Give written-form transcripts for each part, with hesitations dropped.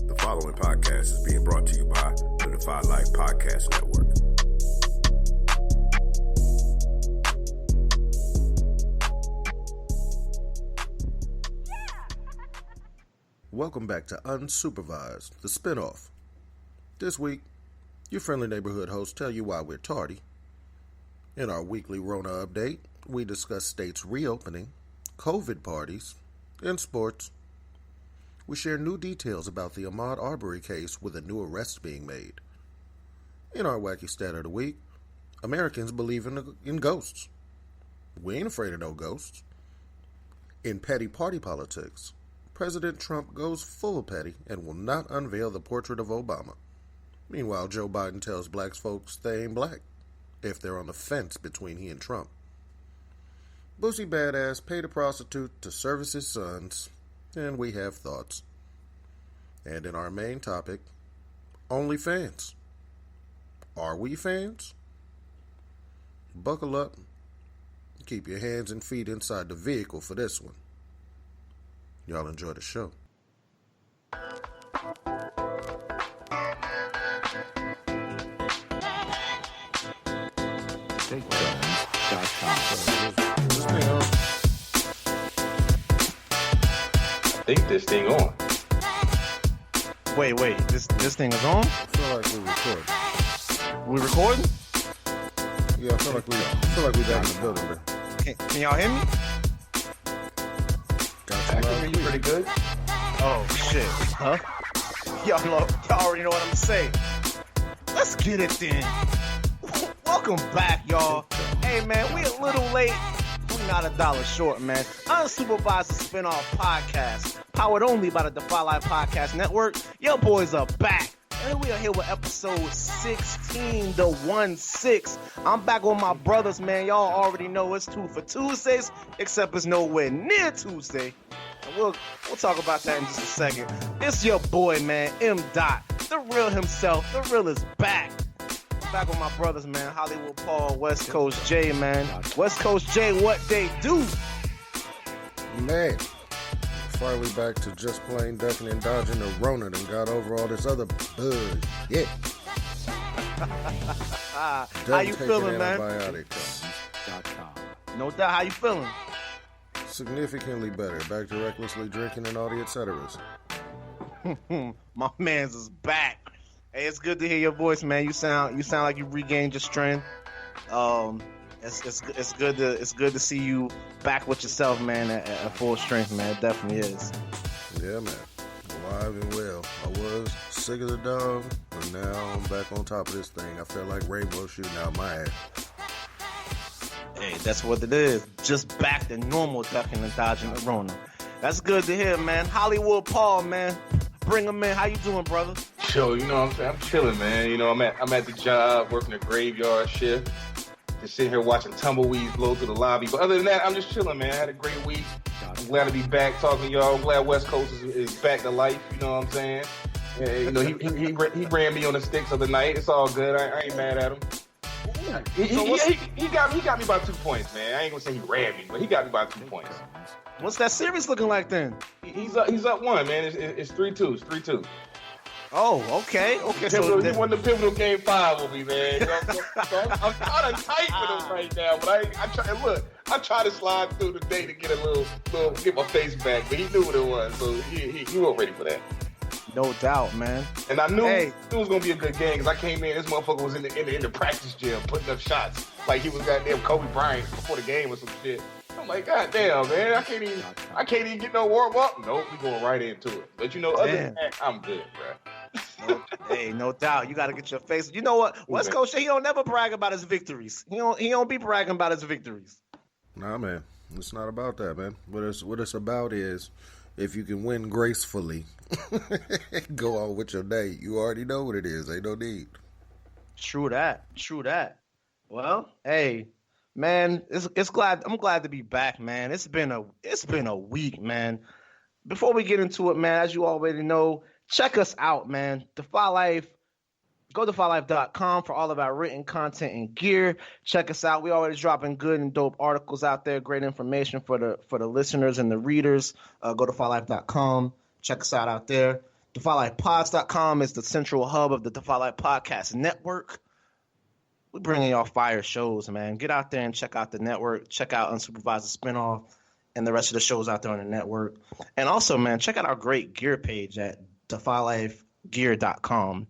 The following podcast is being brought to you by the Defy Life Podcast Network. Welcome back to Unsupervised, the Spinoff. This week, your friendly neighborhood hosts tell you why we're tardy. In our weekly Rona update, we discuss states reopening, COVID parties, and sports. We share new details about the Ahmaud Arbery case with a new arrest being made. In our wacky stat of the week, Americans believe in ghosts. We ain't afraid of no ghosts. In petty party politics, President Trump goes full petty and will not unveil the portrait of Obama. Meanwhile, Joe Biden tells black folks they ain't black if they're on the fence between he and Trump. Boosie Badazz paid a prostitute to service his sons, and we have thoughts. And in our main topic, OnlyFans. Are we fans? Buckle up. Keep your hands and feet inside the vehicle for this one. Y'all enjoy the show. I think this thing on. Wait, this thing is on? I feel like we're recording. We recording? Yeah, I feel like we back in the building, bro. Can y'all hear me? I can hear you pretty good. Oh shit. Huh? Y'all already know what I'm gonna say. Let's get it then. Welcome back, y'all. Hey man, we a little late. We not $1 short, man. Unsupervised Spinoff podcast, powered only by the Defy Life Podcast Network. Your boys are back. And we are here with episode 16, the 1-6. I'm back with my brothers, man. Y'all already know it's 2 for Tuesdays, except it's nowhere near Tuesday. And we'll talk about that in just a second. It's your boy, man, M. Dot. The real himself. The real is back. I'm back with my brothers, man. Hollywood Paul, West Coast J, man. West Coast J, what they do? Man, finally back to just plain ducking and dodging the Rona and got over all this other bug. Yeah. How you feeling, man? No doubt. How you feeling? Significantly better. Back to recklessly drinking and all the etceteras. My man's is back. Hey, it's good to hear your voice, man. You sound like you regained your strength. It's good to see you back with yourself, man, at full strength, man. It definitely is. Yeah, man. Alive and well. I was sick as a dog, but now I'm back on top of this thing. I feel like rainbow shooting out my ass. Hey, that's what it is. Just back to normal ducking and dodging the Rona. That's good to hear, man. Hollywood Paul, man. Bring him in. How you doing, brother? Yo, you know what I'm saying? I'm chilling, man. You know, I'm at the job, working a graveyard shift. Just sitting here watching tumbleweeds blow through the lobby. But other than that, I'm just chilling, man. I had a great week. I'm glad to be back talking to y'all. I'm glad West Coast is back to life. You know what I'm saying? Yeah, you know, he ran me on the sticks of the night. It's all good. I ain't mad at him. He got me by 2 points, man. I ain't gonna say he ran me, but he got me by 2 points. What's that series looking like then? He's up 1, man. It's 3-2. It's 3-2. Oh, okay. So he won the pivotal game 5 with me, man. You know, so I'm kind of tight with him right now, but I try to slide through the day to get a little get my face back, but he knew what it was, so he wasn't ready for that. No doubt, man. And I knew it was gonna be a good game because I came in. This motherfucker was in the practice gym putting up shots like he was goddamn Kobe Bryant before the game or some shit. I'm like, God damn, man, I can't even get no warm up. Nope, we going right into it. But you know, other than that, I'm good, bro. Hey, no doubt. You got to get your face. You know what? West Coast, he don't never brag about his victories. He don't be bragging about his victories. Nah, man. It's not about that, man. What it's about is if you can win gracefully, go on with your day. You already know what it is. Ain't no need. True that. Well, hey, man, I'm glad to be back, man. It's been a week, man. Before we get into it, man, as you already know, check us out, man. Defy Life. Go to defylife.com for all of our written content and gear. Check us out. We always dropping good and dope articles out there. Great information for the listeners and the readers. Go to defylife.com. Check us out there. DefyLifePods.com is the central hub of the Defy Life Podcast Network. We're bringing y'all fire shows, man. Get out there and check out the network. Check out Unsupervised, Spinoff, and the rest of the shows out there on the network. And also, man, check out our great gear page at DefyLifeGear.com,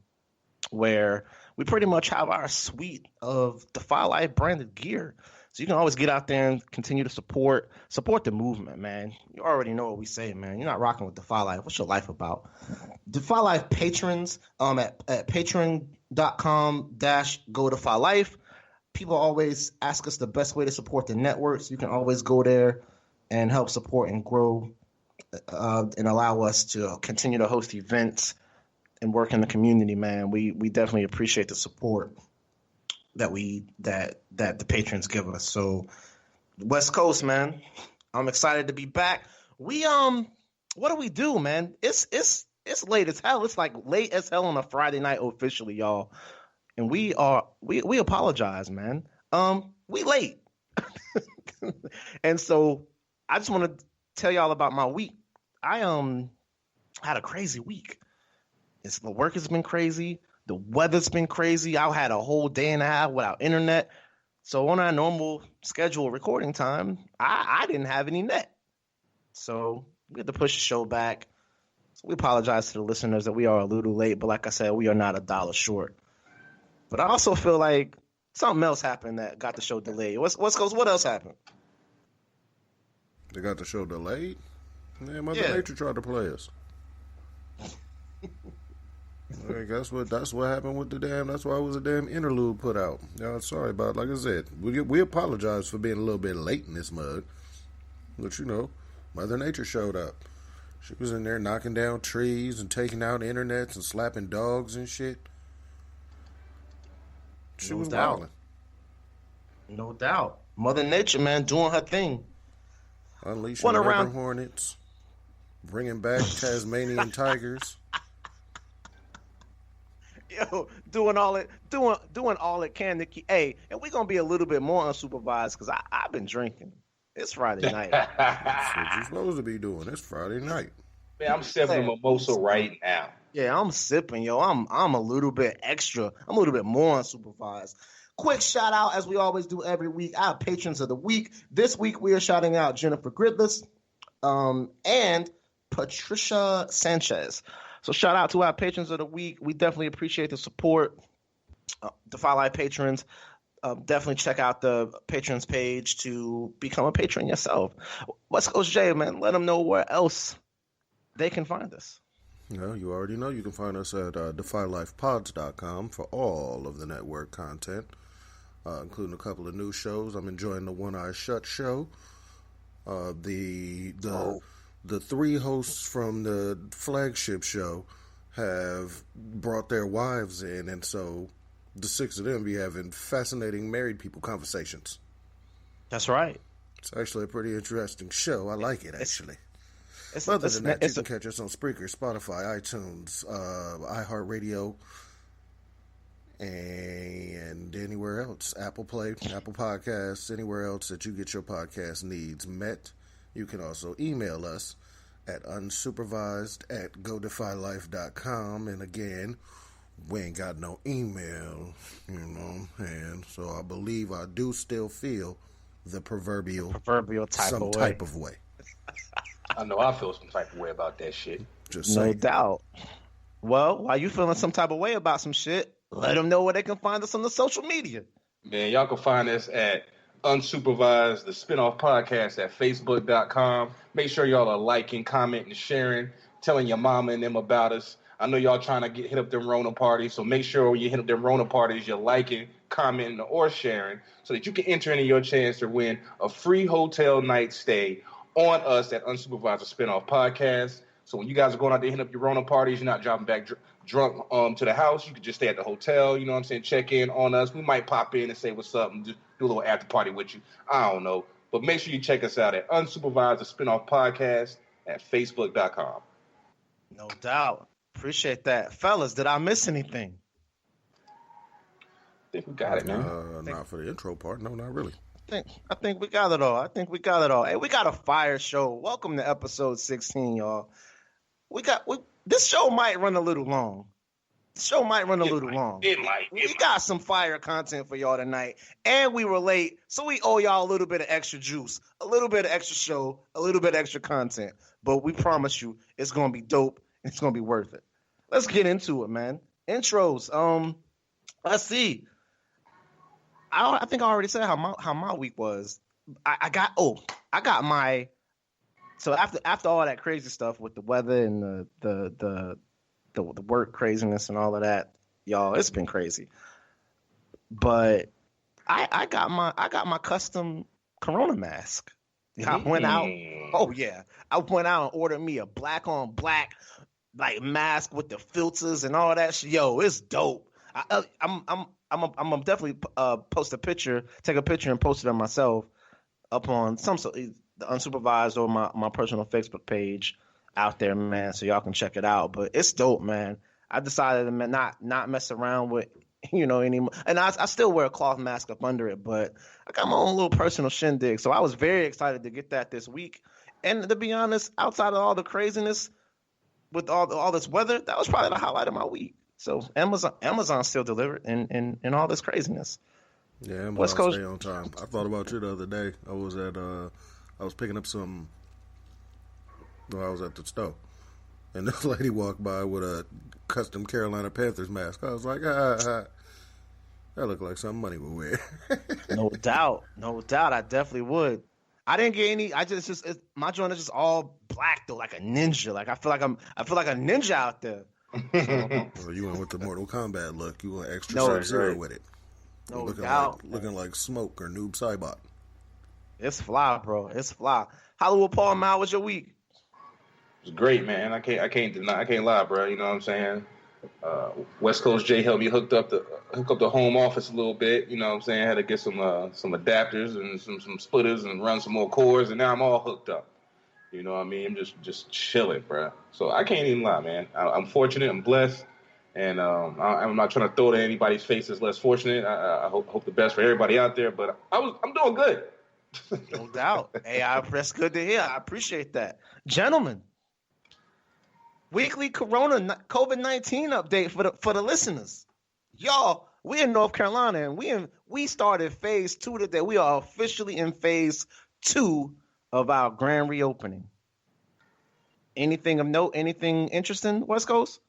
where we pretty much have our suite of Defy Life branded gear. So you can always get out there and continue to support the movement, man. You already know what we say, man. You're not rocking with Defy Life. What's your life about? Defy Life patrons at patreon.com/go Defy Life. People always ask us the best way to support the network, so you can always go there and help support and grow and allow us to continue to host events and work in the community, man. We definitely appreciate the support that the patrons give us. So West Coast, man, I'm excited to be back. We what do we do, man? It's late as hell. It's like late as hell on a Friday night officially, y'all. And we apologize, man. We late. And so I just want to tell y'all about my week. I had a crazy week. The work has been crazy. The weather's been crazy. I had a whole day and a half without internet. So on our normal scheduled recording time, I didn't have any net. So we had to push the show back. So we apologize to the listeners that we are a little late, but like I said, we are not $1 short. But I also feel like something else happened that got the show delayed. What else happened? They got the show delayed? Man, Mother Nature tried to play us. I guess that's what happened with that's why it was a damn interlude put out. Y'all sorry about it. Like I said, we apologize for being a little bit late in this mug. But Mother Nature showed up. She was in there knocking down trees and taking out internets and slapping dogs and shit. She was wilding. No doubt. Mother Nature, man, doing her thing. Unleashing rubber hornets. Bringing back Tasmanian tigers. Yo, doing all it can to keep. Hey, and we're gonna be a little bit more unsupervised because I've been drinking. It's Friday night. That's what you're supposed to be doing. It's Friday night. Man, I'm sipping a mimosa right now. Yeah, I'm sipping, yo. I'm a little bit extra. I'm a little bit more unsupervised. Quick shout out, as we always do every week, our patrons of the week. This week we are shouting out Jennifer Gridless, and Patricia Sanchez. So shout out to our patrons of the week. We definitely appreciate the support. Defy Life patrons, definitely check out the patrons page to become a patron yourself. West Coast Jay, man, let them know where else they can find us. Well, you already know you can find us at DefyLifePods.com for all of the network content, including a couple of new shows. I'm enjoying the One Eye Shut show. The three hosts from the flagship show have brought their wives in, and so the six of them be having fascinating married people conversations. That's right. It's actually a pretty interesting show. I like it, actually. Other than that, you can catch us on Spreaker, Spotify, iTunes, iHeartRadio, and anywhere else. Apple Play, Apple Podcasts, anywhere else that you get your podcast needs met. You can also email us at unsupervised@godefylife.com. And again, we ain't got no email, and so I believe I do still feel the proverbial type of way. I know I feel some type of way about that shit. Just saying. No doubt. Well, while you feeling some type of way about some shit, let them know where they can find us on the social media. Man, y'all can find us at Unsupervised, the Spinoff podcast at Facebook.com. Make sure y'all are liking, commenting, sharing, telling your mama and them about us. I know y'all trying to hit up them Rona parties, so make sure when you hit up them Rona parties, you're liking, commenting, or sharing so that you can enter into your chance to win a free hotel night stay on us at Unsupervised, the Spinoff podcast. So when you guys are going out there hitting up your Rona parties, you're not dropping back drunk to the house. You can just stay at the hotel, you know what I'm saying, check in on us. We might pop in and say what's up and just do a little after party with you. I don't know. But make sure you check us out at Unsupervised, the Spinoff podcast at Facebook.com. No doubt. Appreciate that. Fellas, did I miss anything? I think we got it, man. Not for the intro part. No, not really. I think we got it all. Hey, we got a fire show. Welcome to episode 16, y'all. This show might run a little long. It might. We got some fire content for y'all tonight, and we were late, so we owe y'all a little bit of extra juice, a little bit of extra show, a little bit of extra content. But we promise you, it's gonna be dope. And it's gonna be worth it. Let's get into it, man. Intros. Let's see. I think I already said how my week was. I got my. So after all that crazy stuff with the weather and the work craziness and all of that, y'all, it's been crazy. But I got my custom Corona mask. I went out. Oh yeah, I went out and ordered me a black on black like mask with the filters and all that shit. Yo, it's dope. I'm definitely post a picture, take a picture and post it on myself up on the Unsupervised or my personal Facebook page out there, man, so y'all can check it out. But it's dope, man. I decided to not mess around with, anymore. And I still wear a cloth mask up under it, but I got my own little personal shindig. So I was very excited to get that this week. And to be honest, outside of all the craziness with all this weather, that was probably the highlight of my week. So Amazon still delivered in all this craziness. Yeah, Amazon West Coast stay on time. I thought about you the other day. I was picking up some. Well, I was at the store, and this lady walked by with a custom Carolina Panthers mask. I was like, that looked like something money would wear. No doubt. I definitely would. I didn't get any. My joint is just all black though, like a ninja. Like I feel like a ninja out there. Well, you went with the Mortal Kombat look. You went extra Sub-Zero with it. No looking doubt. Looking like Smoke or Noob Saibot. It's fly, bro. It's fly. Hollywood Paul, how was your week? It's great, man. I can't lie, bro. You know what I'm saying? West Coast J helped me hook up the home office a little bit. You know what I'm saying? Had to get some adapters and some splitters and run some more cords, and now I'm all hooked up. You know what I mean? I'm just chilling, bro. So I can't even lie, man. I'm fortunate. I'm blessed, and I'm not trying to throw it in anybody's face as less fortunate. I hope the best for everybody out there, but I'm doing good. No doubt. Hey, that's good to hear. I appreciate that, gentlemen. Weekly Corona COVID-19 update for the listeners. Y'all, we're in North Carolina, and we started phase 2 today. We are officially in phase 2 of our grand reopening. Anything of note? Anything interesting, West Coast?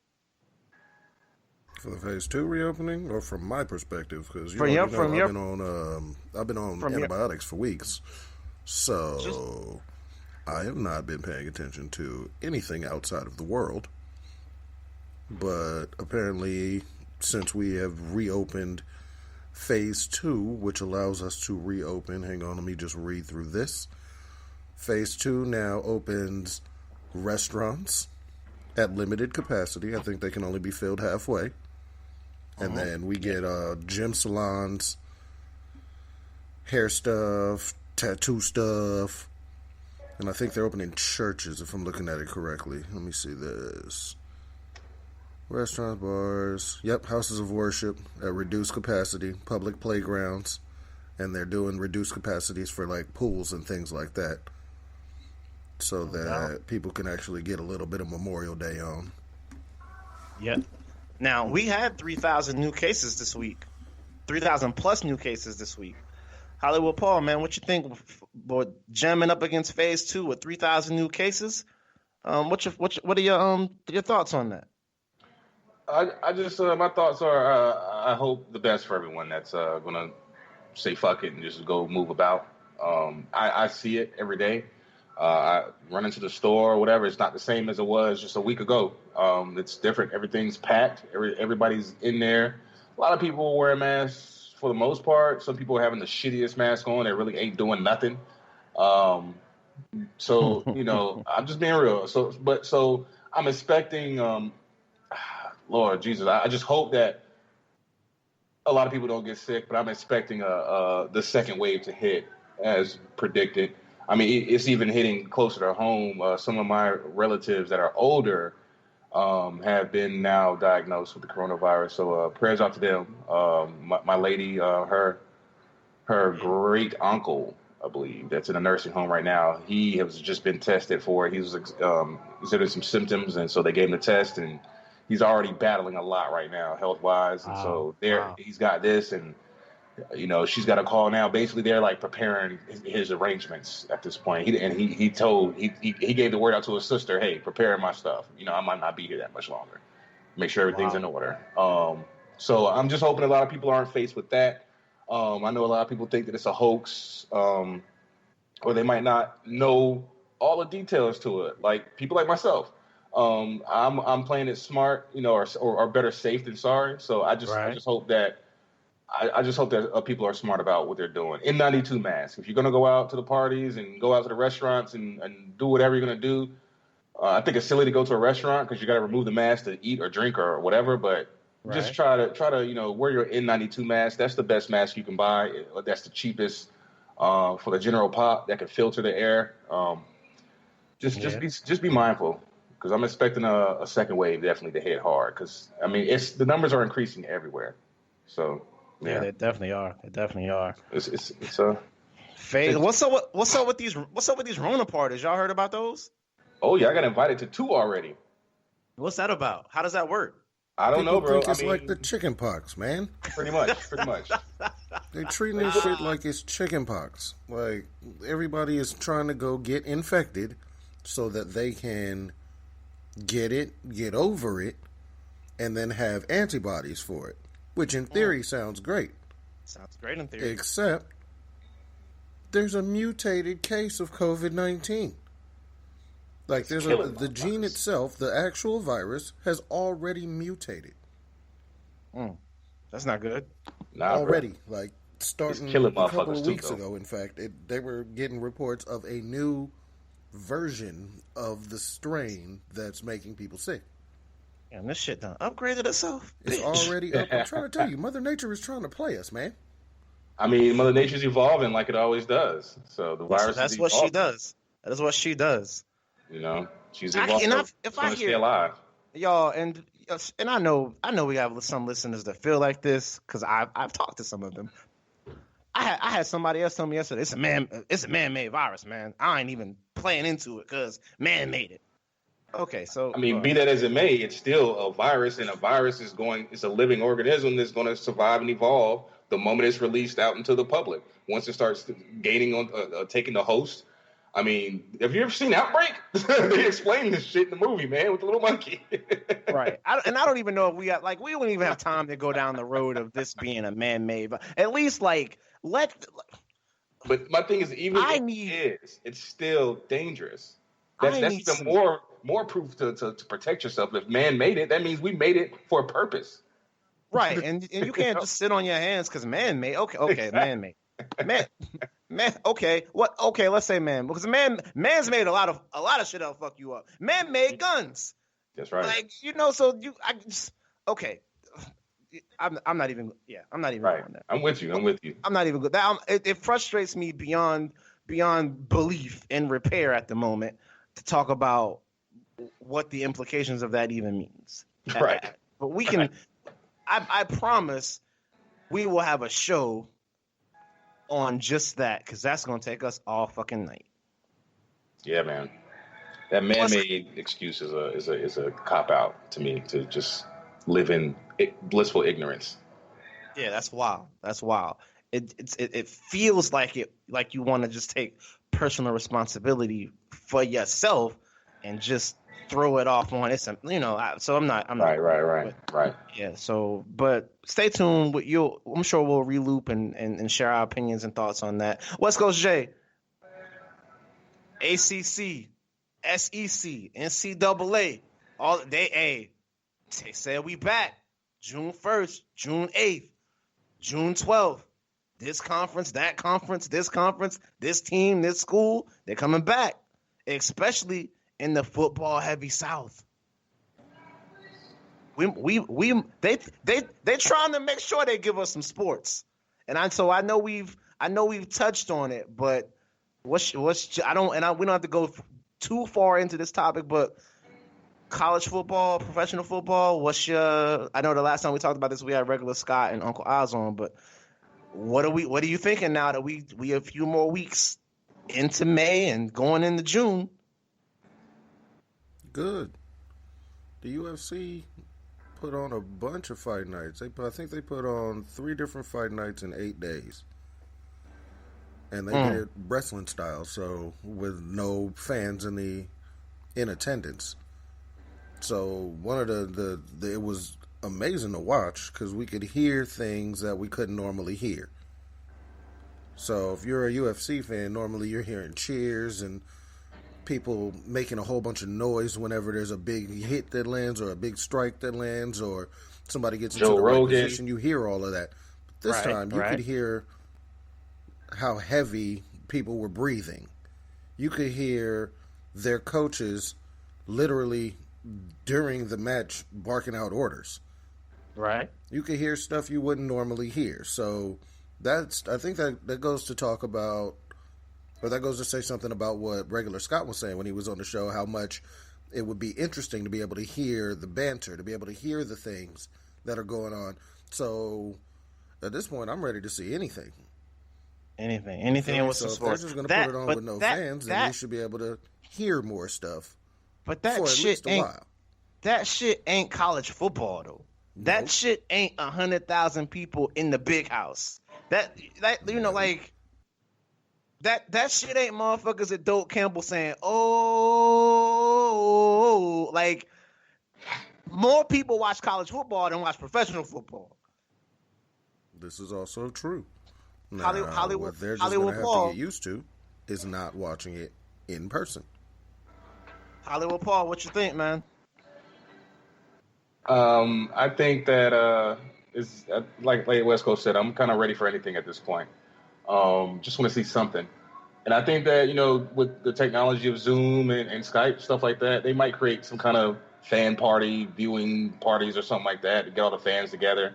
For the phase 2 reopening, or from my perspective, because I've been on antibiotics for weeks, so I have not been paying attention to anything outside of the world. But apparently, since we have reopened phase 2, which allows us to reopen, hang on, let me just read through this. Phase 2 now opens restaurants at limited capacity. I think they can only be filled halfway. And then we get gym salons, hair stuff, tattoo stuff. And I think they're opening churches, if I'm looking at it correctly. Let me see this. Restaurants, bars, houses of worship at reduced capacity, public playgrounds. And they're doing reduced capacities for like pools and things like that. So that people can actually get a little bit of Memorial Day on. Yep. Now, we had 3,000 new cases this week. 3,000 plus new cases this week. Hollywood Paul, man, what you think? Boy, jamming up against phase 2 with 3,000 new cases. What are your thoughts on that? I just my thoughts are I hope the best for everyone that's gonna say fuck it and just go move about. I see it every day. I run into the store or whatever. It's not the same as it was just a week ago. It's different. Everything's packed. Everybody's in there. A lot of people wear masks for the most part. Some people are having the shittiest mask on. They really ain't doing nothing. So, I'm just being real. So I'm expecting, Lord Jesus, I just hope that a lot of people don't get sick, but I'm expecting the second wave to hit as predicted. I mean, it's even hitting closer to home. Some of my relatives that are older have been now diagnosed with the coronavirus. So prayers out to them. My lady, her great uncle I believe, that's in a nursing home right now. He has just been tested for it. He was exhibiting some symptoms, and so they gave him the test, and he's already battling a lot right now, health-wise. And so he's got this, and she's got a call now. Basically, they're like preparing his arrangements at this point. He gave the word out to his sister, "Hey, prepare my stuff. I might not be here that much longer. Make sure everything's in order." So I'm just hoping a lot of people aren't faced with that. I know a lot of people think that it's a hoax, or they might not know all the details to it. Like people like myself, I'm playing it smart, or better safe than sorry. So I just hope that people are smart about what they're doing. N92 mask. If you're gonna go out to the parties and go out to the restaurants and do whatever you're gonna do, I think it's silly to go to a restaurant because you got to remove the mask to eat or drink or whatever. But just try to wear your N92 mask. That's the best mask you can buy. That's the cheapest for the general pop that can filter the air. Just be mindful, because I'm expecting a second wave definitely to hit hard. Because the numbers are increasing everywhere. So yeah, they definitely are. It's Fade. What's up with these Rona parties? Y'all heard about those? Oh yeah, I got invited to 2 already. What's that about? How does that work? I don't know, bro. Think it's like the chicken pox, man. Pretty much. They're treating this shit like it's chicken pox. Like, everybody is trying to go get infected so that they can get it, get over it, and then have antibodies for it. Which in theory sounds great. Sounds great in theory. Except there's a mutated case of COVID-19. Like, there's the gene itself, the actual virus, has already mutated. That's not good. Already. Like, starting a couple of weeks ago, in fact, they were getting reports of a new version of the strain that's making people sick. And this shit done upgraded itself. It's already up. I'm trying to tell you, Mother Nature is trying to play us, man. Mother Nature's evolving like it always does. So the virus that's what she does. That is what she does. She's evolving. If I hear, stay alive. Y'all, and I know we have some listeners that feel like this, because I've talked to some of them. I had somebody else tell me yesterday, it's a man-made virus, man. I ain't even playing into it because man made it. Okay, so be that as it may, it's still a virus, and a virus it's a living organism that's going to survive and evolve the moment it's released out into the public. Once it starts gaining on taking the host. Have you ever seen Outbreak? They explain this shit in the movie, man, with the little monkey. Right. I don't even know if we don't even have time to go down the road of this being a man-made, but at least But my thing is, it's still dangerous. That's even more proof to protect yourself. If man made it, that means we made it for a purpose. Right, and you can't just sit on your hands because man made. Okay, man made. Man, okay. What? Okay, let's say man, because man's made a lot of shit that'll fuck you up. Man made guns. That's right. Okay. I'm not even. Yeah, I'm not even right. on that. I'm with you. I'm not even good. It frustrates me beyond belief and repair at the moment to talk about what the implications of that even means. Right. But we can. I promise we will have a show on just that, because that's going to take us all fucking night. Yeah, man. That man-made excuse is a cop-out to me, to just live in blissful ignorance. Yeah, that's wild. It feels like you want to just take personal responsibility for yourself and just throw it off on it. So I'm not. Right. Yeah. So, but stay tuned. I'm sure we'll reloop and share our opinions and thoughts on that. West Coast J, ACC, SEC, NCAA, they said we back. June 1st, June 8th, June 12th. This conference, that conference, this team, this school, they're coming back, especially in the football heavy South. They trying to make sure they give us some sports, and I know we've touched on it, but we don't have to go too far into this topic, but college football, professional football, I know the last time we talked about this, we had regular Scott and Uncle Oz on, but What are you thinking now that we a few more weeks into May and going into June? Good. The UFC put on a bunch of fight nights. I think they put on 3 different fight nights in 8 days. And they did it wrestling style, so with no fans in attendance. So one of the it was amazing to watch because we could hear things that we couldn't normally hear. So if you're a UFC fan, normally you're hearing cheers and people making a whole bunch of noise whenever there's a big hit that lands or a big strike that lands or somebody gets into the right position. You hear all of that. But this time you could hear how heavy people were breathing. You could hear their coaches literally during the match barking out orders. Right. You could hear stuff you wouldn't normally hear. So I think that goes to talk about, or that goes to say something about what Regular Scott was saying when he was on the show, how much it would be interesting to be able to hear the banter, to be able to hear the things that are going on. So at this point, I'm ready to see anything. Anything with some sport. If they're just going to put it on with no fans, then we should be able to hear more stuff. But that shit ain't college football though. Nope. That shit ain't 100,000 people in the big house. That you know, like that shit ain't motherfuckers at Doak Campbell saying, "Oh," like more people watch college football than watch professional football. This is also true. Now, Hollywood, what they're just going to have to get used to is not watching it in person. Hollywood Paul, what you think, man? I think that is like West Coast said. I'm kind of ready for anything at this point. Just want to see something, and I think that with the technology of Zoom and Skype stuff like that, they might create some kind of fan party, viewing parties or something like that to get all the fans together.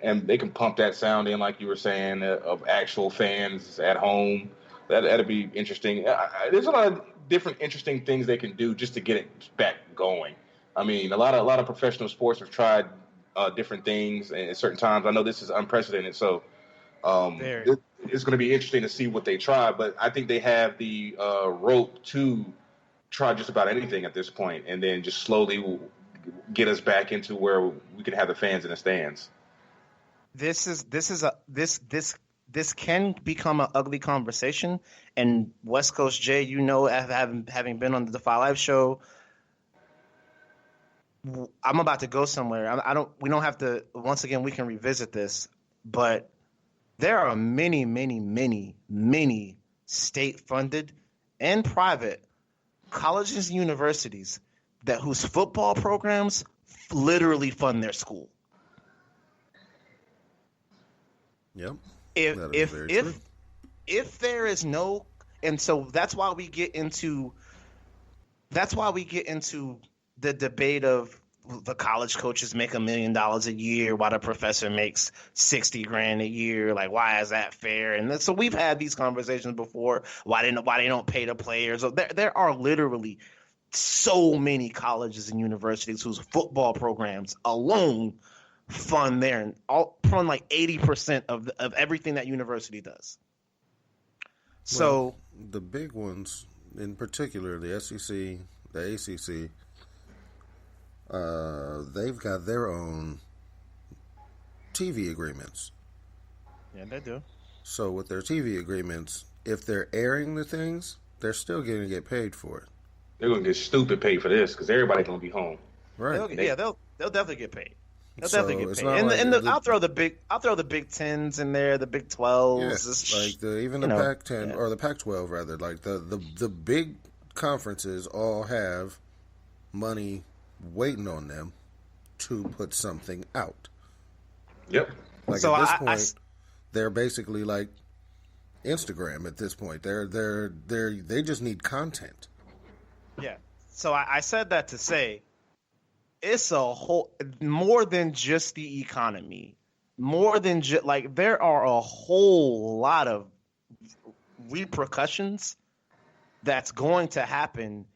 And they can pump that sound in, like you were saying, of actual fans at home. That'd be interesting. There's a lot of different interesting things they can do just to get it back going. I mean, a lot of professional sports have tried different things at certain times. I know this is unprecedented, so it's going to be interesting to see what they try. But I think they have the rope to try just about anything at this point, and then just slowly get us back into where we can have the fans in the stands. This can become an ugly conversation, and West Coast Jay, having been on the Defy Live show, I'm about to go somewhere. We don't have to. Once again, we can revisit this, but there are many, many, many, many state-funded and private colleges and universities whose football programs literally fund their school. Yep. If there is no, and so that's why we get into the debate of the college coaches make $1 million a year while the professor makes $60,000 a year. Like, why is that fair? And so we've had these conversations before. Why they don't pay the players? There are literally so many colleges and universities whose football programs alone fund from like 80% of everything that university does. So the big ones, in particular, the SEC, the ACC, they've got their own TV agreements. Yeah, they do. So with their TV agreements, if they're airing the things, they're still going to get paid for it. They're going to get stupid paid for this because everybody's going to be home. Right. They'll definitely get paid. They'll definitely get paid. I'll throw the Big Tens in there, the Big 12s. Yeah, like the Pac-10 or the Pac-12 rather. Like the big conferences all have money waiting on them to put something out. Yep. Like so at this point, they're basically like Instagram. At this point, they just need content. Yeah. So I said that to say. It's a whole more than just the economy, more than just like there are a whole lot of repercussions that's going to happen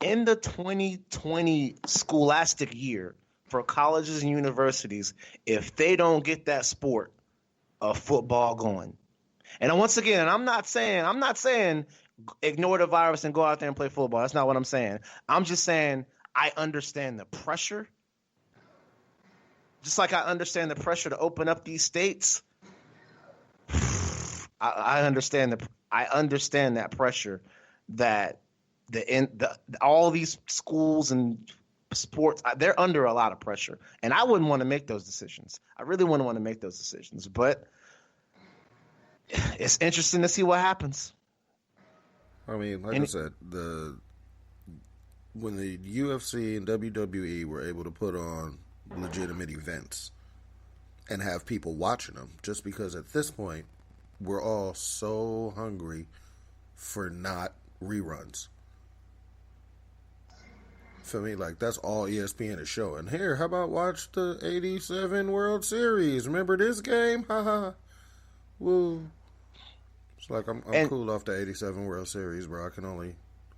in the 2020 scholastic year for colleges and universities if they don't get that sport of football going. And once again, I'm not saying ignore the virus and go out there and play football. That's not what I'm saying. I'm just saying I understand the pressure. Just like I understand the pressure to open up these states. I understand that pressure that all these schools and sports, they're under a lot of pressure, and I wouldn't want to make those decisions. I really wouldn't want to make those decisions, but it's interesting to see what happens. I mean, like I said, when the UFC and WWE were able to put on legitimate events and have people watching them, just because at this point we're all so hungry for not reruns. For me, like, that's all ESPN is showing. Here, how about watch the 87 World Series? Remember this game? Ha ha. Woo. It's like I'm cool off the 87 World Series, bro. I can only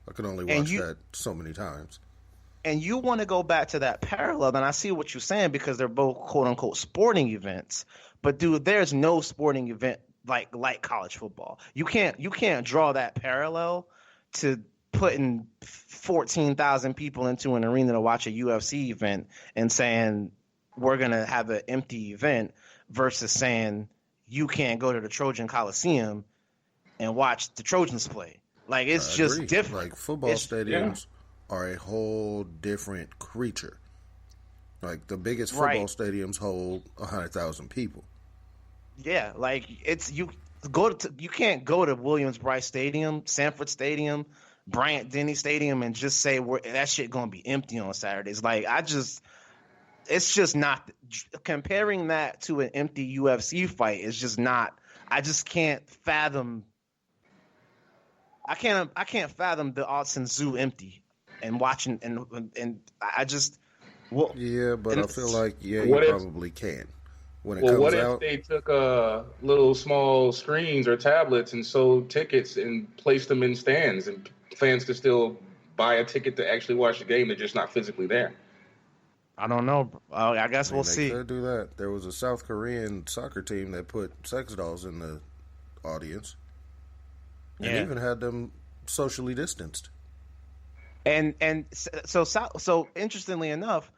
watch that so many times. And you want to go back to that parallel, and I see what you're saying because they're both quote unquote sporting events. But dude, there's no sporting event like college football. You can't draw that parallel to putting 14,000 people into an arena to watch a UFC event and saying we're gonna have an empty event versus saying you can't go to the Trojan Coliseum and watch the Trojans play. Like, it's just different. Like, football stadiums are a whole different creature. Like, the biggest football stadiums hold 100,000 people. Yeah, like, it's you can't go to Williams-Brice Stadium, Sanford Stadium, Bryant-Denny Stadium, and just say that shit gonna be empty on Saturdays. Like, it's just not comparing that to an empty UFC fight. Is just not. I just can't fathom. I can't fathom the Austin Zoo empty and watching and I just. Well, yeah, but I feel like you probably can. What if they took little small screens or tablets and sold tickets and placed them in stands, and fans could still buy a ticket to actually watch the game? They're just not physically there. I don't know. I guess we'll see. They could do that. There was a South Korean soccer team that put sex dolls in the audience, and even had them socially distanced. And so interestingly enough,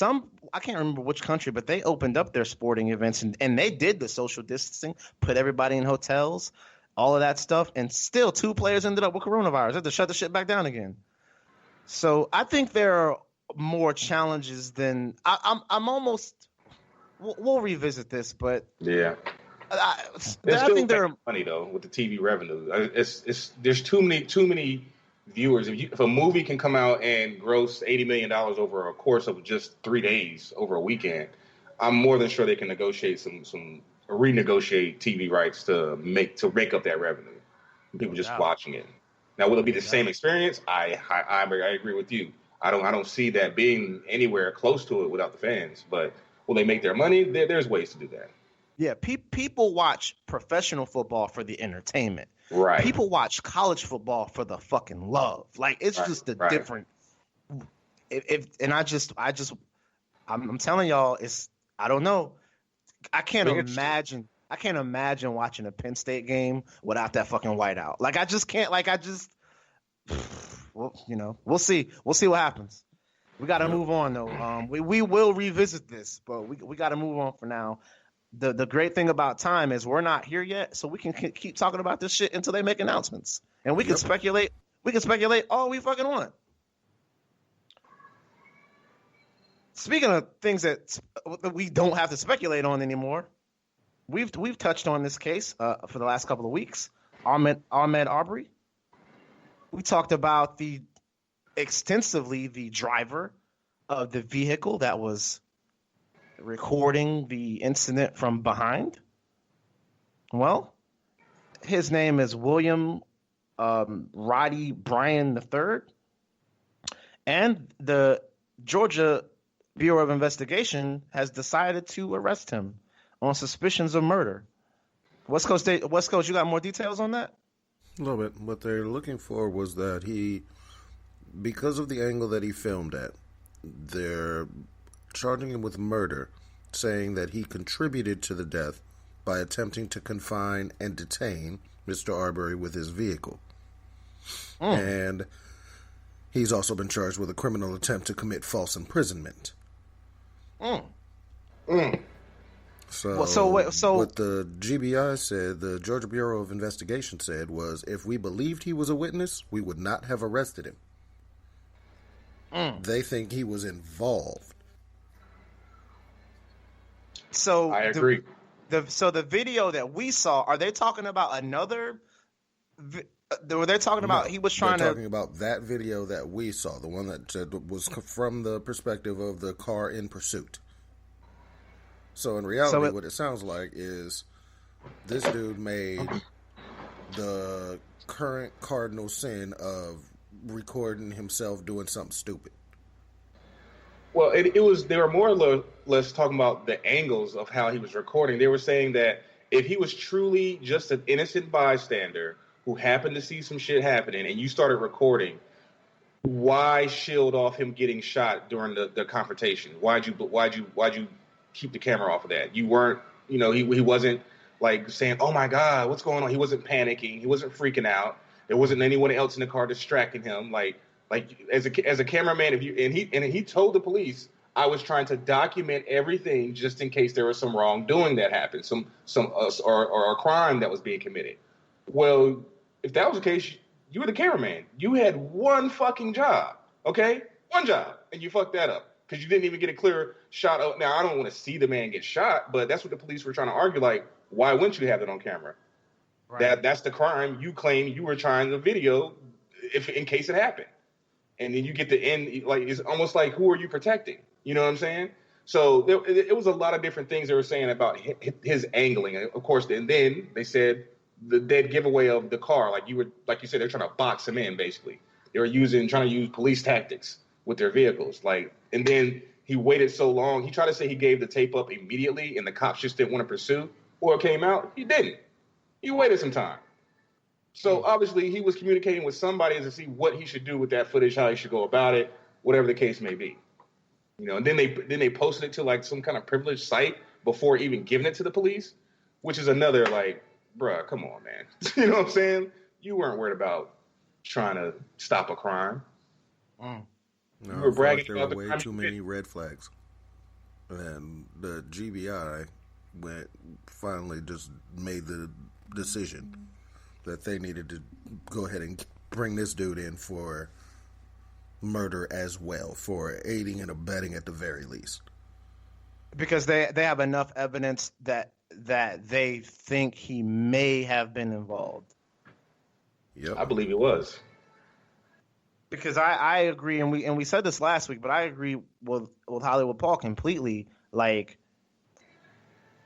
I can't remember which country, but they opened up their sporting events and they did the social distancing, put everybody in hotels, all of that stuff, and still 2 players ended up with coronavirus. They had to shut the shit back down again. So I think there are more challenges than I'm almost. We'll revisit this, but yeah, I think there are money though with the TV revenue. There's too many viewers. If a movie can come out and gross $80 million over a course of just 3 days over a weekend, I'm more than sure they can negotiate renegotiate TV rights to make up that revenue. People just watching it. Now, will it be the same experience? I agree with you. I don't see that being anywhere close to it without the fans. But will they make their money? There's ways to do that. Yeah, people watch professional football for the entertainment. Right. People watch college football for the fucking love. Like, it's just a different. I'm telling y'all, I don't know. I can't imagine watching a Penn State game without that fucking whiteout. Like, I just can't. Like, well, we'll see. We'll see what happens. We got to move on though. We will revisit this, but we got to move on for now. The great thing about time is we're not here yet, so we can keep talking about this shit until they make announcements, and we can speculate. We can speculate all we fucking want. Speaking of things that we don't have to speculate on anymore, we've touched on this case for the last couple of weeks. Ahmaud Arbery. We talked about extensively the driver of the vehicle that was recording the incident from behind. Well, his name is William Roddy Bryan III, and the Georgia Bureau of Investigation has decided to arrest him on suspicions of murder. West Coast, you got more details on that? A little bit. What they're looking for was that because of the angle that he filmed at, they're charging him with murder, saying that he contributed to the death by attempting to confine and detain Mr. Arbery with his vehicle. And he's also been charged with a criminal attempt to commit false imprisonment. So what the GBI said, the Georgia Bureau of Investigation said, was if we believed he was a witness, we would not have arrested him. They think he was involved. So I agree. The video that we saw, are they talking about another? Were they talking about he was trying to? They're talking about that video that we saw, the one that was from the perspective of the car in pursuit. So in reality, what it sounds like is this dude made the current cardinal sin of recording himself doing something stupid. Well, they were more or less talking about the angles of how he was recording. They were saying that if he was truly just an innocent bystander who happened to see some shit happening and you started recording, why shield off him getting shot during the confrontation? Why'd you keep the camera off of that? You weren't, he wasn't like saying, "Oh my God, what's going on?" He wasn't panicking. He wasn't freaking out. There wasn't anyone else in the car distracting him. Like as a cameraman, he told the police, "I was trying to document everything just in case there was some wrongdoing that happened, or a crime that was being committed." Well, if that was the case, you were the cameraman. You had one fucking job, okay? One job, and you fucked that up because you didn't even get a clear shot of. Now, I don't want to see the man get shot, but that's what the police were trying to argue. Like, why wouldn't you have it on camera? Right. That's the crime. You claim you were trying to video in case it happened. And then you get the end, like, it's almost like, who are you protecting? You know what I'm saying? So it was a lot of different things they were saying about his angling. Of course, and then they said the dead giveaway of the car, like you said, they're trying to box him in, basically. They were trying to use police tactics with their vehicles. And then he waited so long. He tried to say he gave the tape up immediately and the cops just didn't want to pursue. Or it came out, he didn't. He waited some time. So obviously he was communicating with somebody to see what he should do with that footage, how he should go about it, whatever the case may be. And then they posted it to like some kind of privileged site before even giving it to the police, which is another like, bruh, come on, man. You know what I'm saying? You weren't worried about trying to stop a crime. No, you were bragging there about were way too many red flags. And the GBI finally just made the decision that they needed to go ahead and bring this dude in for murder as well, for aiding and abetting at the very least. Because they have enough evidence that they think he may have been involved. Yep. I believe he was. Because I agree, and we said this last week, but I agree with Hollywood Paul completely. Like,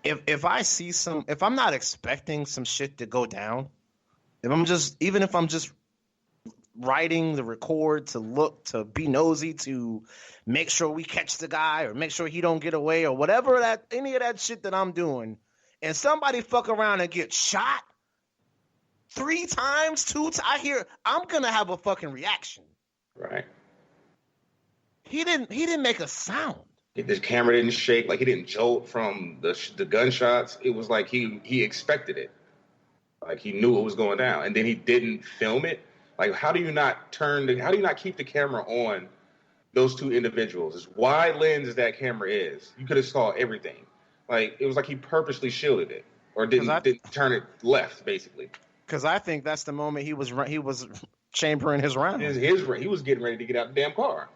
if I'm not expecting some shit to go down, even if I'm just writing the record to be nosy, to make sure we catch the guy or make sure he don't get away or whatever any of that shit that I'm doing, and somebody fuck around and get shot 3 times, 2 times, I'm gonna have a fucking reaction. Right. He didn't make a sound. His camera didn't shake, like he didn't jolt from the gunshots. It was like he expected it. Like he knew it was going down, and then he didn't film it. Like, how do you not keep the camera on those 2 individuals? As wide lens as that camera is, you could have saw everything. Like, it was like he purposely shielded it or didn't turn it left, basically. Because I think that's the moment he was chambering his round. He was getting ready to get out the damn car.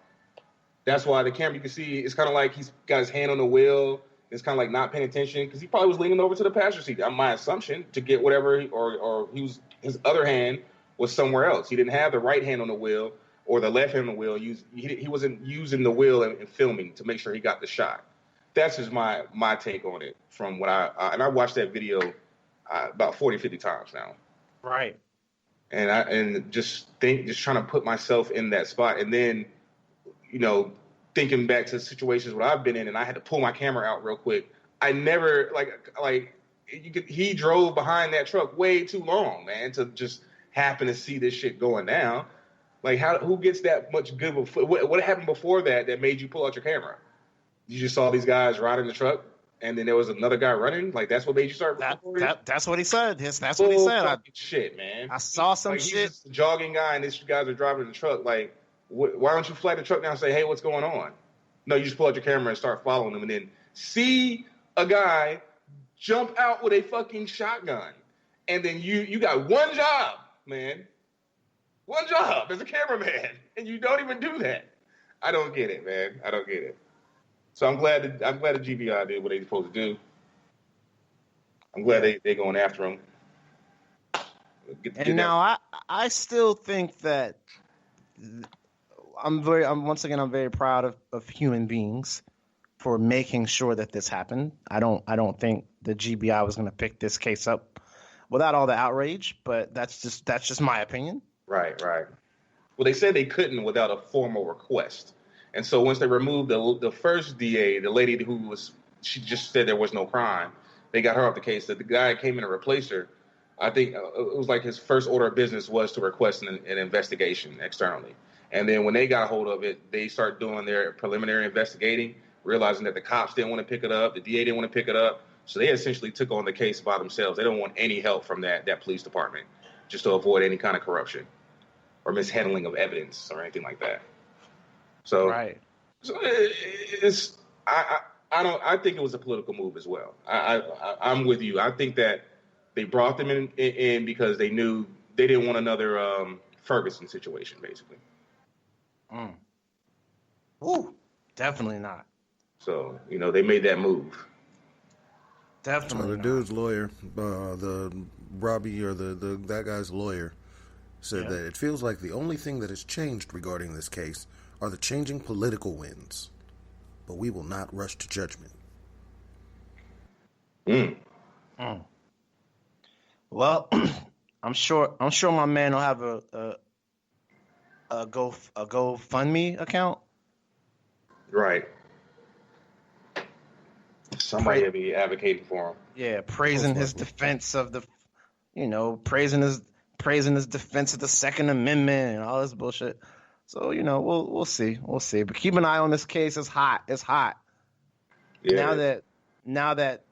That's why the camera, you can see, it's kind of like he's got his hand on the wheel. It's kind of like not paying attention because he probably was leaning over to the passenger seat. That's my assumption, to get whatever, or his other hand was somewhere else. He didn't have the right hand on the wheel or the left hand on the wheel. He wasn't using the wheel and filming to make sure he got the shot. That's just my take on it from what I watched that video about 40, 50 times now. Right. And just trying to put myself in that spot. And then, thinking back to situations where I've been in and I had to pull my camera out real quick. I never he drove behind that truck way too long, man, to just happen to see this shit going down. Like, who gets that much good of a foot? What happened before that made you pull out your camera? You just saw these guys riding the truck? and then there was another guy running. Like that's what made you start. That's what he said. That's what he said. Shit, man. I saw some shit. He's just a jogging guy, and these guys are driving the truck. Like, why don't you flag the truck down and say, "Hey, what's going on?" No, you just pull out your camera and start following them, and then see a guy jump out with a fucking shotgun, and then you got one job, man. One job as a cameraman, and you don't even do that. I don't get it, man. I don't get it. So I'm glad the GBI did what they supposed to do. I'm glad they going after him. Now I still think that I'm very proud of human beings for making sure that this happened. I don't think the GBI was going to pick this case up without all the outrage, but that's just my opinion. Right. Well, they said they couldn't without a formal request. And so once they removed the first DA, the lady she just said there was no crime, they got her off the case. That the guy came in to replace her, I think it was like his first order of business was to request an investigation externally. And then when they got a hold of it, they start doing their preliminary investigating, realizing that the cops didn't want to pick it up, the DA didn't want to pick it up. So they essentially took on the case by themselves. They don't want any help from that police department, just to avoid any kind of corruption or mishandling of evidence or anything like that. So, right. So I think it was a political move as well. I'm with you. I think that they brought them in because they knew they didn't want another Ferguson situation, basically. Ooh, definitely not. So, they made that move. Definitely. So the dude's lawyer, the Robbie or that guy's lawyer, said that it feels like the only thing that has changed regarding this case are the changing political winds, but we will not rush to judgment. Well, I'm sure my man will have a GoFundMe account. Right. Somebody will be advocating for him. Yeah, praising his defense of praising his defense of the Second Amendment and all this bullshit. So, we'll see. But keep an eye on this case. It's hot. Yeah. Now that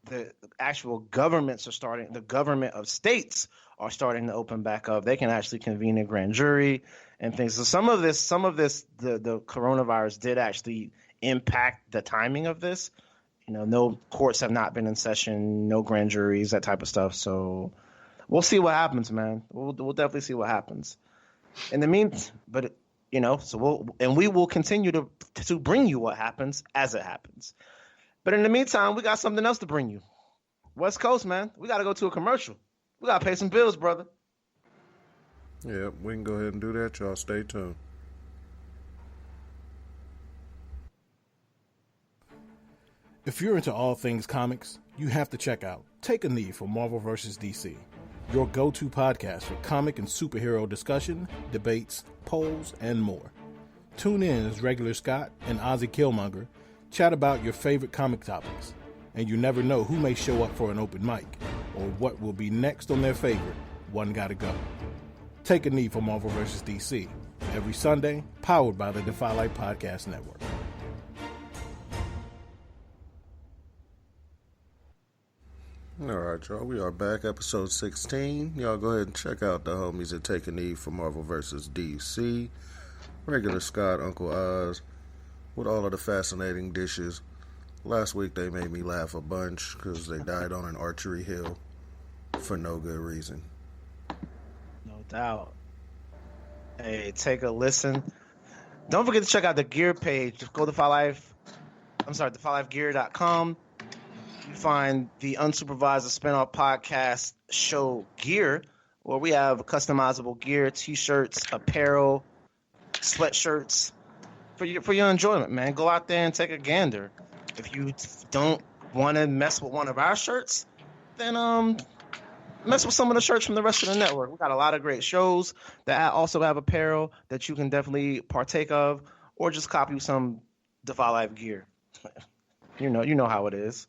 the actual the government of states are starting to open back up, they can actually convene a grand jury and things. So some of this, the coronavirus did actually impact the timing of this. No courts have not been in session, no grand juries, that type of stuff. So we'll see what happens, man. We'll definitely see what happens. In the meantime, we will continue to bring you what happens as it happens. But in the meantime, we got something else to bring you. West Coast, man. We got to go to a commercial. We got to pay some bills, brother. Yeah, we can go ahead and do that. Y'all stay tuned. If you're into all things comics, you have to check out Take a Knee for Marvel vs. DC, your go-to podcast for comic and superhero discussion, debates, polls, and more. Tune in as Regular Scott and Ozzy Killmonger chat about your favorite comic topics, and you never know who may show up for an open mic or what will be next on their favorite One Gotta Go. Take a Knee for Marvel vs. DC, every Sunday, powered by the Defy Light Podcast Network. All right, y'all. We are back, episode 16. Y'all go ahead and check out the homies at Take a Knee for Marvel vs. DC. Regular Scott, Uncle Oz, with all of the fascinating dishes. Last week they made me laugh a bunch because they died on an archery hill for no good reason. No doubt. Hey, take a listen. Don't forget to check out the gear page. Go to defylifegear.com. You find the Unsupervised Spinoff podcast show gear, where we have customizable gear, t-shirts, apparel, sweatshirts for your enjoyment, man. Go out there and take a gander. If you don't want to mess with one of our shirts, then mess with some of the shirts from the rest of the network. We got a lot of great shows that also have apparel that you can definitely partake of, or just copy some Defy Life gear. You know how it is.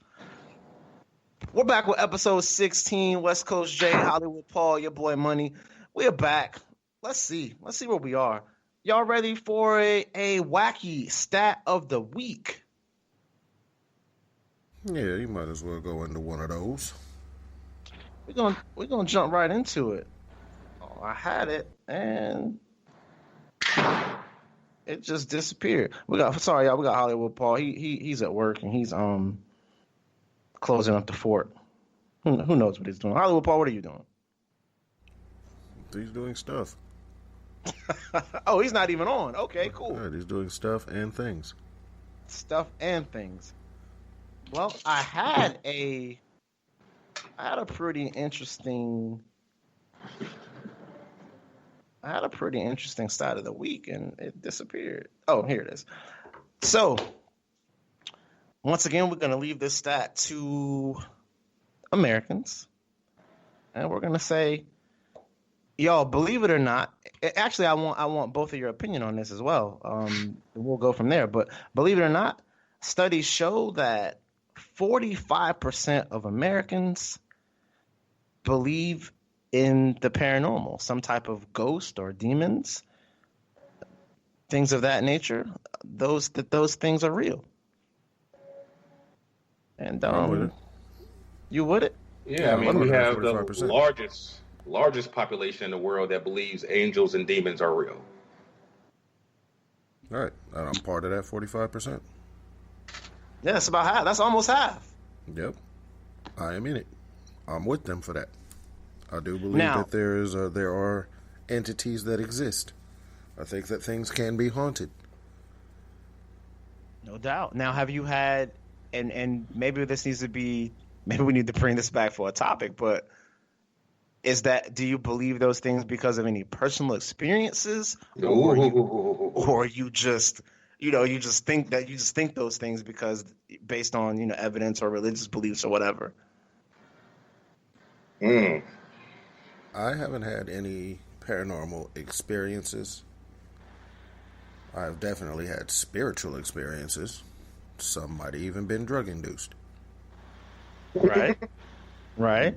We're back with episode 16. West Coast J, Hollywood Paul, your boy Money. We're back. Let's see where we are. Y'all ready for a wacky stat of the week? Yeah, you might as well go into one of those. We're gonna jump right into it. Oh, I had it and it just disappeared. Sorry, y'all. We got Hollywood Paul. He's at work and he's closing up the fort. Who knows what he's doing? Hollywood Paul, what are you doing? He's doing stuff. Oh, he's not even on. Okay, cool. Right, he's doing stuff and things. Stuff and things. Well, I had a pretty interesting start of the week and it disappeared. Oh, here it is. So, once again, we're going to leave this stat to Americans. And we're going to say, y'all, believe it or not, actually, I want both of your opinion on this as well. We'll go from there. But believe it or not, studies show that 45% of Americans believe in the paranormal, some type of ghost or demons, things of that nature. Those things are real. And you would it? Yeah, I mean, we have the 45%. largest population in the world that believes angels and demons are real. All right, I'm part of that 45%. Yeah, that's about half. That's almost half. Yep, I am in it. I'm with them for that. I do believe Now, that there are entities that exist. I think that things can be haunted. no doubt. Now, have you had, and maybe this needs to be, maybe we need to bring this back for a topic, but do you believe those things because of any personal experiences, or you just think those things because based on evidence or religious beliefs or whatever? I haven't had any paranormal experiences. I've definitely had spiritual experiences. Some might have even been drug induced. Right.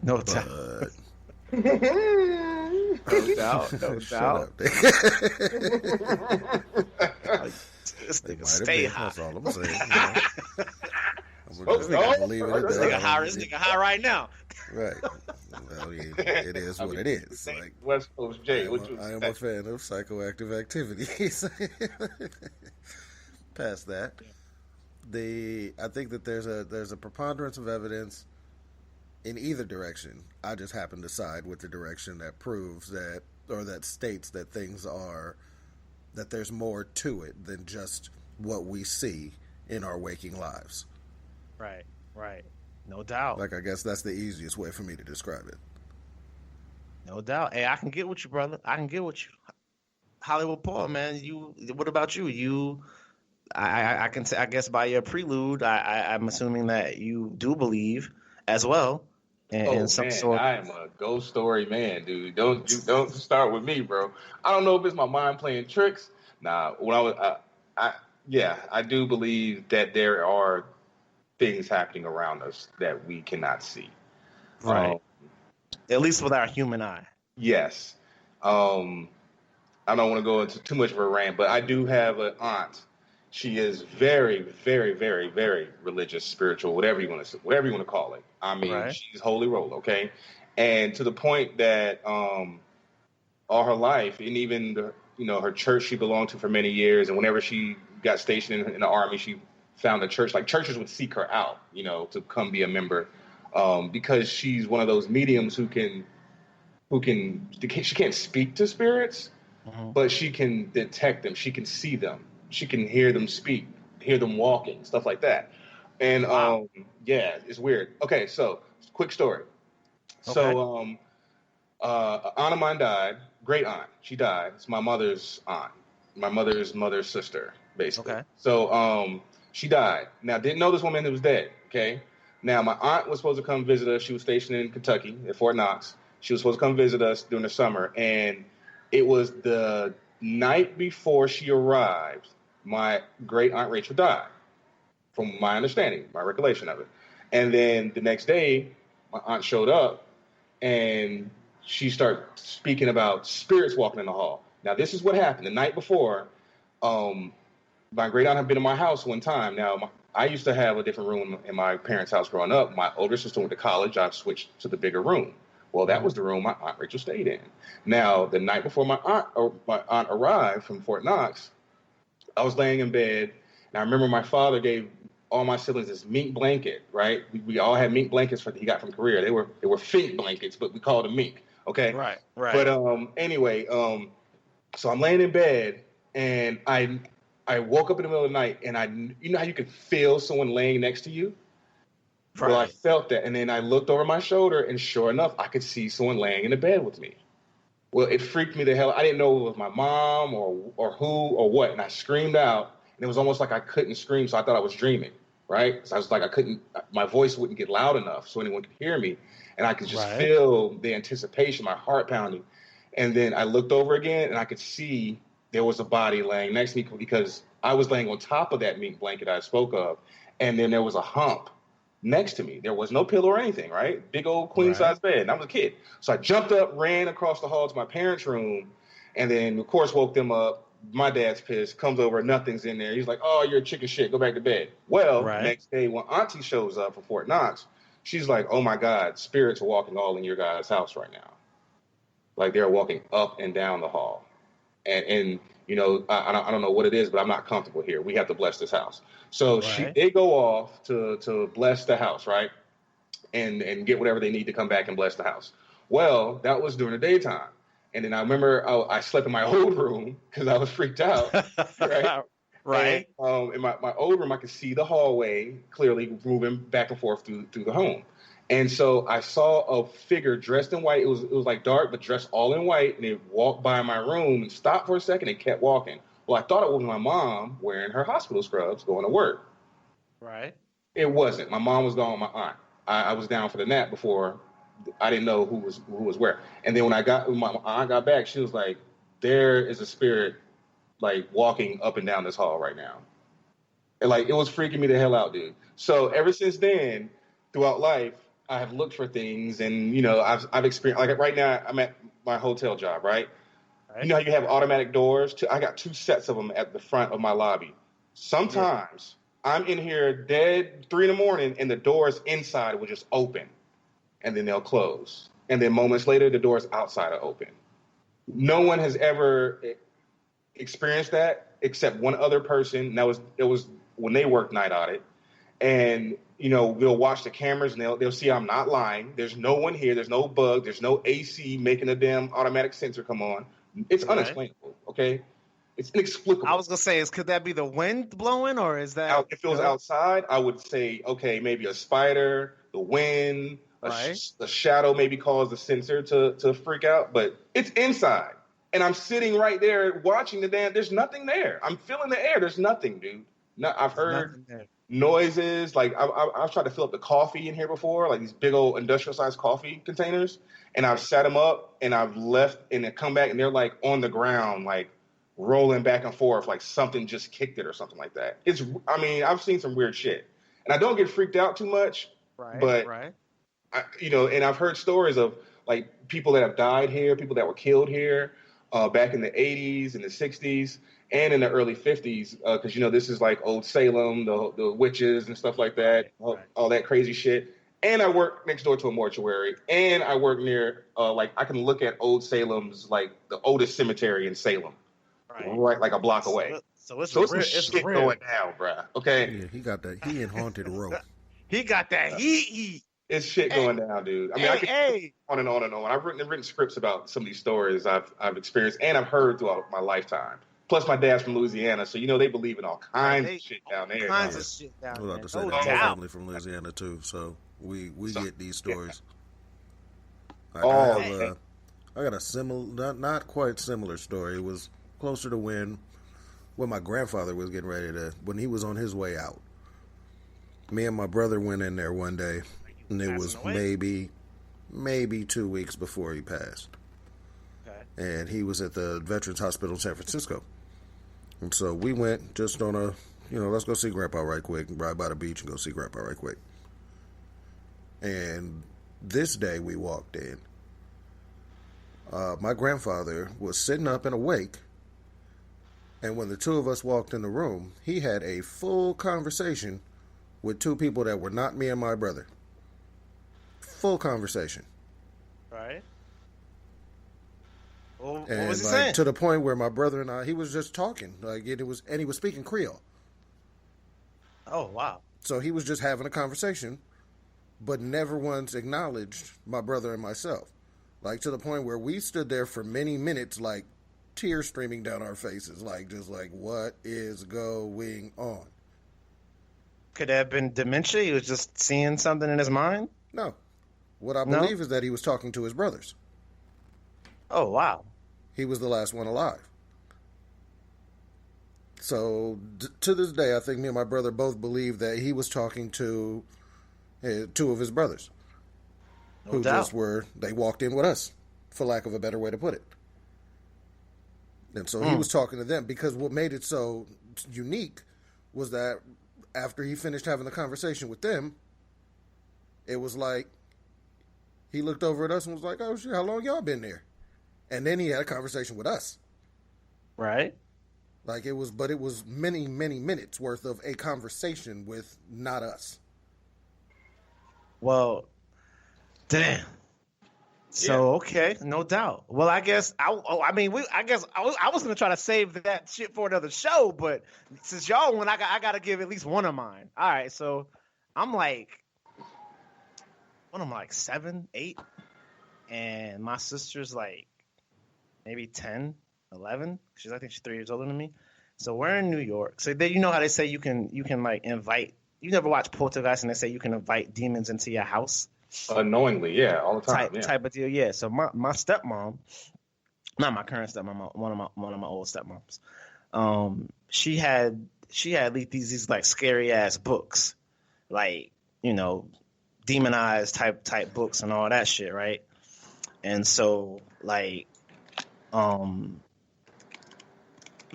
No But doubt. No shut doubt. up. This They nigga might have stay been. high. That's all I'm saying. I'm gonna believe it. This nigga high right now. Right. Well, it is what it is. Like, West Coast J, what you I am a fan of psychoactive activities. Past that, I think that there's a preponderance of evidence in either direction. I just happen to side with the direction that proves that, or that states that that there's more to it than just what we see in our waking lives. Right. No doubt. Like, I guess that's the easiest way for me to describe it. No doubt. Hey, I can get with you, brother. I can get with you. Hollywood Paul, man. What about you? I can say, I guess by your prelude, I'm assuming that you do believe as well in some man, sort. I am a ghost story man, dude. Don't start with me, bro. I don't know if it's my mind playing tricks. Nah, when I do believe that there are things happening around us that we cannot see. Right. At least with our human eye. Yes. I don't want to go into too much of a rant, but I do have an aunt. She is very, very, very, very religious, spiritual, whatever you want to call it. I mean, Right. She's holy roll, okay? And to the point that all her life, and even her church she belonged to for many years, and whenever she got stationed in the army, she found a church. Like, churches would seek her out, to come be a member, because she's one of those mediums who she can't speak to spirits, but she can detect them. She can see them. She can hear them speak, hear them walking, stuff like that. And Wow. yeah, it's weird. Okay, so quick story. Okay. So an aunt of mine died, great aunt. She died. It's my mother's aunt, my mother's mother's sister, basically. Okay. So she died. Now, didn't know this woman that was dead, okay? Now, my aunt was supposed to come visit us. She was stationed in Kentucky at Fort Knox. She was supposed to come visit us during the summer, and it was the night before she arrived, my great aunt Rachel died, from my understanding, my recollection of it. And then the next day, my aunt showed up, and she started speaking about spirits walking in the hall. Now, this is what happened. The night before, my great aunt had been in my house one time. Now, I used to have a different room in my parents' house growing up. My older sister went to college. I switched to the bigger room. Well, that was the room my Aunt Rachel stayed in. Now, the night before my aunt arrived from Fort Knox, I was laying in bed, and I remember my father gave all my siblings this mink blanket, right? We all had mink blankets he got from Korea. They were fink blankets, but we called them mink, okay? Right, right. But anyway, so I'm laying in bed, and I woke up in the middle of the night, and you know how you can feel someone laying next to you? Right. Well, I felt that, and then I looked over my shoulder, and sure enough, I could see someone laying in the bed with me. Well, it freaked me the hell. I didn't know it was my mom or who or what, and I screamed out, and it was almost like I couldn't scream, so I thought I was dreaming, right? So I was like, my voice wouldn't get loud enough so anyone could hear me, and I could just feel the anticipation, my heart pounding. And then I looked over again, and I could see there was a body laying next to me because I was laying on top of that mink blanket I spoke of, and then there was a hump next to me. There was no pillow or anything, right? Big old queen-size bed, and I was a kid. So I jumped up, ran across the hall to my parents' room, and then, of course, woke them up. My dad's pissed, comes over, nothing's in there. He's like, oh, you're a chicken shit, go back to bed. Well, next day when Auntie shows up from Fort Knox, she's like, oh, my God, spirits are walking all in your guys' house right now. Like they're walking up and down the hall. And you know, I don't know what it is, but I'm not comfortable here. We have to bless this house. So they go off to bless the house, right? And get whatever they need to come back and bless the house. Well, that was during the daytime. And then I remember I slept in my old room because I was freaked out, right? Right. And in my old room, I could see the hallway clearly moving back and forth through the home. And so I saw a figure dressed in white. It was like dark, but dressed all in white. And it walked by my room and stopped for a second and kept walking. Well, I thought it was my mom wearing her hospital scrubs going to work. Right. It wasn't. My mom was gone with my aunt. I was down for the nap before. I didn't know who was where. And then when my aunt got back, she was like, there is a spirit like walking up and down this hall right now. And like, it was freaking me the hell out, dude. So ever since then, throughout life, I have looked for things, and you know, I've experienced, like right now I'm at my hotel job, right? You know how you have automatic doors? I got 2 sets of them at the front of my lobby. Sometimes I'm in here dead 3 a.m. and the doors inside will just open, and then they'll close, and then moments later the doors outside are open. No one has ever experienced that except one other person. And it was when they worked night audit, and you know, they'll watch the cameras and they'll see I'm not lying. There's no one here. There's no bug. There's no AC making a damn automatic sensor come on. It's unexplainable, okay? It's inexplicable. I was going to say, could that be the wind blowing, or is that... If it was outside, I would say, okay, maybe a spider, the wind, a shadow maybe caused the sensor to freak out. But it's inside. And I'm sitting right there watching the damn... There's nothing there. I'm feeling the air. There's nothing, dude. I've heard... noises, like I've tried to fill up the coffee in here before, like these big old industrial sized coffee containers, and I've set them up and I've left and then come back and they're like on the ground, like rolling back and forth, like something just kicked it or something like that. I've seen some weird shit, and I don't get freaked out too much, but and I've heard stories of like people that have died here, people that were killed here back in the 80s and the 60s. And in the early 50s, because, you know, this is like Old Salem, the witches and stuff like that, all that crazy shit. And I work next door to a mortuary. And I work near, I can look at Old Salem's, like, the oldest cemetery in Salem. Right like a block away. So it's shit going down, bruh. Okay? Yeah, he got that. He in Haunted Row. He got that heat. It's shit going down, dude. I mean, I can on and on and on. I've written scripts about some of these stories I've experienced and I've heard throughout my lifetime. Plus, my dad's from Louisiana, so you know they believe in all kinds of shit down there. I was about to say that. My family from Louisiana too, so we get these stories. I got a similar, not quite similar story. It was closer to when my grandfather was getting ready when he was on his way out. Me and my brother went in there one day, and it was maybe 2 weeks before he passed. And he was at the Veterans Hospital in San Francisco. And so we went just on let's go see Grandpa right quick, and ride by the beach and go see Grandpa right quick. And this day we walked in. My grandfather was sitting up and awake. And when the two of us walked in the room, he had a full conversation with two people that were not me and my brother. Full conversation. Right. Well, And what was he like saying? to the point where my brother and I, he was just talking, like he was speaking Creole. Oh, wow. So he was just having a conversation, but never once acknowledged my brother and myself. Like to the point where we stood there for many minutes, like tears streaming down our faces, like just like what is going on? Could that have been dementia? He was just seeing something in his mind? No. What I No? believe is that he was talking to his brothers. Oh, wow. He was the last one alive. So to this day, I think me and my brother both believe that he was talking to two of his brothers, No who doubt. just they walked in with us, for lack of a better way to put it. And so he was talking to them, because what made it so unique was that after he finished having the conversation with them, it was like he looked over at us and was like, "Oh shit, how long y'all been there?" And then he had a conversation with us. Right. Like it was many, many minutes worth of a conversation with not us. Well, damn. So, okay, no doubt. Well, I guess I was gonna try to save that shit for another show, but since y'all went, I gotta give at least one of mine. All right, so I'm like, 7, 8, and my sister's like maybe 10, 11. I think she's 3 years older than me. So we're in New York. So you know how they say you can like invite. You never watch Poltergeist, and they say you can invite demons into your house. Unknowingly, yeah, all the time. Type of deal, yeah. So my stepmom, not my current stepmom, one of my old stepmoms, she had these like scary ass books, like, you know, demonized type books and all that shit, right? And so like, you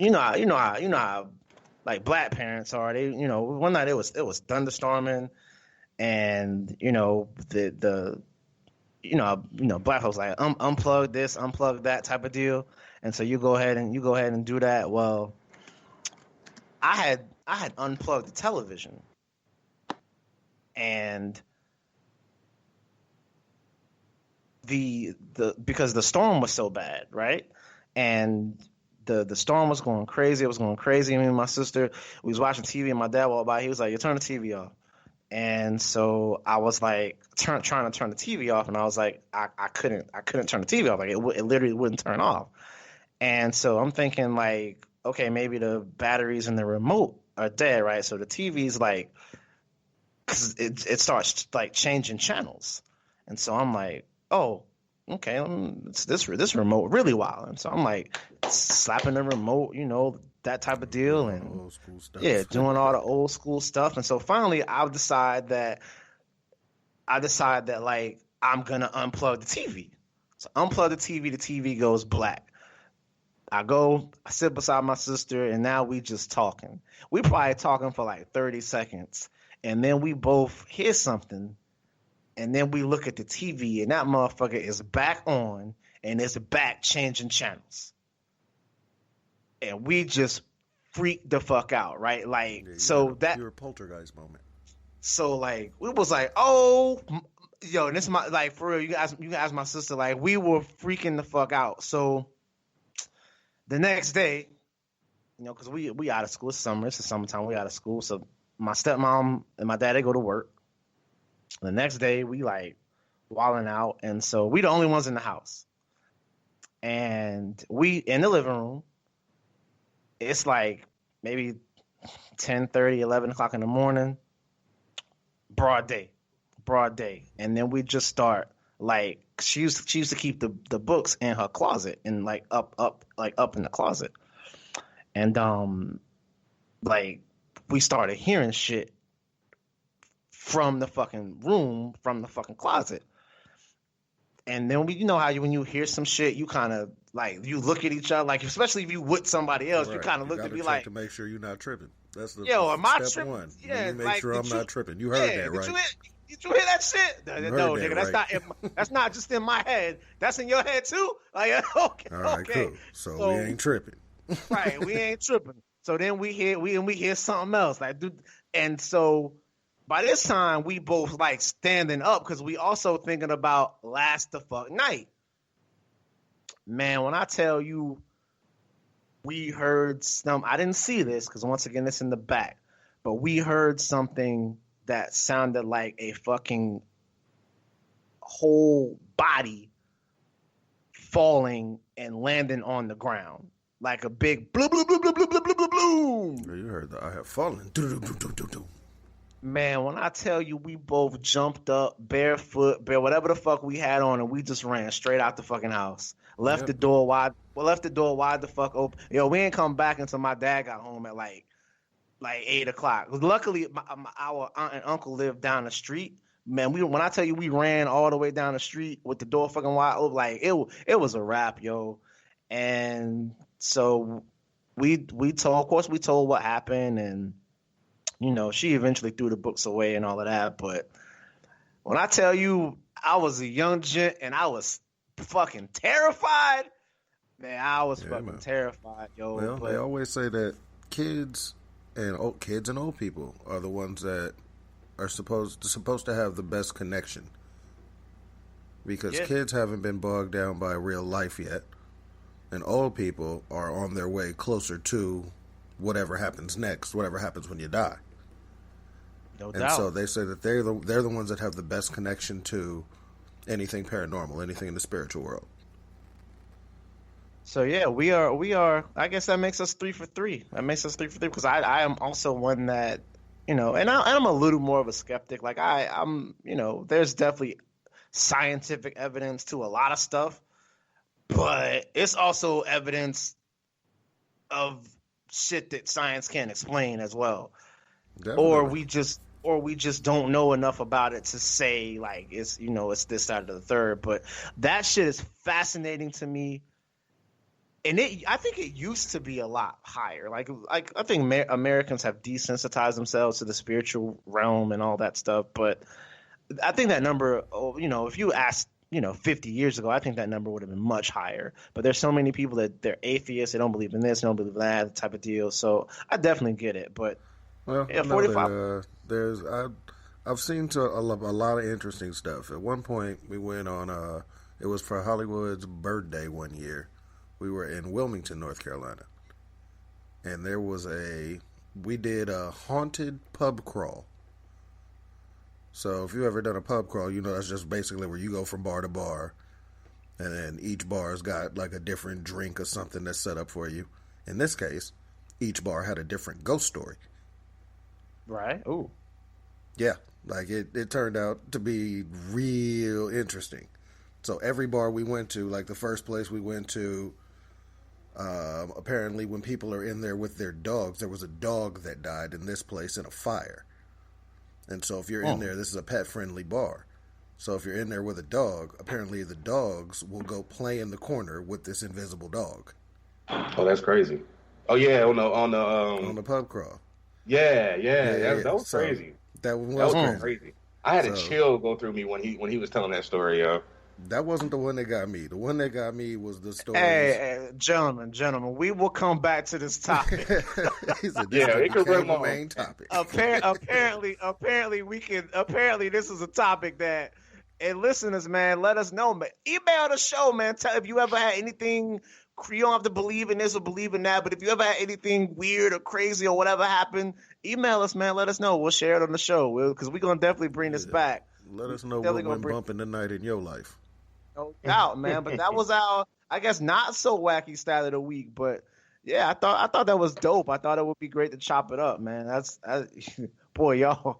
know how like black parents are. They, you know, one night it was thunderstorming. And the black folks like unplug this, unplug that type of deal, and so you go ahead and do that. Well, I had unplugged the television, and because the storm was so bad, right? And the storm was going crazy. It was going crazy. Me and my sister, we was watching TV, and my dad walked by. He was like, "You turn the TV off." And so I was like trying to turn the TV off, and I was like, I couldn't turn the TV off. Like it literally wouldn't turn off. And so I'm thinking like, okay, maybe the batteries in the remote are dead, right? So the TV's like, cause it starts like changing channels, and so I'm like, oh, okay, this remote really wild. And so I'm like slapping the remote, you know, that type of deal, and Old school stuff. yeah, doing all the old school stuff. And so finally I decide that like I'm gonna unplug the TV. So unplug the TV goes black. I sit beside my sister, and now we just talking. We probably talking for like 30 seconds, and then we both hear something, and then we look at the TV, and that motherfucker is back on, and it's back changing channels. And we just freaked the fuck out, right? Like, Yeah, so that your poltergeist moment. So like we was like, oh, yo, and this is my, like, for real. You can ask my sister. Like, we were freaking the fuck out. So the next day, you know, because we out of school. It's summer. It's the summertime. We out of school. So my stepmom and my dad, they go to work. The next day, we like wilding out, and so we the only ones in the house. And we in the living room. It's like maybe 10:30, 11 o'clock in the morning. Broad day. And then we just start, like, she used to keep the books in her closet, and like up in the closet. And like we started hearing shit from the fucking room, from the fucking closet. And then you know how when you hear some shit, you kind of like, you look at each other, like, especially if you with somebody else, you kind of look at me like, to make sure you're not tripping. That's the am I step tripping? one. Yeah, Make like, sure I'm not tripping. You heard that, right? Did you hear that shit? No, that, nigga, right? that's not just in my head. That's in your head too. Like, okay, All right, okay. cool. So we ain't tripping. Right, we ain't tripping. So then we hear something else, like, dude. And so by this time, we both like standing up because we also thinking about last the fuck night. Man, when I tell you, we heard some. I didn't see this because once again, it's in the back. But we heard something that sounded like a fucking whole body falling and landing on the ground. Like a big bloom, bloom, bloom, bloom, bloom, bloom, bloom, bloom. You heard that I have fallen. Man, when I tell you we both jumped up barefoot, whatever the fuck we had on, and we just ran straight out the fucking house. Left the door wide. Well, left the door wide the fuck open. Yo, we ain't come back until my dad got home at like 8 o'clock. Luckily, our aunt and uncle lived down the street. Man, when I tell you we ran all the way down the street with the door fucking wide open, like it was a wrap, yo. And so we told what happened, and you know, she eventually threw the books away and all of that. But when I tell you I was a young gent and I was fucking terrified, man, I was fucking terrified, yo. Well, they always say that kids and old people are the ones that are supposed to have the best connection, because kids haven't been bogged down by real life yet, and old people are on their way closer to whatever happens next, whatever happens when you die. No and doubt. So they say that they're the ones that have the best connection to anything paranormal, anything in the spiritual world. So yeah, we are. I guess that makes us 3 for 3. That makes us 3 for 3 because I am also one that, you know, and I'm a little more of a skeptic. Like I'm, you know, there's definitely scientific evidence to a lot of stuff, but it's also evidence of shit that science can't explain as well. Definitely. Or we just don't know enough about it to say like it's, you know, it's this side or the third. But that shit is fascinating to me. And I think it used to be a lot higher. Like I think Americans have desensitized themselves to the spiritual realm and all that stuff. But I think that number, you know, if you asked, you know, 50 years ago, I think that number would have been much higher. But there's so many people that they're atheists, they don't believe in this, they don't believe in that type of deal. So I definitely get it. But well, yeah, 45. I've seen a lot of interesting stuff. At one point, we went on it was for Hollywood's birthday one year. We were in Wilmington, North Carolina, and we did a haunted pub crawl. So if you've ever done a pub crawl, you know that's just basically where you go from bar to bar, and then each bar's got like a different drink or something that's set up for you. In this case, each bar had a different ghost story. Right. Ooh. Yeah, like it turned out to be real interesting. So every bar we went to, like the first place we went to, apparently when people are in there with their dogs, there was a dog that died in this place in a fire. And so if you're in there, this is a pet-friendly bar. So if you're in there with a dog, apparently the dogs will go play in the corner with this invisible dog. Oh, that's crazy. Oh yeah, on the pub crawl. Yeah. That was crazy. That was crazy. I had a chill go through me when he was telling that story, yo. That wasn't the one that got me. The one that got me was the story. Hey, gentlemen, we will come back to this topic. It could run the main topic. Apparently, this is a topic that, and listeners, man, let us know, man. Email the show, man. Tell if you ever had anything. You don't have to believe in this or believe in that, but if you ever had anything weird or crazy or whatever happened, email us, man. Let us know. We'll share it on the show, because we're gonna definitely bring this back. Let us know what went bumping tonight in your life. No doubt, man. But that was our, I guess, not so wacky style of the week. But yeah, I thought that was dope. I thought it would be great to chop it up, man. Boy, y'all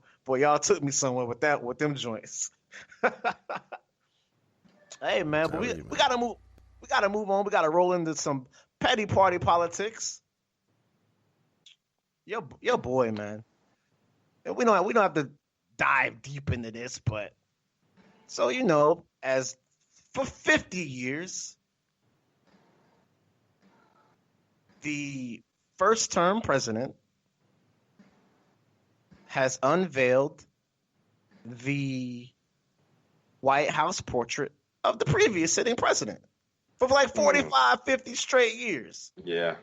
took me somewhere with them joints. Hey, man, but we gotta move. We gotta move on. We gotta roll into some petty party politics. Your boy, man. We don't have to dive deep into this, but so you know, as for 50 years, the first-term president has unveiled the White House portrait of the previous sitting president for like 45, 50 straight years. Yeah.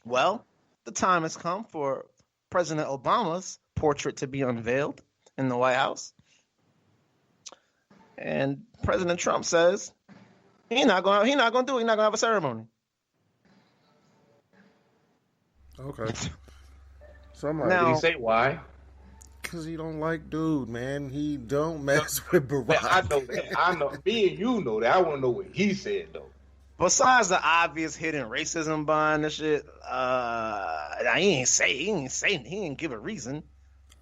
Well, the time has come for President Obama's portrait to be unveiled in the White House. And President Trump says he's not going to do it. He's not going to have a ceremony. Okay. So I'm like, Now- Did he say why? because he don't like dude, man. He don't mess with Barack. Man, I know that. I know. Me and you know that. I want to know what he said though. Besides the obvious hidden racism behind the shit, he didn't give a reason.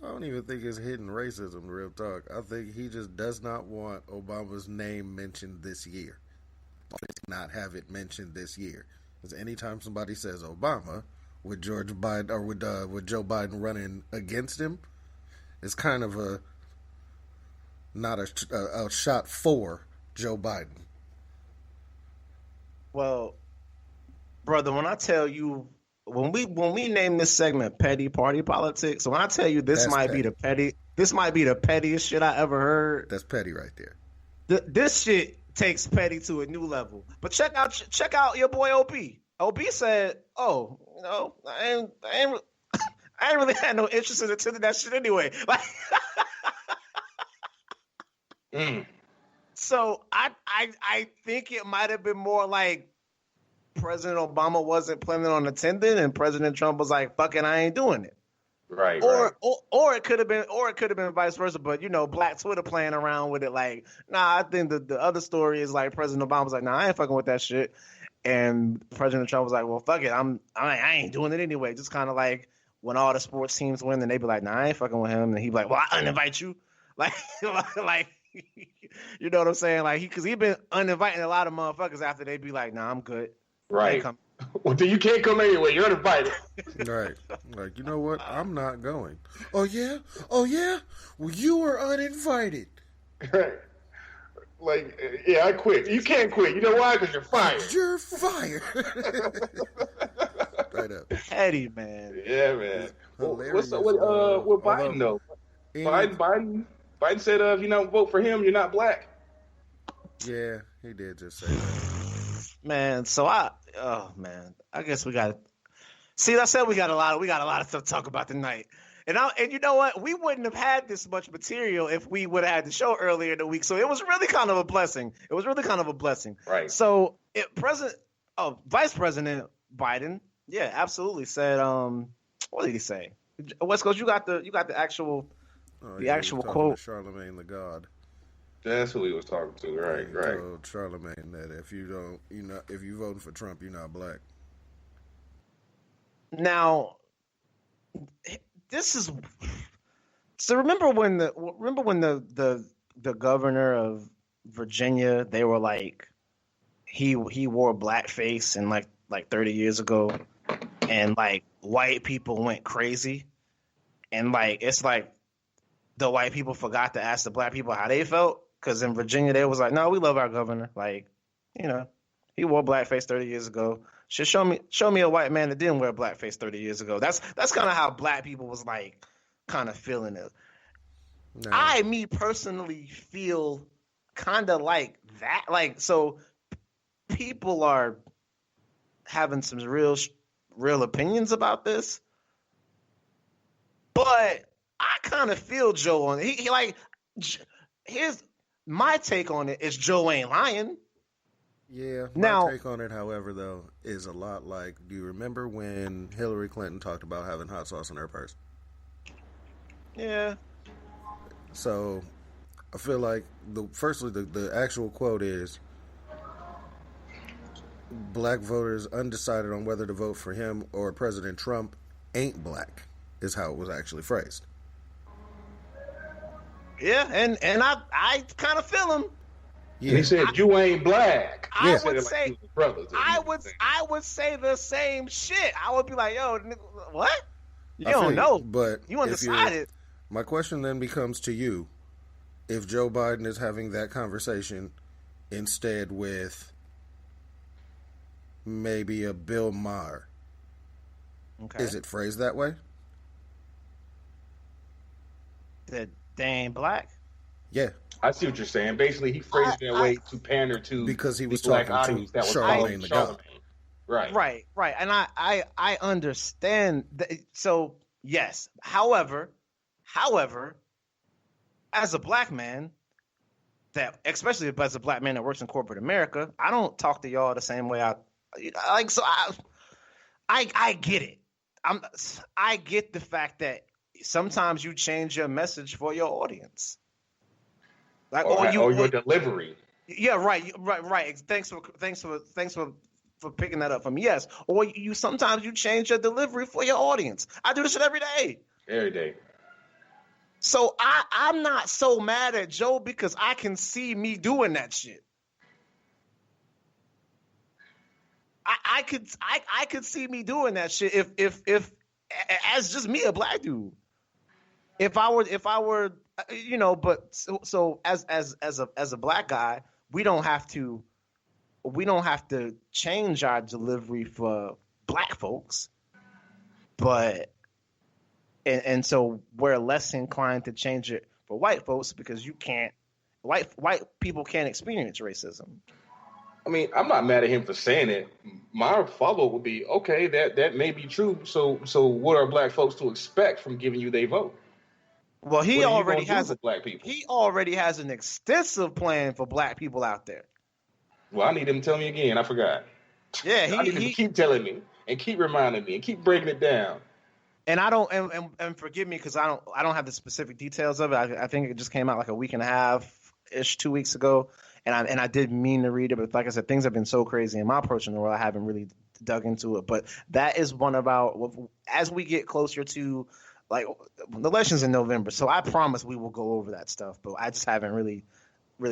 I don't even think it's hidden racism, real talk. I think he just does not want Obama's name mentioned this year. Not have it mentioned this year. Because anytime somebody says Obama with George Biden or with Joe Biden running against him, it's kind of not a shot for Joe Biden. Well, brother, when I tell you, when we name this segment "Petty Party Politics," when I tell you this might be the pettiest shit I ever heard. That's petty right there. This shit takes petty to a new level. But check out your boy OP. OP said, "Oh, you know, I ain't really had no interest in attending that shit anyway." Like, So I think it might have been more like President Obama wasn't planning on attending, and President Trump was like, "Fucking, I ain't doing it." Right. Or it could have been vice versa. But you know, Black Twitter playing around with it, like, nah. I think the other story is like President Obama was like, "Nah, I ain't fucking with that shit," and President Trump was like, "Well, fuck it, I ain't doing it anyway." Just kind of like when all the sports teams win, and they be like, "Nah, I ain't fucking with him," and he be like, "Well, I uninvite you," like. You know what I'm saying? Like because he been uninviting a lot of motherfuckers after they be like, "Nah, I'm good." Right. Well, then you can't come anyway. You're uninvited. Right. Like, you know what? I'm not going. Oh yeah? Well, you were uninvited. Right. Like, yeah, I quit. You can't quit. You know why? Because you're fired. You're fired. Right up. Petty, man. Yeah, man. Hilarious. What's up with Biden though? Biden said, if you don't vote for him, you're not black. Yeah, he did just say that. Man, so I guess we got. See, I said we got a lot of stuff to talk about tonight, and you know what? We wouldn't have had this much material if we would have had the show earlier in the week. So it was really kind of a blessing. Right. So Vice President Biden, yeah, absolutely said. What did he say? West Coast, you got the actual. The actual quote. Charlemagne the God. That's who he was talking to. Right. He told Charlemagne that if you voting for Trump, you're not black. Now, this is so. Remember when the governor of Virginia, they were like, he wore blackface and like 30 years ago, and like white people went crazy, and like it's like. The white people forgot to ask the black people how they felt because in Virginia they was like, "No, we love our governor. Like, you know, he wore blackface 30 years ago. Should show me a white man that didn't wear blackface 30 years ago." That's kind of how black people was like, kind of feeling it. No. Me personally feel kind of like that. Like, so people are having some real opinions about this, but. I kind of feel Joe on it. He like, here's my take on it is Joe ain't lying. Yeah, my take on it, however, though, is a lot like, do you remember when Hillary Clinton talked about having hot sauce in her purse? Yeah. So, I feel like, the actual quote is, black voters undecided on whether to vote for him or President Trump ain't black, is how it was actually phrased. Yeah, and I kind of feel him. Yeah. He said you ain't black. I would say the same shit. I would be like, "Yo, what? You don't know, but you undecided." My question then becomes to you: if Joe Biden is having that conversation instead with maybe a Bill Maher, is it phrased that way? That they ain't black? Yeah. I see what you're saying. Basically, he phrased it in a way to pander to because he was talking to Charlemagne the God. Right. And I understand that. So yes. However, However, as a black man, especially as a black man that works in corporate America, I don't talk to y'all the same way I like. So I get it. I get the fact that sometimes you change your message for your audience, like or your delivery. Yeah, right. Thanks for picking that up from me. Yes, or you sometimes you change your delivery for your audience. I do this shit every day. Every day. So I'm not so mad at Joe because I can see me doing that shit. I could see me doing that shit if as just me, a black dude. If I were but so as a black guy, we don't have to change our delivery for black folks, but and so we're less inclined to change it for white folks because white people can't experience racism. I mean, I'm not mad at him for saying it. My follow-up would be, okay, that may be true. So what are black folks to expect from giving you their vote? Well, he already has black people. He already has an extensive plan for black people out there. Well, I need him to tell me again. I forgot. Yeah, I need him to keep telling me and keep reminding me and keep breaking it down. And I don't, and forgive me because I don't have the specific details of it. I think it just came out like a week and a half ish, 2 weeks ago, and I did mean to read it, but like I said, things have been so crazy in my approach in the world, I haven't really dug into it. But that is one of our, as we get closer to like the elections in November, so I promise we will go over that stuff. But I just haven't really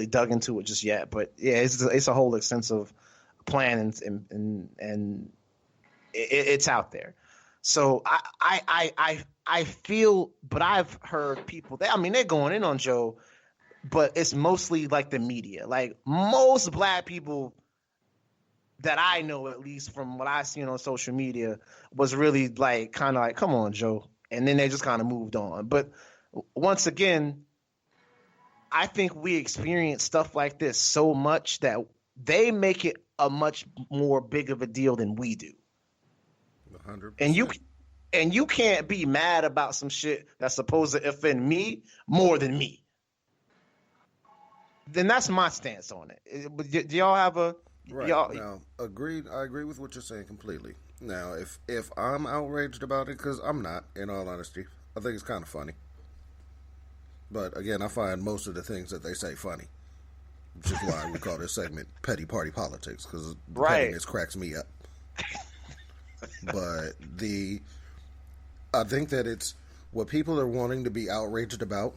dug into it just yet. But yeah, it's a whole extensive plan, and it's out there. So I feel, but I've heard people, they're going in on Joe, but it's mostly like the media. Like most black people that I know, at least from what I've seen on social media, was really like kind of like, come on, Joe. And then they just kind of moved on. But once again, I think we experience stuff like this so much that they make it a much more big of a deal than we do. 100%. And you can't be mad about some shit that's supposed to offend me more than me. Then that's my stance on it. Do y'all have a right? Now, agreed. I agree with what you're saying completely. Now, if I'm outraged about it, because I'm not, in all honesty, I think it's kind of funny. But again, I find most of the things that they say funny, which is why we call this segment "Petty Party Politics," because pettiness cracks me up. But I think that it's what people are wanting to be outraged about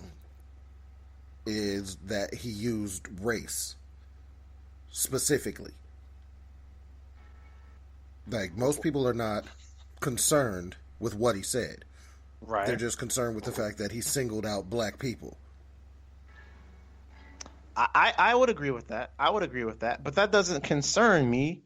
is that he used race specifically. Like, most people are not concerned with what he said. Right. They're just concerned with the fact that he singled out black people. I would agree with that. But that doesn't concern me.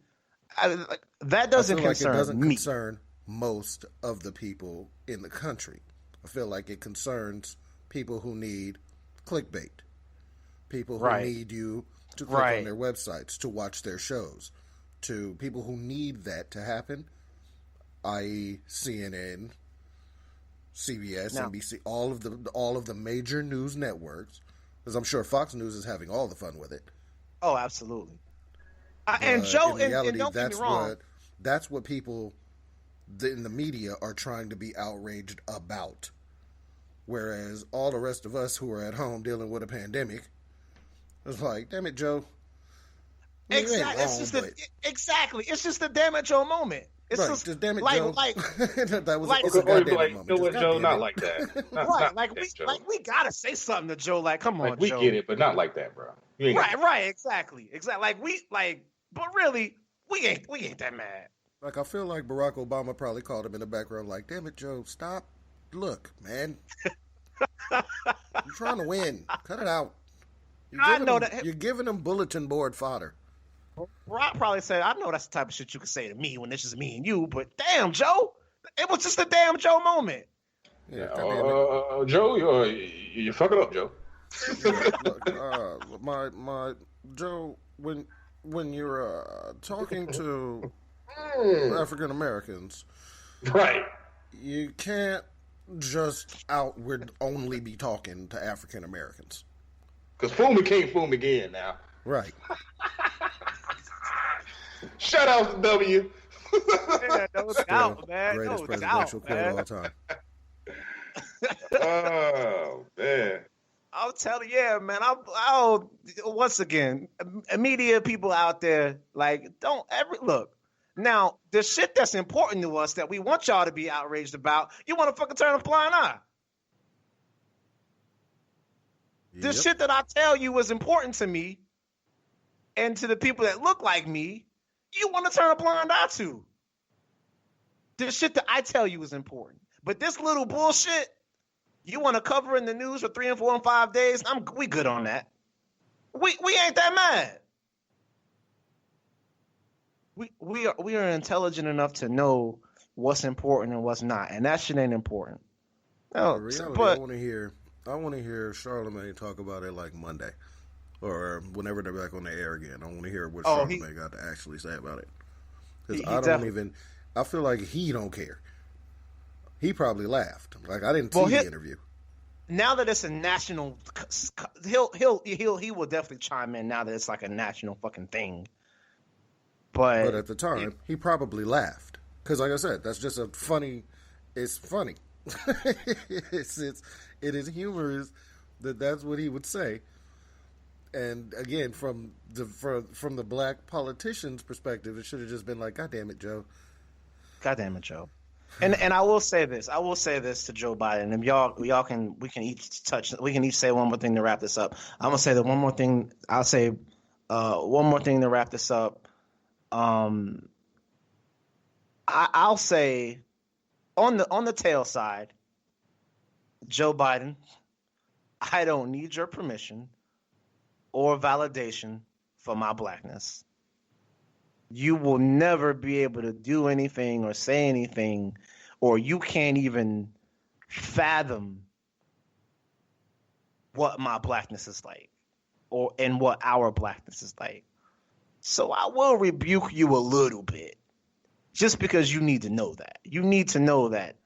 That doesn't concern it doesn't me. Concern most of the people in the country. I feel like it concerns people who need clickbait, people who need you to click on their websites to watch their shows, to people who need that to happen, i.e. CNN, CBS, NBC, all of the major news networks, because I'm sure Fox News is having all the fun with it. Oh, absolutely. And Joe, in reality, and don't get me wrong, that's what people in the media are trying to be outraged about. Whereas all the rest of us who are at home dealing with a pandemic, it's like, damn it, Joe. Exactly. It's just the damn it, Joe moment. It's just damn it, Joe. That was a goddamn moment. You know what, Joe? Not like that. We gotta say something to Joe. Like, come on, we Joe. We get it, but not like that, bro. Exactly. But really, we ain't that mad. Like, I feel like Barack Obama probably called him in the background, like, damn it, Joe, stop. Look, man. You're trying to win. Cut it out. You're giving them bulletin board fodder. Rock probably said, I know that's the type of shit you can say to me when it's just me and you, but damn, Joe, it was just a damn Joe moment. Yeah, Joe, you fuck it up, Joe. Look, my Joe, when you're talking to African Americans, right? You can't just outward only be talking to African Americans. Because fool me can't fool me again now. Right. Shout out to W. Yeah, no doubt, man. Greatest No presidential doubt, quote man. of all time. Oh, man. I'll tell you, yeah, man. I'll once again, media people out there, like, don't ever look. Now, the shit that's important to us that we want y'all to be outraged about, you want to fucking turn a blind eye. The shit that I tell you is important to me and to the people that look like me, you want to turn a blind eye to. The shit that I tell you is important. But this little bullshit, you want to cover in the news for 3 and 4 and 5 days, we good on that. We ain't that mad. We are intelligent enough to know what's important and what's not, and that shit ain't important. No, reality, but I want to hear Charlamagne talk about it like Monday, or whenever they're back on the air again. I want to hear what Charlamagne got to actually say about it, because I feel like he don't care. He probably laughed. Like, I didn't see the interview. Now that it's a national, he will definitely chime in. Now that it's like a national fucking thing. But at the time, he probably laughed because, like I said, that's just it's funny. It is humorous that's what he would say. And again, from the black politician's perspective, it should have just been like, "God damn it, Joe." God damn it, Joe. And I will say this. I will say this to Joe Biden. And we can each say one more thing to wrap this up. I'm gonna say that one more thing. I'll say one more thing to wrap this up. I'll say on the tail side, Joe Biden, I don't need your permission or validation for my blackness. You will never be able to do anything or say anything, or you can't even fathom what my blackness is like, and what our blackness is like. So I will rebuke you a little bit, just because you need to know that. You need to know that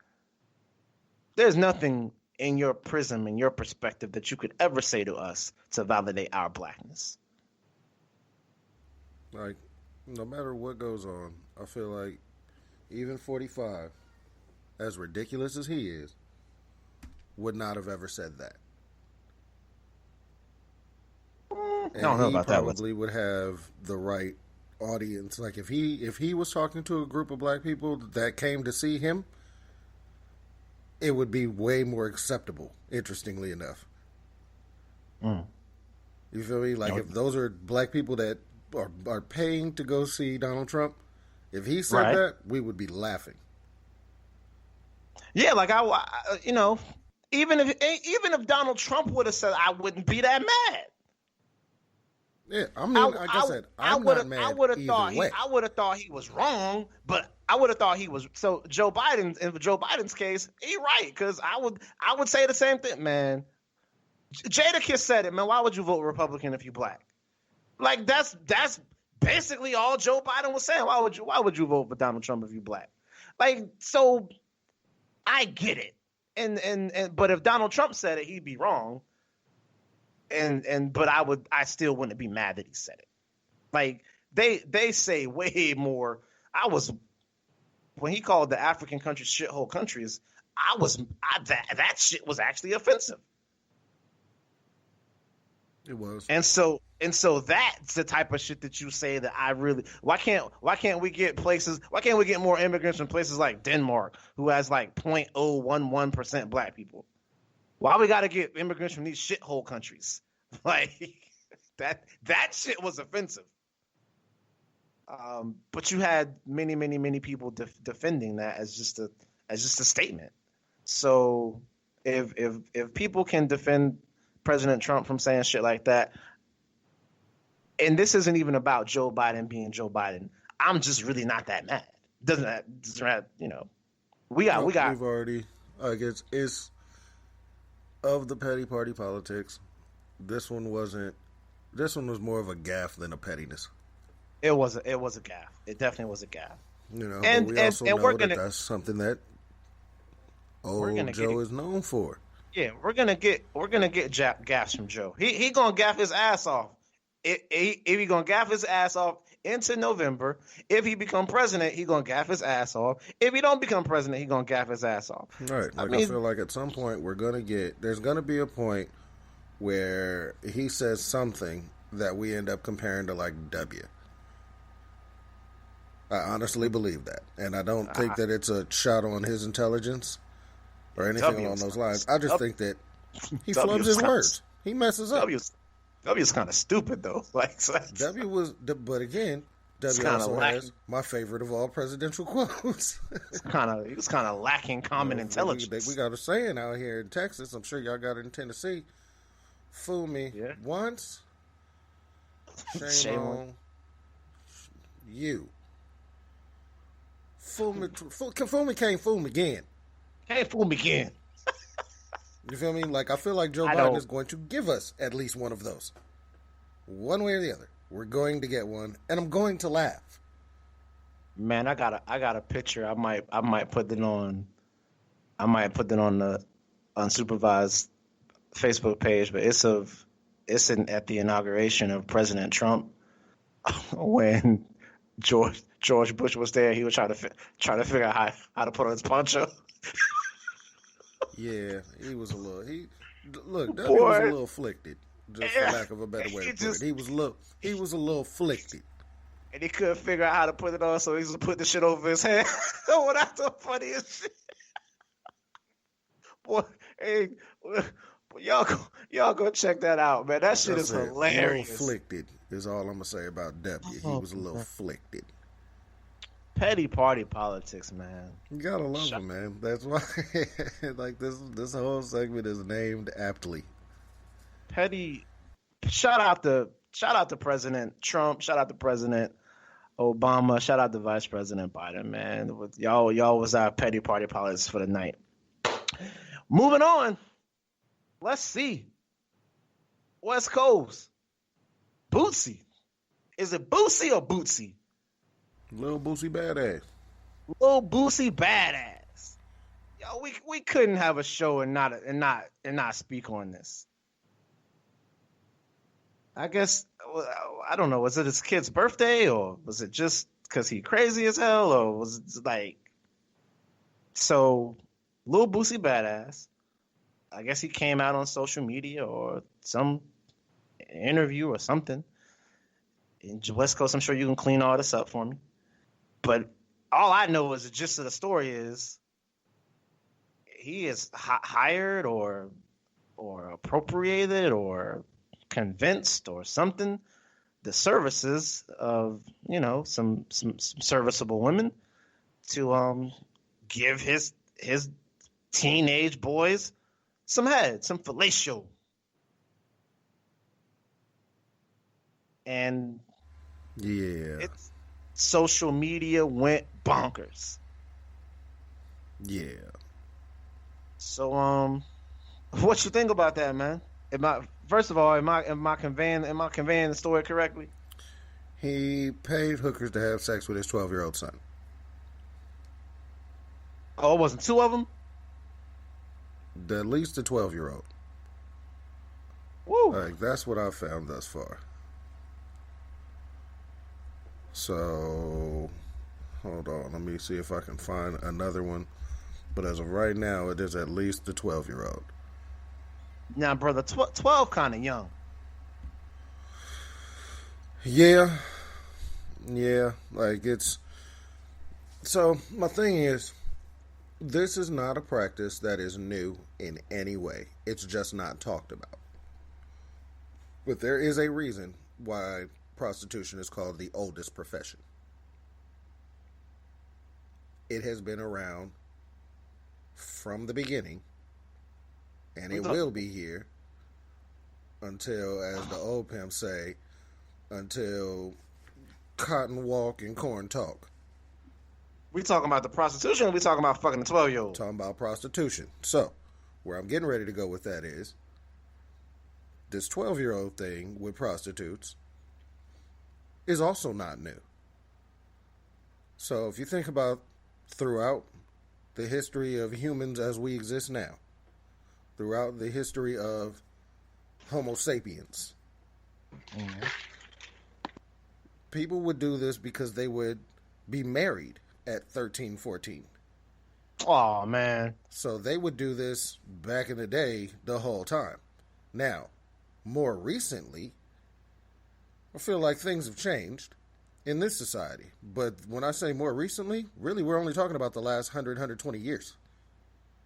there's nothing in your prism, in your perspective, that you could ever say to us to validate our blackness. Like, no matter what goes on, I feel like even 45, as ridiculous as he is, would not have ever said that. I don't know about that. He probably would have the right audience. Like, if he was talking to a group of black people that came to see him, it would be way more acceptable, interestingly enough. You feel me? Like, if those are black people that are paying to go see Donald Trump, if he said that, we would be laughing. Yeah, like even if Donald Trump would have said, I wouldn't be that mad. Yeah, I mean, like I said, I'm not mad either way. I would have thought he was wrong, but I would have thought he was. So in Joe Biden's case, he right, because I would say the same thing, man. Jadakiss said it, man. Why would you vote Republican if you black? Like, that's basically all Joe Biden was saying. Why would you vote for Donald Trump if you black? Like, so I get it. And but if Donald Trump said it, he'd be wrong. But I still wouldn't be mad that he said it. Like, they say way more. When he called the African countries shithole countries, that shit was actually offensive. It was. And so that's the type of shit that you say that I really. Why can't we get more immigrants from places like Denmark, who has like 0.011% black people? Why we got to get immigrants from these shithole countries? Like, that shit was offensive. But you had many people defending that as just a statement. So if people can defend President Trump from saying shit like that, and this isn't even about Joe Biden being Joe Biden, I'm just really not that mad. Doesn't that we got. We've already, I guess, it's of the petty party politics. This one was more of a gaffe than a pettiness. It was a gaffe. It definitely was a gaffe. But we also know that's something that old Joe is known for. Yeah, we're gonna get gaffes from Joe. He gonna gaff his ass off. If he gonna gaff his ass off into November, if he become president, he gonna gaff his ass off. If he don't become president, he gonna gaff his ass off. Right. I feel like at some point there's gonna be a point where he says something that we end up comparing to like W. I honestly believe that, and I don't think that it's a shot on his intelligence or anything along those lines. I just think that he flubs his words. He messes up. W's kind of stupid though. Like W was, but again, W also has my favorite of all presidential quotes. He was kind of lacking common intelligence. We got a saying out here in Texas. I'm sure y'all got it in Tennessee. Fool me once, shame on you. Fool me, can't fool me again. Can't fool me again. You feel me? Like, I feel like Joe Biden is going to give us at least one of those. One way or the other. We're going to get one, and I'm going to laugh. Man, I got a picture. I might put it on the Unsupervised Facebook page, but it's at the inauguration of President Trump when George Bush was there. He was trying to figure out how to put on his poncho. Yeah, he was a little. W was a little afflicted, just for lack of a better way to put it. He was a little afflicted, and he couldn't figure out how to put it on, so he just put the shit over his head. Oh, that's the funniest shit. Boy, hey, y'all go check that out, man. That shit is hilarious. Afflicted is all I'm gonna say about W. He was a little afflicted. Petty party politics, man. You gotta love him, man. That's why, like this whole segment is named aptly. Petty. Shout out to President Trump. Shout out to President Obama. Shout out to Vice President Biden, man. Y'all was our petty party politics for the night. Moving on. Let's see. West Coast. Boosie. Is it Boosie or Bootsy? Little Boosie Badazz. Little Boosie Badazz. Yo, we couldn't have a show and not speak on this. I guess, I don't know, was it his kid's birthday, or was it just because he crazy as hell, or was it like... So, Lil Boosie Badazz, I guess he came out on social media or some interview or something. In West Coast, I'm sure you can clean all this up for me. But all I know is the gist of the story is he is hired or appropriated or convinced or something the services of, some serviceable women to give his teenage boys some head, some fellatio. And social media went bonkers. Yeah. So what you think about that, man? Am I conveying the story correctly? He paid hookers to have sex with his 12-year-old son. Oh, it wasn't two of them? At least a 12-year-old. Woo. Like, that's what I've found thus far. So, hold on. Let me see if I can find another one. But as of right now, it is at least the 12-year-old. Now, brother, 12 kind of young. Yeah. Like, it's... So, my thing is, this is not a practice that is new in any way. It's just not talked about. But there is a reason why prostitution is called the oldest profession. It has been around from the beginning, and it will be here until, as the old pimps say, until cotton walk and corn talk. We talking about the prostitution, or we talking about fucking the 12-year-old? Talking about prostitution. So, where I'm getting ready to go with that is, this 12-year-old thing with prostitutes is also not new. So if you think about throughout the history of humans as we exist now, throughout the history of Homo sapiens. Mm-hmm. People would do this because they would be married at 13, 14. Oh, man. So they would do this back in the day the whole time. Now, more recently, I feel like things have changed in this society. But when I say more recently, really we're only talking about the last 100, 120 years.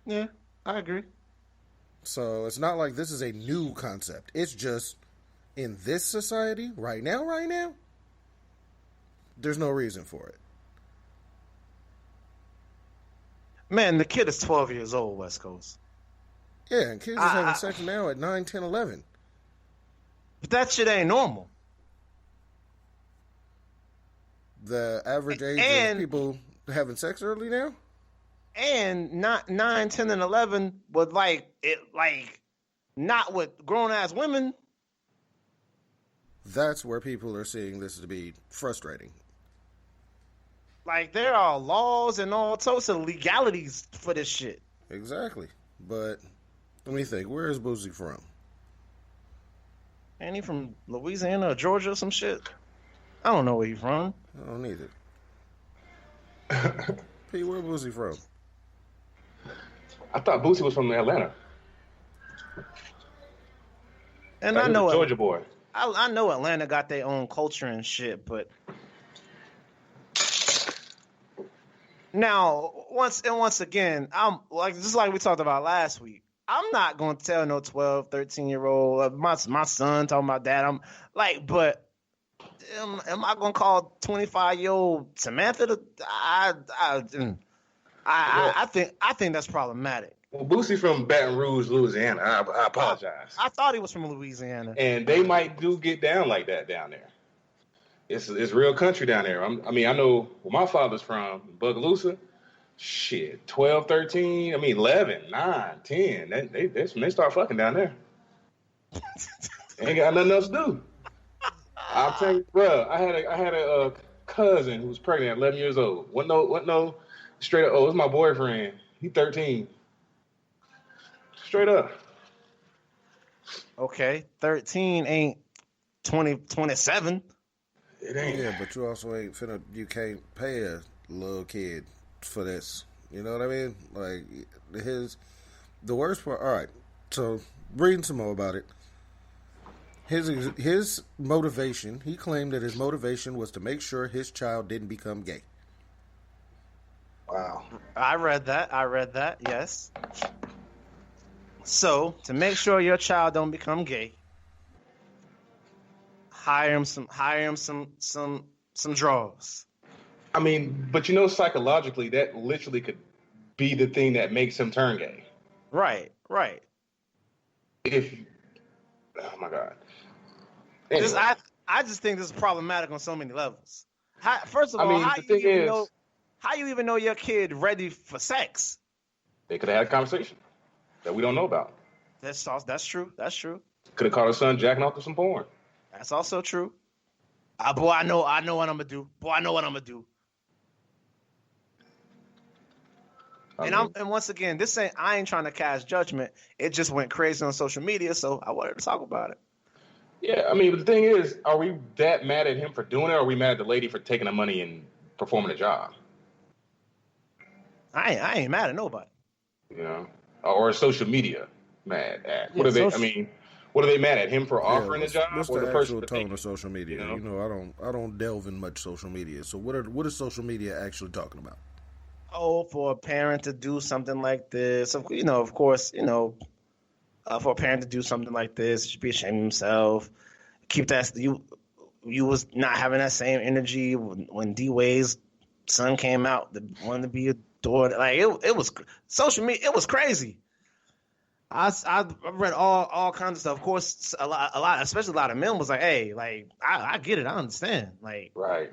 Yeah, I agree. So it's not like this is a new concept. It's just in this society, right now, there's no reason for it. Man, the kid is 12 years old, West Coast. Yeah, and kids are having sex now at 9, 10, 11. But that shit ain't normal. The average age of people having sex early now? And not 9, 10, and 11, but not with grown-ass women. That's where people are seeing this to be frustrating. Like, there are laws and all sorts of legalities for this shit. Exactly. But let me think. Where is Boosie from? Ain't he from Louisiana or Georgia or some shit? I don't know where he's from. I don't need it. P, where Boosie from? I thought Boosie was from Atlanta. And like I know Georgia boy. I know Atlanta got their own culture and shit, but now once again, I'm like just like we talked about last week. I'm not gonna tell no 12, 13-year-old my son talking about that. I'm like, but am I gonna call 25-year-old Samantha? I think that's problematic. Well, Boosie from Baton Rouge, Louisiana. I apologize. I thought he was from Louisiana. And they might do get down like that down there. It's real country down there. I know where my father's from, Bugaloosa. Shit, 12, 13, 11, 9, 10. They start fucking down there. Ain't got nothing else to do. I'll tell you, bro, I had a cousin who was pregnant at 11 years old. What no straight up, it's my boyfriend. He 13. Straight up. Okay, 13 ain't 27. It ain't. Yeah, but you also you can't pay a little kid for this. You know what I mean? Like, the worst part, all right, so reading some more about it. His motivation, he claimed that his motivation was to make sure his child didn't become gay. Wow. I read that, yes. So, to make sure your child don't become gay, hire him some draws. But psychologically, that literally could be the thing that makes him turn gay. Right. Oh my God. Anyway. I just think this is problematic on so many levels. First of all, how you even know your kid ready for sex? They could have had a conversation that we don't know about. That's true. Could have caught her son jacking off to some porn. That's also true. Boy, I know what I'm gonna do. And once again, I ain't trying to cast judgment. It just went crazy on social media, so I wanted to talk about it. Yeah, but the thing is, are we that mad at him for doing it, or are we mad at the lady for taking the money and performing the job? I ain't mad at nobody. Or social media mad at? What are they? What are they mad at him for offering the job? What's or the person actual tone of social media? I don't delve in much social media. So what is social media actually talking about? Oh, for a parent to do something like this, of course, for a parent to do something like this, he should be ashamed of himself. Keep that you was not having that same energy when D-Wade's son came out, wanted to be adored. Like it was social media. It was crazy. I read all kinds of stuff. Of course, a lot, especially a lot of men was like, "Hey, like I get it, I understand." Like, right.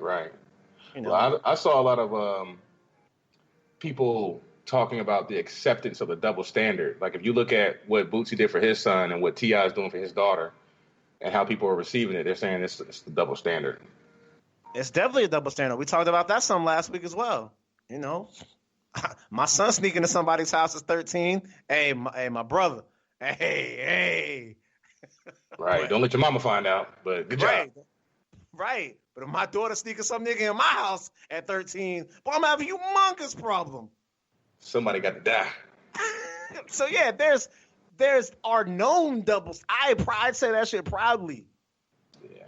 Well, I saw a lot of people talking about the acceptance of the double standard. Like, if you look at what Bootsy did for his son and what T.I. is doing for his daughter, and how people are receiving it, they're saying it's the double standard. It's definitely a double standard. We talked about that some last week as well. My son sneaking to somebody's house is 13. Hey, my brother. Hey. Right. But, Don't let your mama find out. But good job. Right. But if my daughter sneaking some nigga in my house at 13, boy, I'm having a humongous problem. Somebody got to die. So yeah, there's our known doubles. I'd say that shit proudly. Yeah.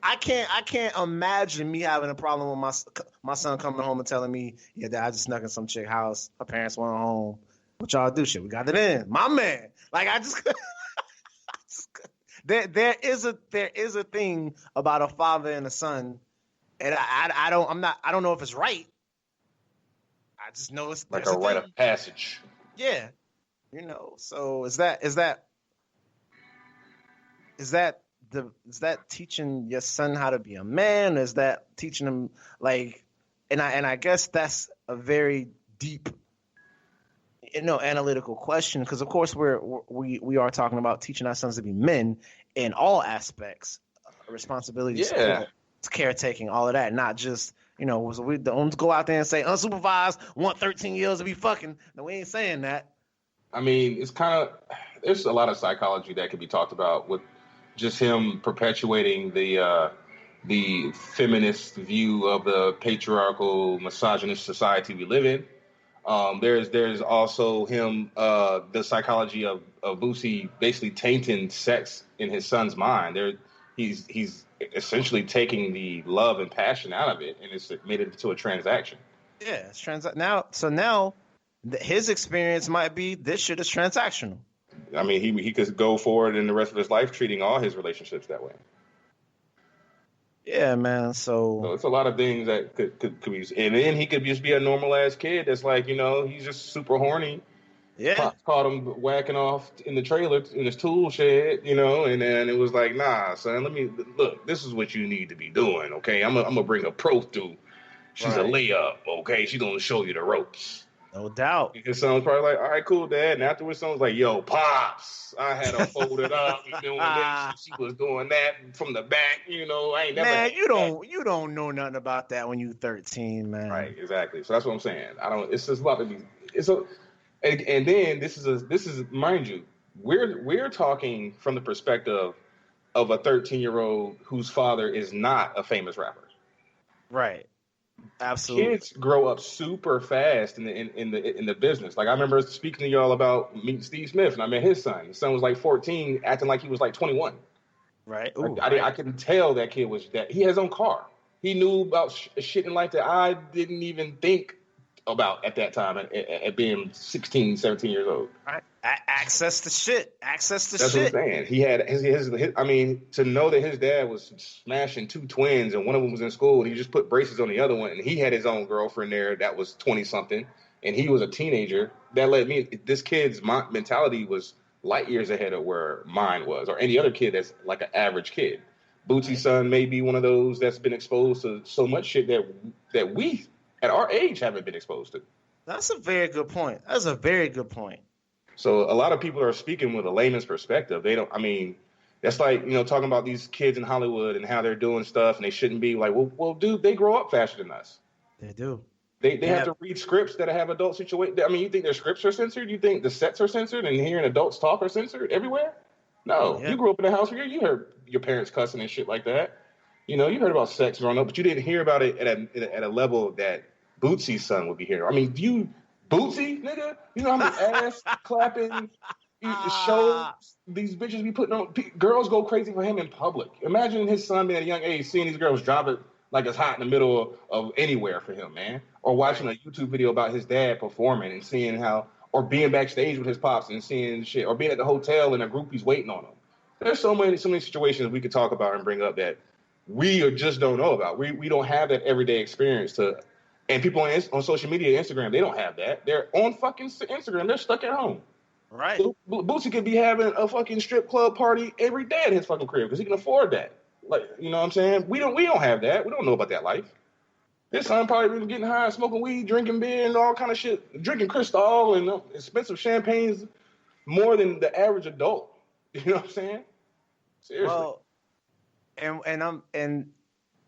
I can't imagine me having a problem with my son coming home and telling me, yeah, Dad, I just snuck in some chick house. Her parents went home. What y'all do? Shit, we got it in. My man. Like I just there is a thing about a father and a son, and I don't know if it's right. I just know it's like a rite of passage. Yeah, So is that teaching your son how to be a man? Is that teaching him and I guess that's a very deep, analytical question, because of course we are talking about teaching our sons to be men in all aspects, responsibilities, caretaking, all of that, not just we don't go out there and say unsupervised, want 13 years to be fucking. No, we ain't saying that. I mean, it's there's a lot of psychology that could be talked about with just him perpetuating the feminist view of the patriarchal, misogynist society we live in. There's also him, the psychology of Boosie basically tainting sex in his son's mind. He's essentially taking the love and passion out of it, and it's made it into a transaction. Yeah, it's now. So now, his experience might be this shit is transactional. I mean, he could go forward in the rest of his life treating all his relationships that way. Yeah, man. So it's a lot of things that could be, and then he could just be a normal ass kid that's like, he's just super horny. Yeah. Pops caught him whacking off in the trailer in his tool shed, and then it was like, nah, son, look, this is what you need to be doing, okay? I'm gonna bring a pro through. She's a layup, okay? She's gonna show you the ropes. No doubt. His son was probably like, all right, cool, Dad. And afterwards, son was like, yo, Pops, I had her folded up, doing this. She was doing that from the back, I ain't never. Man, you don't know nothing about that when you 13, man. Right, exactly. So that's what I'm saying. It's just a lot of these. And then this is mind you, we're talking from the perspective of a 13-year-old whose father is not a famous rapper. Right. Absolutely. Kids grow up super fast in the business. Like I remember speaking to y'all about meeting Steve Smith, and I met his son. His son was like 14, acting like he was like 21. Right. Ooh, I can tell that kid was that he has his own car. He knew about shit in life that I didn't even think about at that time at being 16, 17 years old. Right. Access to shit. That's what I'm saying. He had his I mean, to know that his dad was smashing two twins and one of them was in school and he just put braces on the other one and he had his own girlfriend there that was 20-something and he was a teenager, that led me, this kid's mentality was light years ahead of where mine was or any other kid that's like an average kid. Bootsy's son may be one of those that's been exposed to so much shit that we at our age haven't been exposed to. That's a very good point. So a lot of people are speaking with a layman's perspective. That's like, talking about these kids in Hollywood and how they're doing stuff and they shouldn't be like, well, dude, they grow up faster than us. They do. They have to read scripts that have adult situations. I mean, you think their scripts are censored? You think the sets are censored and hearing adults talk are censored everywhere? No. Yeah. You grew up in a house where you heard your parents cussing and shit like that. You heard about sex growing up, but you didn't hear about it at a level that Bootsy's son would be hearing. I mean, Bootsy, nigga, you know how many ass clapping shows these bitches be putting on? Girls go crazy for him in public. Imagine his son being at a young age seeing these girls drop it like it's hot in the middle of anywhere for him, man. Or watching a YouTube video about his dad performing and seeing how, or being backstage with his pops and seeing shit, or being at the hotel and a groupie's waiting on him. There's so many situations we could talk about and bring up that we just don't know about. We don't have that everyday experience to. And people on social media, Instagram, they don't have that. They're on fucking Instagram. They're stuck at home. Right. Boosie could be having a fucking strip club party every day at his fucking crib because he can afford that. Like, you know what I'm saying? We don't have that. We don't know about that life. His son probably been getting high, smoking weed, drinking beer, and all kind of shit, drinking Cristal and expensive champagnes more than the average adult. You know what I'm saying? Seriously. Well, and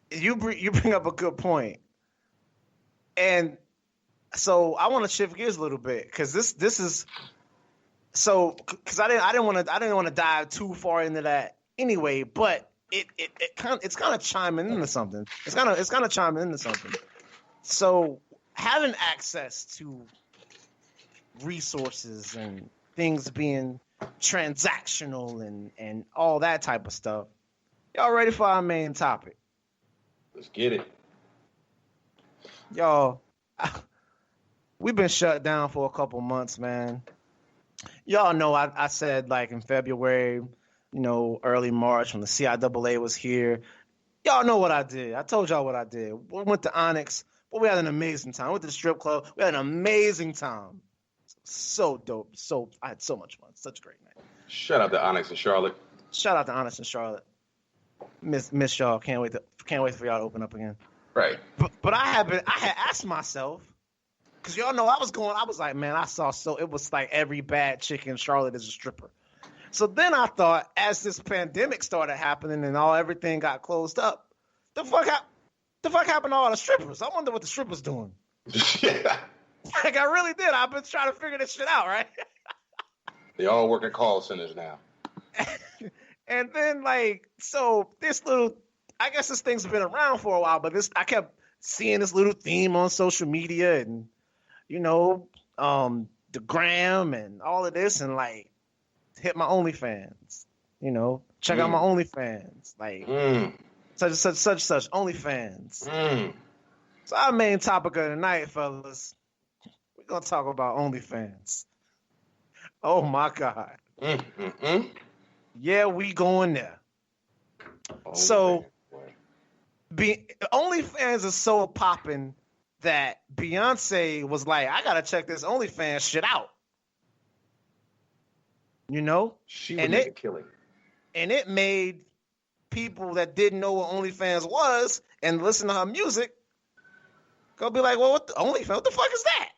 you bring up a good point. And So I want to shift gears a little bit because this is because I didn't want to dive too far into that anyway, but it's kind of chiming into something. It's kind of chiming into something. So having access to resources and things being transactional and all that type of stuff. Y'all ready for our main topic? Let's get it. Y'all, we've been shut down for a couple months, man. Y'all know I said like in February, early March when the CIAA was here. Y'all know what I did. I told y'all what I did. We went to Onyx, but we had an amazing time. We went to the strip club. We had an amazing time. So dope. I had so much fun. Such a great night. Shout out to Onyx and Charlotte. Shout out to Onyx and Charlotte. Miss y'all. Can't wait for y'all to open up again. Right. But I had asked myself, because y'all know I was like, man, it was like every bad chick in Charlotte is a stripper. So then I thought, as this pandemic started happening and everything got closed up, the fuck happened to all the strippers? I wonder what the strippers doing. Yeah. Like I really did. I've been trying to figure this shit out, right? They all work at call centers now. And then so this little, I guess this thing's been around for a while, but I kept seeing this little theme on social media and, the gram and all of this and hit my OnlyFans, check out my OnlyFans, such OnlyFans. So our main topic of the night, fellas, we're going to talk about OnlyFans. Oh my God. Yeah, we going there. So OnlyFans is so popping that Beyonce was like, I gotta check this OnlyFans shit out. She would make a killing. And it made people that didn't know what OnlyFans was and listen to her music go be like, well, what the OnlyFans? What the fuck is that?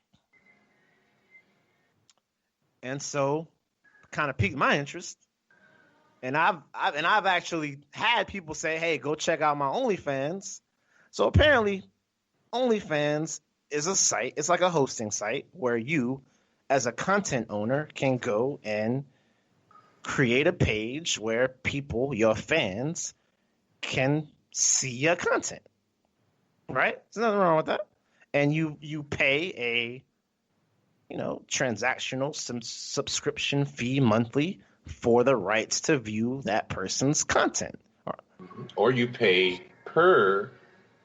And so kind of piqued my interest. And I've actually had people say, hey, go check out my OnlyFans. So apparently OnlyFans is a site. It's like a hosting site where you, as a content owner, can go and create a page where people, your fans, can see your content. Right? There's nothing wrong with that. And you pay a transactional subscription fee monthly for the rights to view that person's content. Or you pay per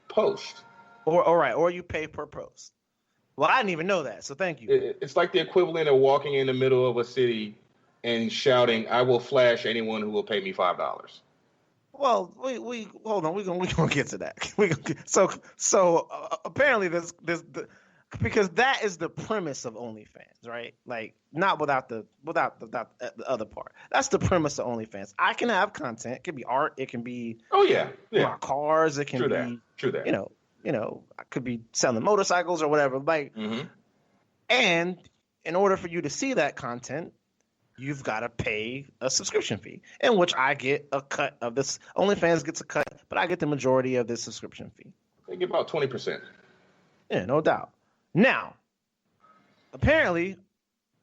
post. Or you pay per post. Well, I didn't even know that, so thank you. It's like the equivalent of walking in the middle of a city and shouting, "I will flash anyone who will pay me $5." Well, we hold on. We're gonna get to that. So apparently this because that is the premise of OnlyFans, right? Like not without the other part. That's the premise of OnlyFans. I can have content. It can be art. It can be my cars. It can be True that. I could be selling motorcycles or whatever. And in order for you to see that content, you've got to pay a subscription fee, in which I get a cut of this. OnlyFans gets a cut, but I get the majority of this subscription fee. They get about 20%. Yeah, no doubt. Now, apparently,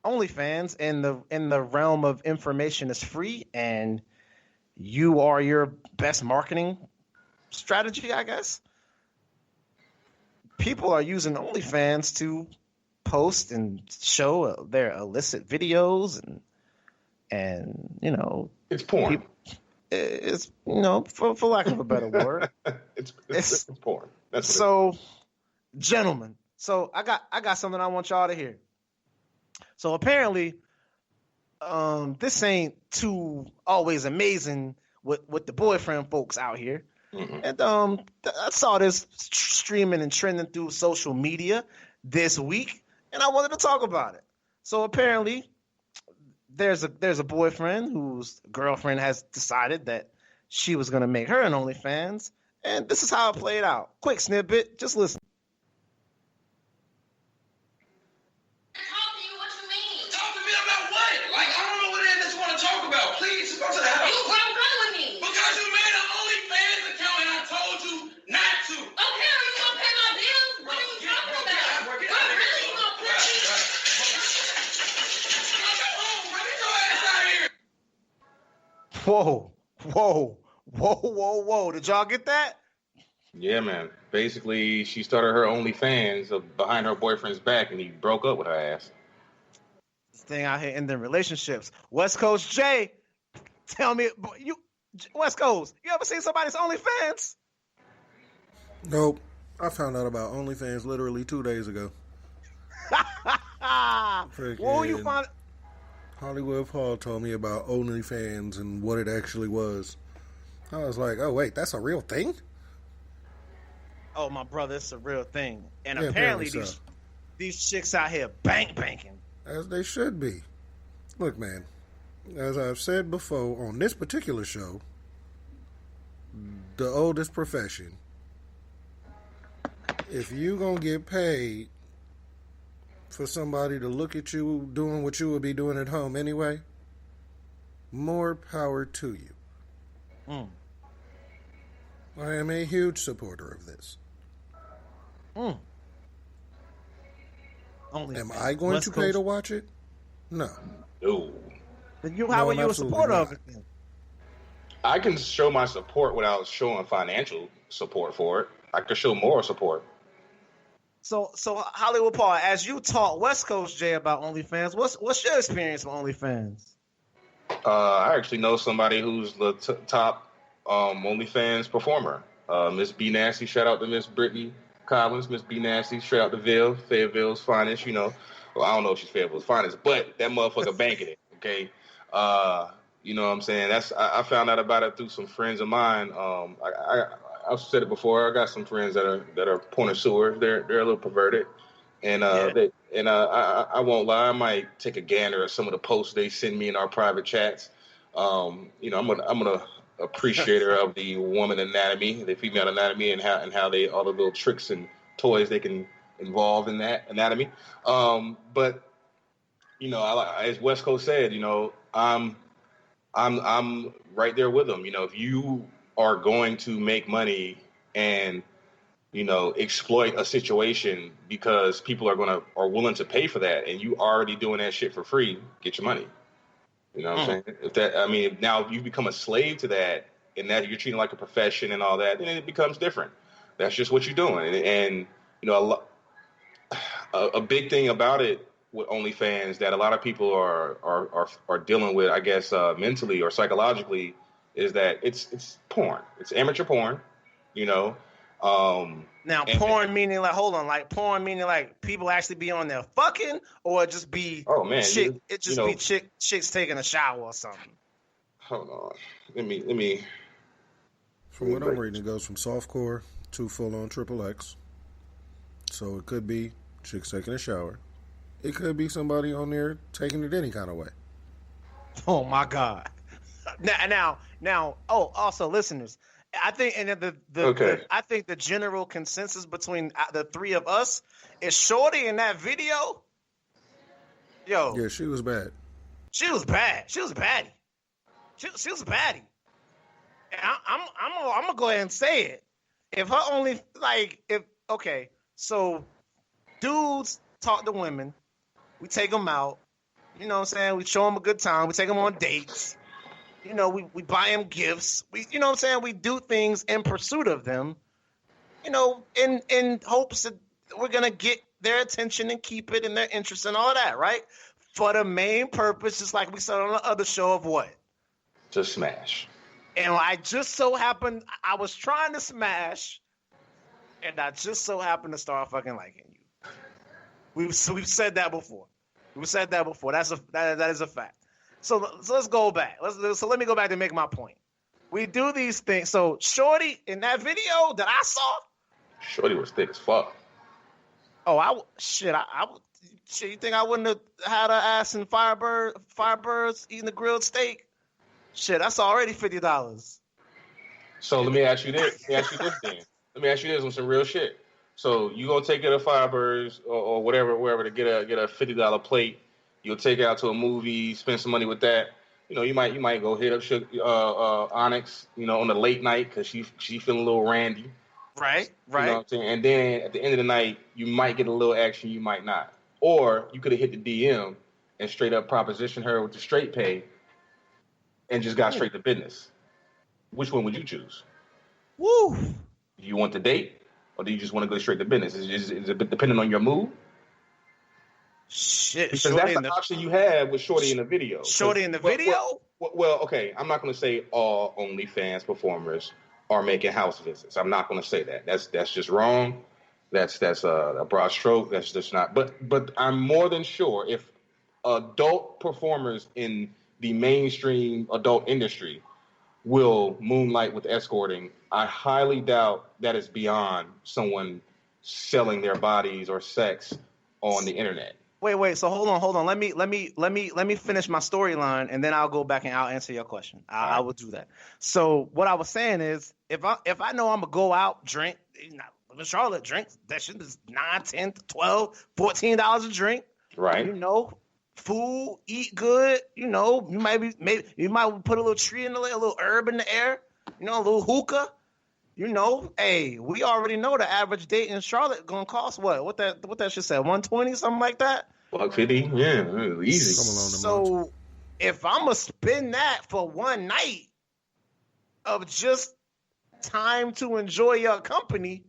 OnlyFans in the realm of information is free, and you are your best marketing strategy, I guess. People are using OnlyFans to post and show their illicit videos and it's porn. It's for lack of a better word, it's porn. That's what so, gentlemen. So I got something I want y'all to hear. So apparently, this ain't too always amazing with the boyfriend folks out here. And I saw this streaming and trending through social media this week, and I wanted to talk about it. So apparently, there's a boyfriend whose girlfriend has decided that she was going to make her an OnlyFans, and this is how it played out. Quick snippet, just listen. Whoa, whoa, whoa, whoa, whoa. Did y'all get that? Yeah, man. Basically, she started her OnlyFans behind her boyfriend's back, and he broke up with her ass. This thing out here ending relationships. West Coast Jay, tell me, West Coast, you ever seen somebody's OnlyFans? Nope. I found out about OnlyFans literally 2 days ago. Where you find? Hollywood Paul told me about OnlyFans and what it actually was. I was like, oh, wait, that's a real thing? Oh, my brother, it's a real thing. And Yeah, apparently so. these chicks out here banking. As they should be. Look, man, as I've said before on this particular show, the oldest profession, if you gonna get paid for somebody to look at you doing what you would be doing at home anyway, more power to you. I am a huge supporter of this. Am I going to pay to watch it? No. No. Then how are you a supporter of it? I can show my support without showing financial support for it. I can show moral support. So Hollywood Paul, as you taught West Coast Jay about OnlyFans, what's your experience with OnlyFans? I actually know somebody who's the top OnlyFans performer. Miss B Nasty, shout out to Miss Brittany Collins. Miss B Nasty, straight out to Ville, Fayetteville's finest, you know. Well, I don't know if she's Fayetteville's finest, but that motherfucker banking it, okay? You know what I'm saying? I found out about it through some friends of mine. I've said it before. I got some friends that are connoisseurs. They're a little perverted, and I won't lie. I might take a gander at some of the posts they send me in our private chats. You know, I'm gonna appreciator of the woman anatomy, the female anatomy, and how they all the little tricks and toys they can involve in that anatomy. But you know, as West Coast said, you know, I'm right there with them. You know, if you are going to make money and, you know, exploit a situation because people are willing to pay for that, and you already doing that shit for free, get your money. You know what I'm saying? Now if you become a slave to that, and that you're treating it like a profession and all that, then it becomes different. That's just what you're doing. And you know, a big thing about it with OnlyFans that a lot of people are dealing with, I guess, mentally or psychologically, is that it's porn. It's amateur porn, you know. Now, porn meaning like, hold on, like porn meaning like people actually be on there fucking, or just be be chicks taking a shower or something. Hold on, let me. From what I'm reading, it goes from softcore to full on XXX. So it could be chicks taking a shower. It could be somebody on there taking it any kind of way. Oh my God! Now. Oh, also listeners, I think, and I think the general consensus between the three of us is Shorty in that video. Yo, yeah, she was bad. She was bad. She was a baddie. She was a baddie. And I'm gonna go ahead and say it. If her only so dudes talk to women, we take them out. You know what I'm saying? We show them a good time. We take them on dates. You know, we buy them gifts. You know what I'm saying? We do things in pursuit of them, you know, in hopes that we're going to get their attention and keep it in their interest and all that, right? For the main purpose, just like we said on the other show, of what? To smash. And I just so happened, I was trying to smash, and I just so happened to start fucking liking you. We've said that before. That is a fact. So let's go back. So let me go back to make my point. We do these things. So Shorty in that video that I saw, Shorty was thick as fuck. Oh, you think I wouldn't have had her ass in Firebirds eating the grilled steak? Shit, that's already $50. So let me ask you this. Let me ask you this on some real shit. So you gonna take it to Firebirds or wherever to get a $50 plate. You'll take it out to a movie, spend some money with that. You know, you might go hit up Onyx, you know, on the late night because she feeling a little randy. Right. You know what I'm saying? And then at the end of the night, you might get a little action, you might not. Or you could have hit the DM and straight up proposition her with the straight pay. and just got straight to business, which one would you choose? Woo! Do you want to date, or do you just want to go straight to business? Is it depending on your mood? Shit, because that's the option you have with Shorty in the video. Shorty in the video? Well, okay, I'm not going to say all OnlyFans performers are making house visits. I'm not going to say that. That's just wrong. That's a broad stroke. That's just not. But I'm more than sure if adult performers in the mainstream adult industry will moonlight with escorting, I highly doubt that is beyond someone selling their bodies or sex on the internet. Wait. So hold on. Let me finish my storyline, and then I'll go back and I'll answer your question. I will do that. So what I was saying is, if I know I'm gonna go out, drink, live in Charlotte, drink, that shit is $9, $10, $12, $14 a drink. Right. You know, food, eat good. You know, you might put a little tree in the air, a little herb in the air. You know, a little hookah. You know, hey, we already know the average date in Charlotte gonna cost what? What that shit said, $120, something like that. $150, yeah, easy. So if I'm gonna spend that for one night of just time to enjoy your company,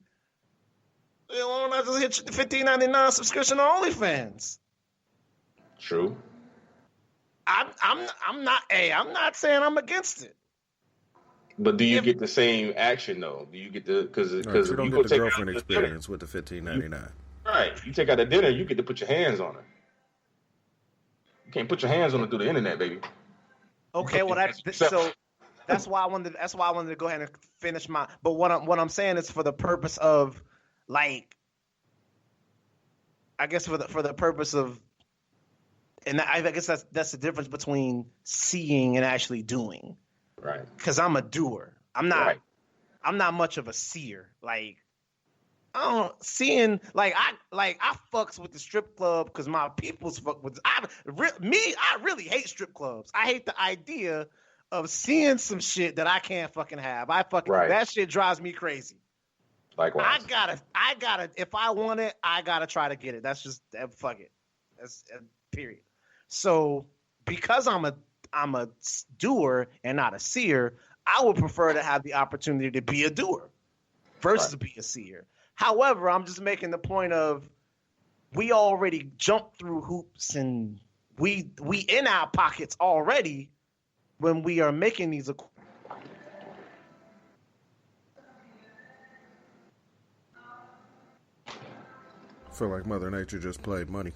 you know, why don't I just hit the $15.99 subscription on OnlyFans? True. I'm not saying I'm against it. But do you get the same action though? Do you get the because you don't get the girlfriend experience with the $15.99? Right. You take out a dinner, you get to put your hands on her. You can't put your hands on her through the internet, baby. Okay, well that's why I wanted to go ahead and finish my. But what I'm saying is for the purpose of, like, I guess for the purpose of, and I guess that's the difference between seeing and actually doing. Right. Because I'm a doer. I'm not. Right. I'm not much of a seer. Like, I don't seeing like I fucks with the strip club because my people's fuck with. I really hate strip clubs. I hate the idea of seeing some shit that I can't fucking have. That shit drives me crazy. Likewise. I gotta. If I want it, I gotta try to get it. That's just fuck it. That's period. So because I'm a doer and not a seer, I would prefer to have the opportunity to be a doer versus be a seer. However, I'm just making the point of we already jumped through hoops and we in our pockets already when we are making these. I feel like Mother Nature just played money.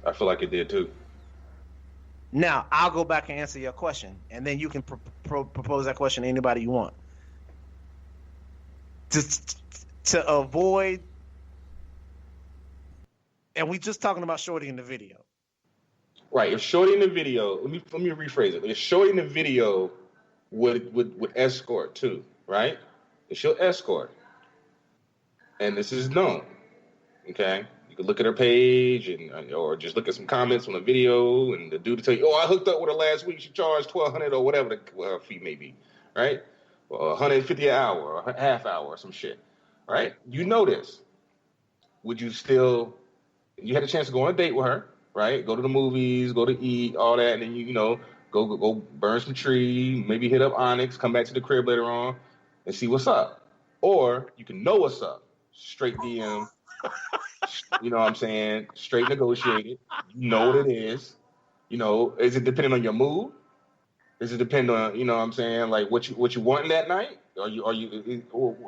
I feel like it did too. Now, I'll go back and answer your question, and then you can propose that question to anybody you want. To avoid, and we just talking about Shorty in the video. Right. If Shorty in the video, let me rephrase it. If Shorty in the video would escort too, right? If she'll escort, and this is known, okay? You can look at her page or just look at some comments on the video, and the dude will tell you, "Oh, I hooked up with her last week. She charged $1,200 or whatever her fee may be, right? Or $150 an hour or a half hour or some shit, right? You know this. Would you still? You had a chance to go on a date with her, right? Go to the movies, go to eat, all that, and then you know go burn some tree, maybe hit up Onyx, come back to the crib later on, and see what's up. Or you can know what's up, straight DM." You know what I'm saying? Straight negotiated. You know what it is. You know, is it depending on your mood? Does it depend on, you know what I'm saying, like what you want that night? Are you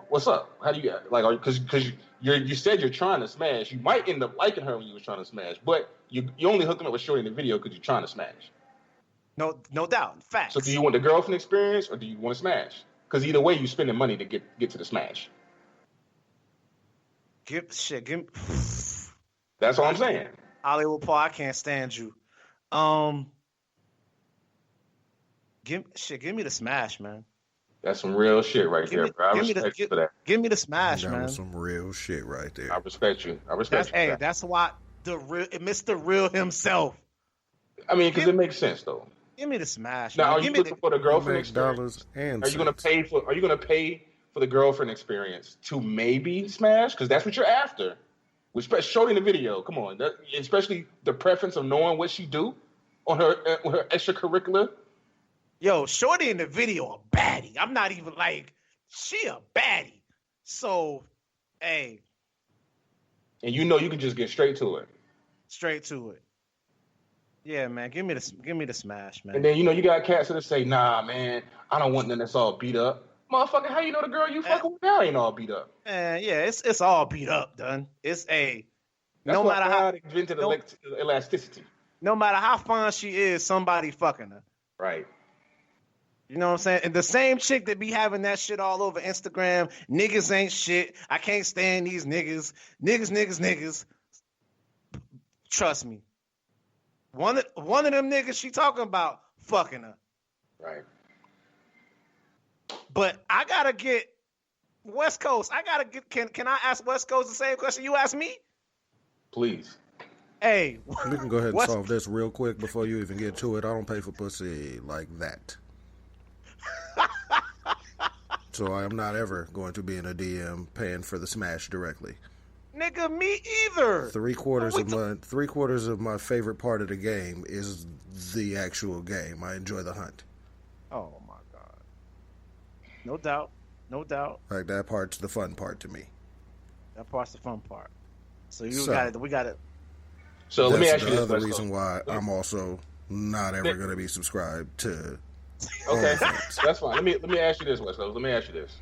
what's up? How do you like? Because you said you're trying to smash. You might end up liking her when you was trying to smash, but you only hooking up with Shorty in the video because you're trying to smash. No doubt. Facts. So do you want the girlfriend experience or do you want to smash? Because either way, you're spending money to get to the smash. That's all I'm saying. Hollywood Paul, I can't stand you. Give me the smash, man. That's some real shit right there, bro. I respect you for that. Give me the smash, man. That was some real shit right there. I respect you. Hey, that's why Mr. Real himself. I mean, because it makes sense though. Give me the smash. Now, man. are you looking for the girlfriend experience? And are you going to pay for the girlfriend experience to maybe smash? Because that's what you're after. With Shorty in the video, come on, especially the preference of knowing what she do on her extracurricular Yo, Shorty in the video a baddie. I'm not even like, she a baddie. So, hey. And you know you can just get straight to it. Straight to it. Yeah, man. Give me the smash, man. And then you got cats that say, nah, man, I don't want none that's all beat up. Motherfucker, how you know the girl you fucking with now ain't all beat up? Yeah, it's all beat up, done. It's That's no matter how they invented elasticity. No matter how fine she is, somebody fucking her. Right. You know what I'm saying? And the same chick that be having that shit all over Instagram, niggas ain't shit. I can't stand these niggas. Niggas. Trust me. One of them niggas she talking about fucking her. Right. But I gotta get West Coast. Can I ask West Coast the same question you asked me? Please. Hey. We can go ahead and solve this real quick before you even get to it. I don't pay for pussy like that. So I am not ever going to be in a DM paying for the smash directly. Nigga, me either. Three quarters of my favorite part of the game is the actual game. I enjoy the hunt. Oh my god. No doubt. Like that part's the fun part to me. That part's the fun part. So we got it. So let me ask you this. That's the other reason why I'm also not ever going to be subscribed to. Okay, that's fine. Let me ask you this, West Coast. Let me ask you this: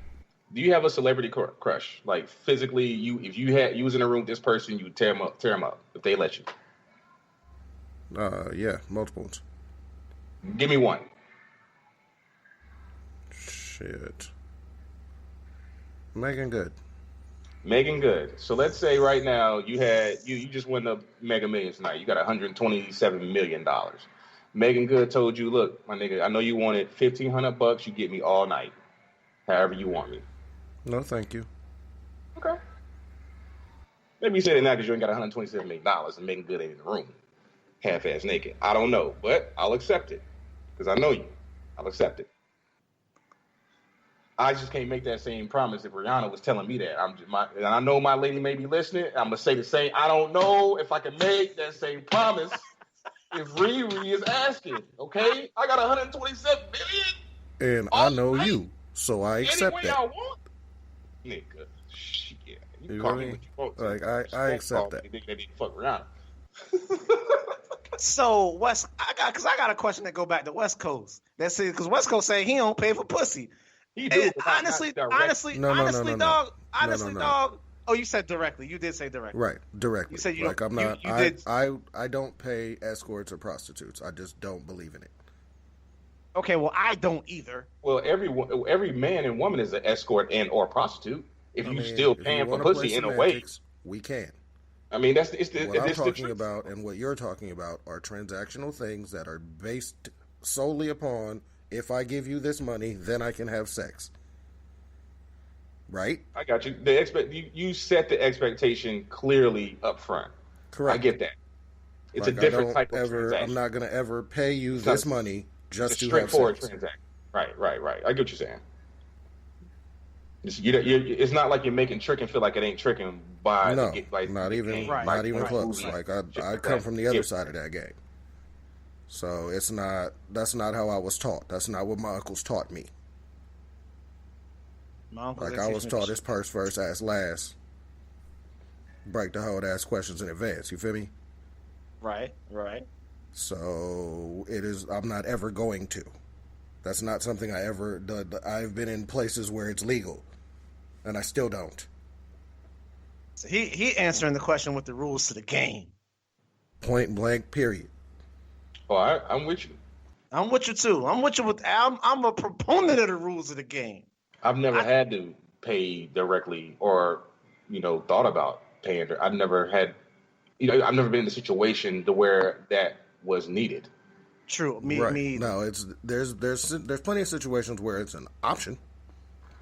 do you have a celebrity crush? Like physically, if you was in a room with this person, you tear them up if they let you. Yeah, multiples. Give me one. Shit. Megan Good. So let's say right now you just won the Mega Millions tonight. You got $127 million. Megan Good told you, look, my nigga, I know you wanted $1,500. You get me all night, however you want me. No, thank you. Okay. Maybe you said it now because you ain't got $127 million and Megan Good ain't in the room, half-ass naked. I don't know, but I'll accept it because I know you. I'll accept it. I just can't make that same promise if Rihanna was telling me that. And I know my lady may be listening. I'm gonna say the same. I don't know if I can make that same promise if Riri is asking. Okay, I got 127 million, and I know you, so I accept that. I want. Nigga, shit, you call me what you want. Like I accept that. Fuck Rihanna. So I got a question that go back to West Coast. That's it, because West Coast say he don't pay for pussy. He do, honestly, dog. Oh, you said directly. You did say directly. Right, directly. You said you like don't, I'm not. you did. I don't pay escorts or prostitutes. I just don't believe in it. Okay, well, I don't either. Well, every man and woman is an escort and or prostitute. If you still paying for pussy in a way, we can. I mean, what I'm talking about, and what you're talking about, are transactional things that are based solely upon, if I give you this money, then I can have sex. Right? I got you. You set the expectation clearly up front. Correct. I get that. It's like a different type of transaction. I'm not going to ever pay you this money just to have sex. Straightforward transaction. Right. I get what you're saying. It's not like you're making tricking feel like it ain't tricking by not even close. Like I come from the other side of that game. So that's not how I was taught. That's not what my uncles taught me. Like I was taught it's purse first, ass last. Break the hoe to ask questions in advance. You feel me? Right. So I'm not ever going to. That's not something I ever did. I've been in places where it's legal, and I still don't. So he answering the question with the rules to the game. Point blank, period. Oh, I'm with you. I'm with you too. I'm a proponent of the rules of the game. I've never had to pay directly or, thought about paying. I've never had, I've never been in a situation to where that was needed. True. Me. No, there's plenty of situations where it's an option.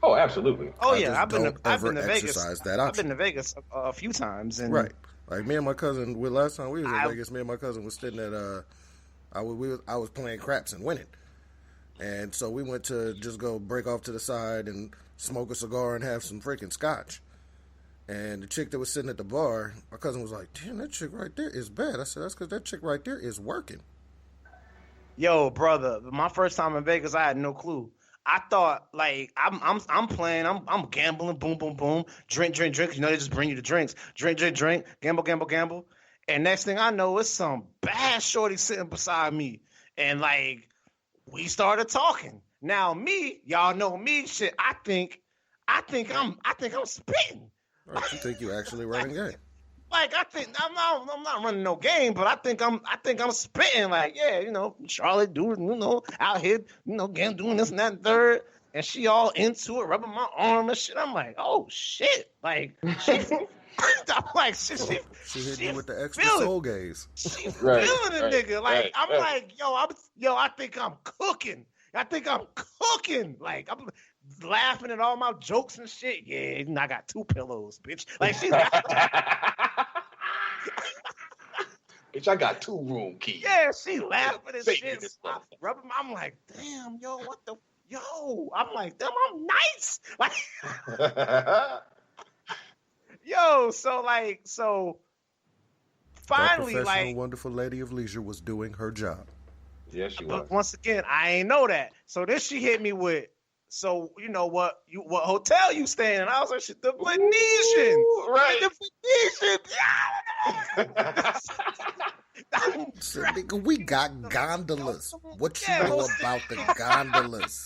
Oh, absolutely. Oh yeah, I've been to Vegas. That option. I've been to Vegas a few times, and right. Like me and my cousin. Last time we was in Vegas, me and my cousin was sitting at I was playing craps and winning, and so we went to just go break off to the side and smoke a cigar and have some freaking scotch. And the chick that was sitting at the bar, my cousin was like, "Damn, that chick right there is bad." I said, "That's because that chick right there is working." Yo, brother, my first time in Vegas, I had no clue. I thought like I'm playing, I'm gambling, boom, boom, boom, drink. You know they just bring you the drinks, drink, gamble. And next thing I know, it's some bad shorty sitting beside me, and like we started talking. Now me, y'all know me, shit. I think I'm spitting. Right, you think you actually running game? Like I think I'm not running no game, but I think I'm spitting. Like, yeah, you know, Charlotte doing, you know, out here, you know, again doing this and that and third, and she all into it, rubbing my arm and shit. I'm like, oh shit, like she, I'm like She hit you with the extra feeling, soul gaze. she Right, feeling a right, nigga. Like right, I'm right. like, I think I'm cooking. Like I'm laughing at all my jokes and shit. Yeah, and I got 2 pillows, bitch. Like she's Bitch, I got 2 room keys. yeah, she laughing and Satan shit. this I'm motherfucker. rubbing. I'm like, damn, yo, what the, yo? I'm like, damn, I'm nice. Like, yo, so That finally, professional, like, wonderful lady of leisure was doing her job. Yeah, she was. but once again, I ain't know that. So then she hit me with, so you know what hotel you staying in? I was like, shit, the Venetian. Ooh, right. The Venetian. So, nigga, we got gondolas. What you Yeah, know most- about the gondolas?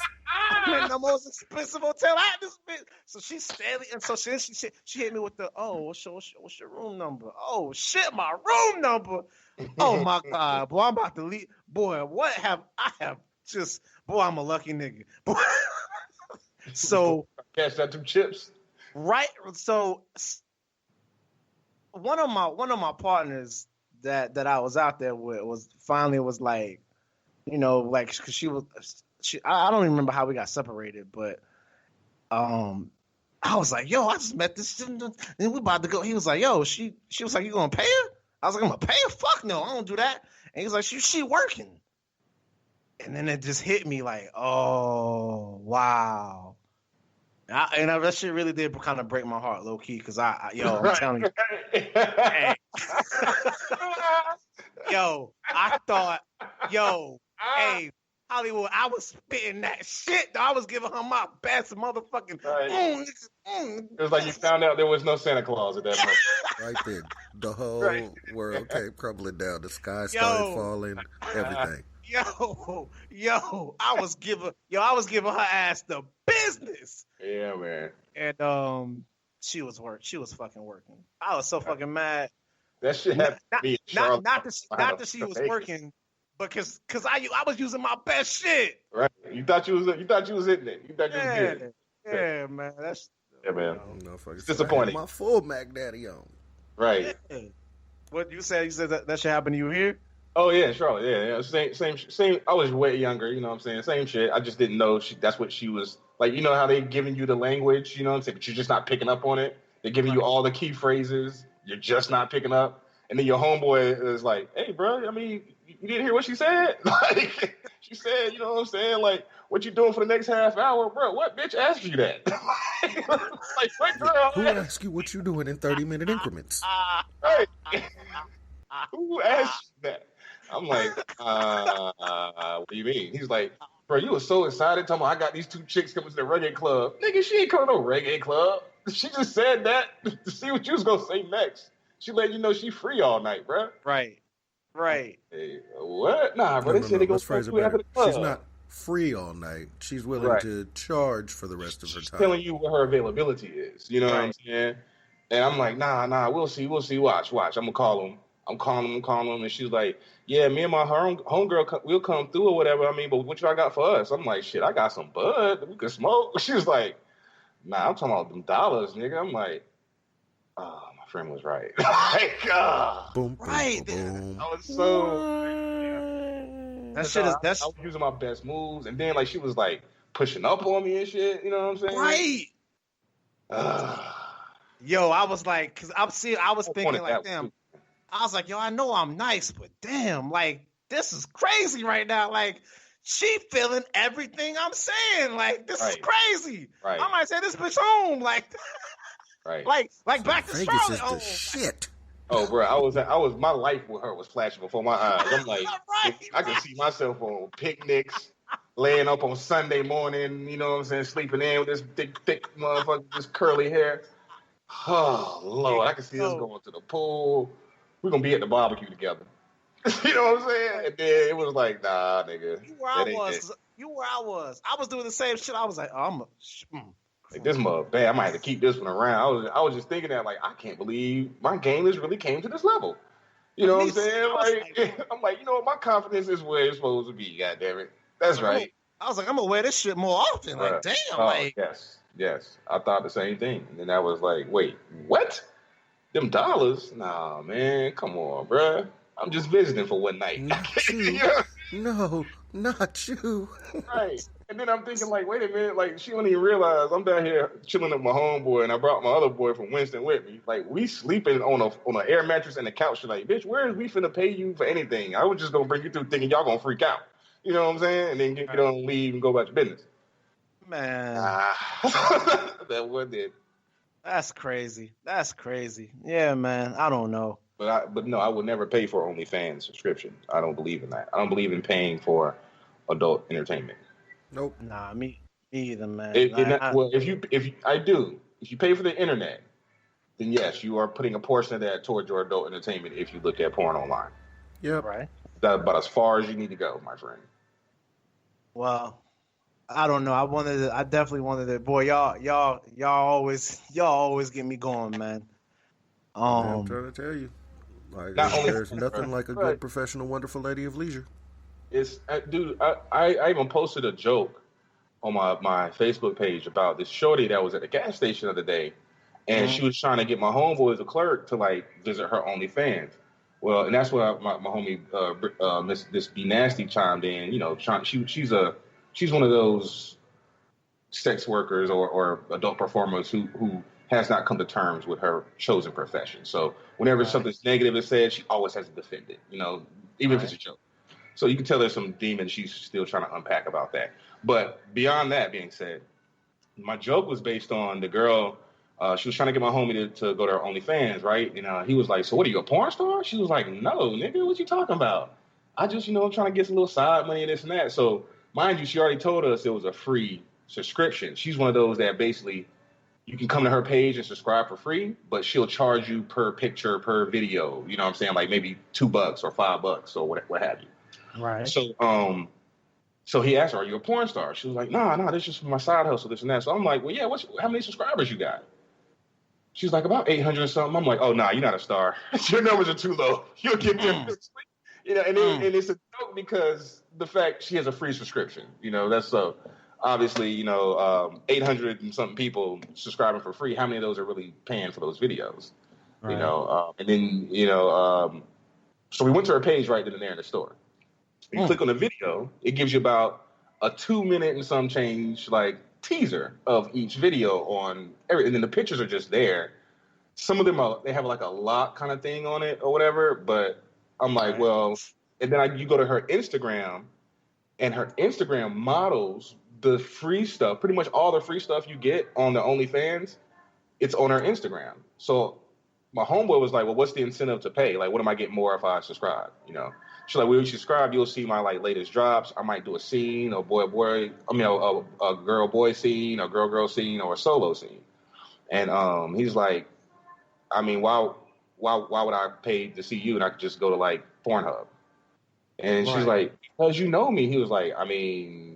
I'm in the most expensive hotel. I had this bitch. So she's steady, and so she hit me with the, oh, what's your room number? Oh shit, my room number. Oh my god, boy, I'm about to leave. Boy, what have I have just? Boy, I'm a lucky nigga. Boy. So Catch that 2 chips. right, so one of my partners that I was out there with was like, you know, like, cause I don't even remember how we got separated, but I was like, yo, I just met this, and we about to go. He was like, yo, she was like, you gonna pay her? I was like, I'm gonna pay her? Fuck no, I don't do that. And he was like, she working. And then it just hit me like, oh wow. That shit really did kind of break my heart, low key, because I'm telling you, hey. Yo, I thought, hey, Hollywood, I was spitting that shit. I was giving her my best motherfucking. Right. It was like you found out there was no Santa Claus at that moment. Right there. The whole Right. world came crumbling down. The sky started falling. Everything. Yo, I was giving her ass the business. Yeah, man. And she was fucking working. I was so fucking mad. That shit happened to me in Charlotte. Not that she was working, but because I was using my best shit. Right. You thought you was in it. You thought you was good. Yeah, man. Yeah, man. Motherfucker It's said, disappointing. I had my full Mac Daddy on. Right. Yeah. What you said? You said that shit happened to you here? Oh yeah, Charlotte. Yeah. Same. I was way younger. You know what I'm saying? Same shit. I just didn't know that's what she was like. You know how they giving you the language. You know what I'm saying? But you're just not picking up on it. They're giving you all the key phrases. You're just not picking up. And then your homeboy is like, "Hey, bro. I mean, you didn't hear what she said? Like, she said, you know what I'm saying? Like, what you doing for the next half hour, bro? What bitch asked you that? Like, what girl? Who asked you what you doing in 30-minute increments? Right. Who asked you that? I'm like, what do you mean? He's like, bro, you were so excited. Talking about, I got these 2 chicks coming to the reggae club. Nigga, she ain't coming to no reggae club. She just said that to see what you was going to say next. She let you know she free all night, bro. Right. Hey, what? Nah, bro, they said they Let's going phrase to it after better. the club. She's not free all night. She's willing Right. to charge for the rest of her She's time. telling you what her availability is. You know what I'm saying? And I'm like, nah, we'll see. Watch. I'm going to call him. I'm calling him. And she's like, yeah, me and my homegirl, we'll come through or whatever. I mean, but what y'all got for us? I'm like, shit, I got some bud that we could smoke. She was like, nah, I'm talking about them dollars, nigga. I'm like, oh, my friend was right. Like, Boom, Right. boom, boom. I was so... That I was using my best moves. And then, like, she was, like, pushing up on me and shit. You know what I'm saying? right. Yo, I was like, because I was thinking like, damn. I was like, yo, I know I'm nice, but damn, like, this is crazy right now. Like, she feeling everything I'm saying. Like, this is crazy. Right. I might say this bitch home. Like, Right. like back to Vegas Charlotte is the home. shit. Oh, bro, my life with her was flashing before my eyes. I'm like, I can see myself on picnics, laying up on Sunday morning, you know what I'm saying, sleeping in with this thick motherfucker, this curly hair. Oh, Lord, I can see us going to the pool. We're going to be at the barbecue together. You know what I'm saying? And then it was like, nah, nigga. You where I was. You where I was. I was doing the same shit. I was like, like, this mother bad. I might have to keep this one around. I was just thinking that, like, I can't believe my game has really came to this level. You know what I'm saying? Like, I'm like, you know what? My confidence is where it's supposed to be. God damn it. That's right. I was like, I'm gonna wear this shit more often. Like, damn. Like, yes. I thought the same thing. And then I was like, wait, what? Them dollars? Nah, man. Come on, bruh. I'm just visiting for one night. Not you. Yeah. No, not you. Right. And then I'm thinking, like, wait a minute. Like, she don't even realize I'm down here chilling with my homeboy, and I brought my other boy from Winston with me. Like, we sleeping on an air mattress and a couch. Like, bitch, where is we finna pay you for anything? I was just gonna bring you through thinking y'all gonna freak out. You know what I'm saying? And then get on leave and go about your business. Man. That one did. That's crazy. Yeah, man. I don't know. But no, I would never pay for OnlyFans subscription. I don't believe in that. I don't believe in paying for adult entertainment. Nope. Nah, me either, man. If you pay for the internet, then yes, you are putting a portion of that towards your adult entertainment if you look at porn online. Yep. Right. That's about as far as you need to go, my friend. Well, I don't know. I definitely wanted it. Boy, y'all always get me going, man. I'm trying to tell you. Like, there's nothing like a good professional, wonderful lady of leisure. It's dude. I even posted a joke on my Facebook page about this shorty that was at the gas station the other day, and she was trying to get my homeboy as a clerk to like visit her OnlyFans. Well, and that's where my homie Miss Be Nasty chimed in. You know, she's one of those sex workers or adult performers who has not come to terms with her chosen profession. So whenever something's negative is said, she always has to defend it, you know, even if it's a joke. So you can tell there's some demons she's still trying to unpack about that. But beyond that being said, my joke was based on the girl. She was trying to get my homie to go to her OnlyFans, right? And he was like, so what are you, a porn star? She was like, no, nigga, what you talking about? I just, I'm trying to get some little side money and this and that. So mind you, she already told us it was a free subscription. She's one of those that basically you can come to her page and subscribe for free, but she'll charge you per picture, per video. You know what I'm saying? Like maybe $2 or $5 or what have you. Right. So he asked her, are you a porn star? She was like, nah, this is just my side hustle, this and that. So I'm like, well, yeah, how many subscribers you got? She's like, about 800 or something. I'm like, oh, nah, you're not a star. Your numbers are too low. You'll get there. And it's a joke because the fact she has a free subscription. That's so. Obviously, 800 and something people subscribing for free. How many of those are really paying for those videos? Right. And then, so we went to her page right then and there in the store. You click on the video, it gives you about a 2-minute and some change, like, teaser of each video on every, and then the pictures are just there. Some of them they have like a lock kind of thing on it or whatever, but I'm like, well, and then you go to her Instagram, and her Instagram models the free stuff, pretty much all the free stuff you get on the OnlyFans, it's on her Instagram. So my homeboy was like, well, what's the incentive to pay? Like, what am I getting more if I subscribe? She's like, well, if you subscribe, you'll see my like latest drops. I might do a scene, a girl-boy scene, a girl-girl scene, or a solo scene. And he's like, I mean, why would I pay to see you and I could just go to like Pornhub? And she's like, because you know me. He was like, I mean,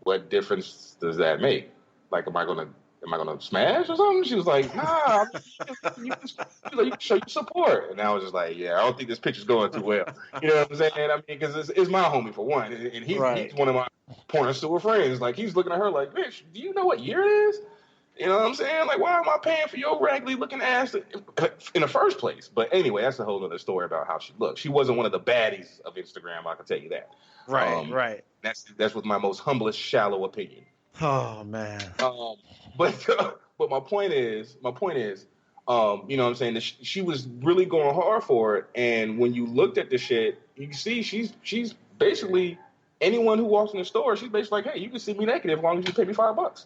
what difference does that make? Like, am I gonna smash or something? She was like, nah, you can show your support. And I was just like, yeah, I don't think this picture's going too well. You know what I'm saying? I mean, because it's my homie for one, and he's one of my porn store friends. Like, he's looking at her like, bitch, do you know what year it is? You know what I'm saying? Like, why am I paying for your raggedy looking ass in the first place? But anyway, that's a whole other story about how she looked. She wasn't one of the baddies of Instagram, I can tell you that. Right. That's with my most humblest, shallow opinion. Oh man. But my point is, you know what I'm saying? She was really going hard for it, and when you looked at the shit, you can see she's basically anyone who walks in the store. She's basically like, hey, you can see me naked as long as you pay me $5.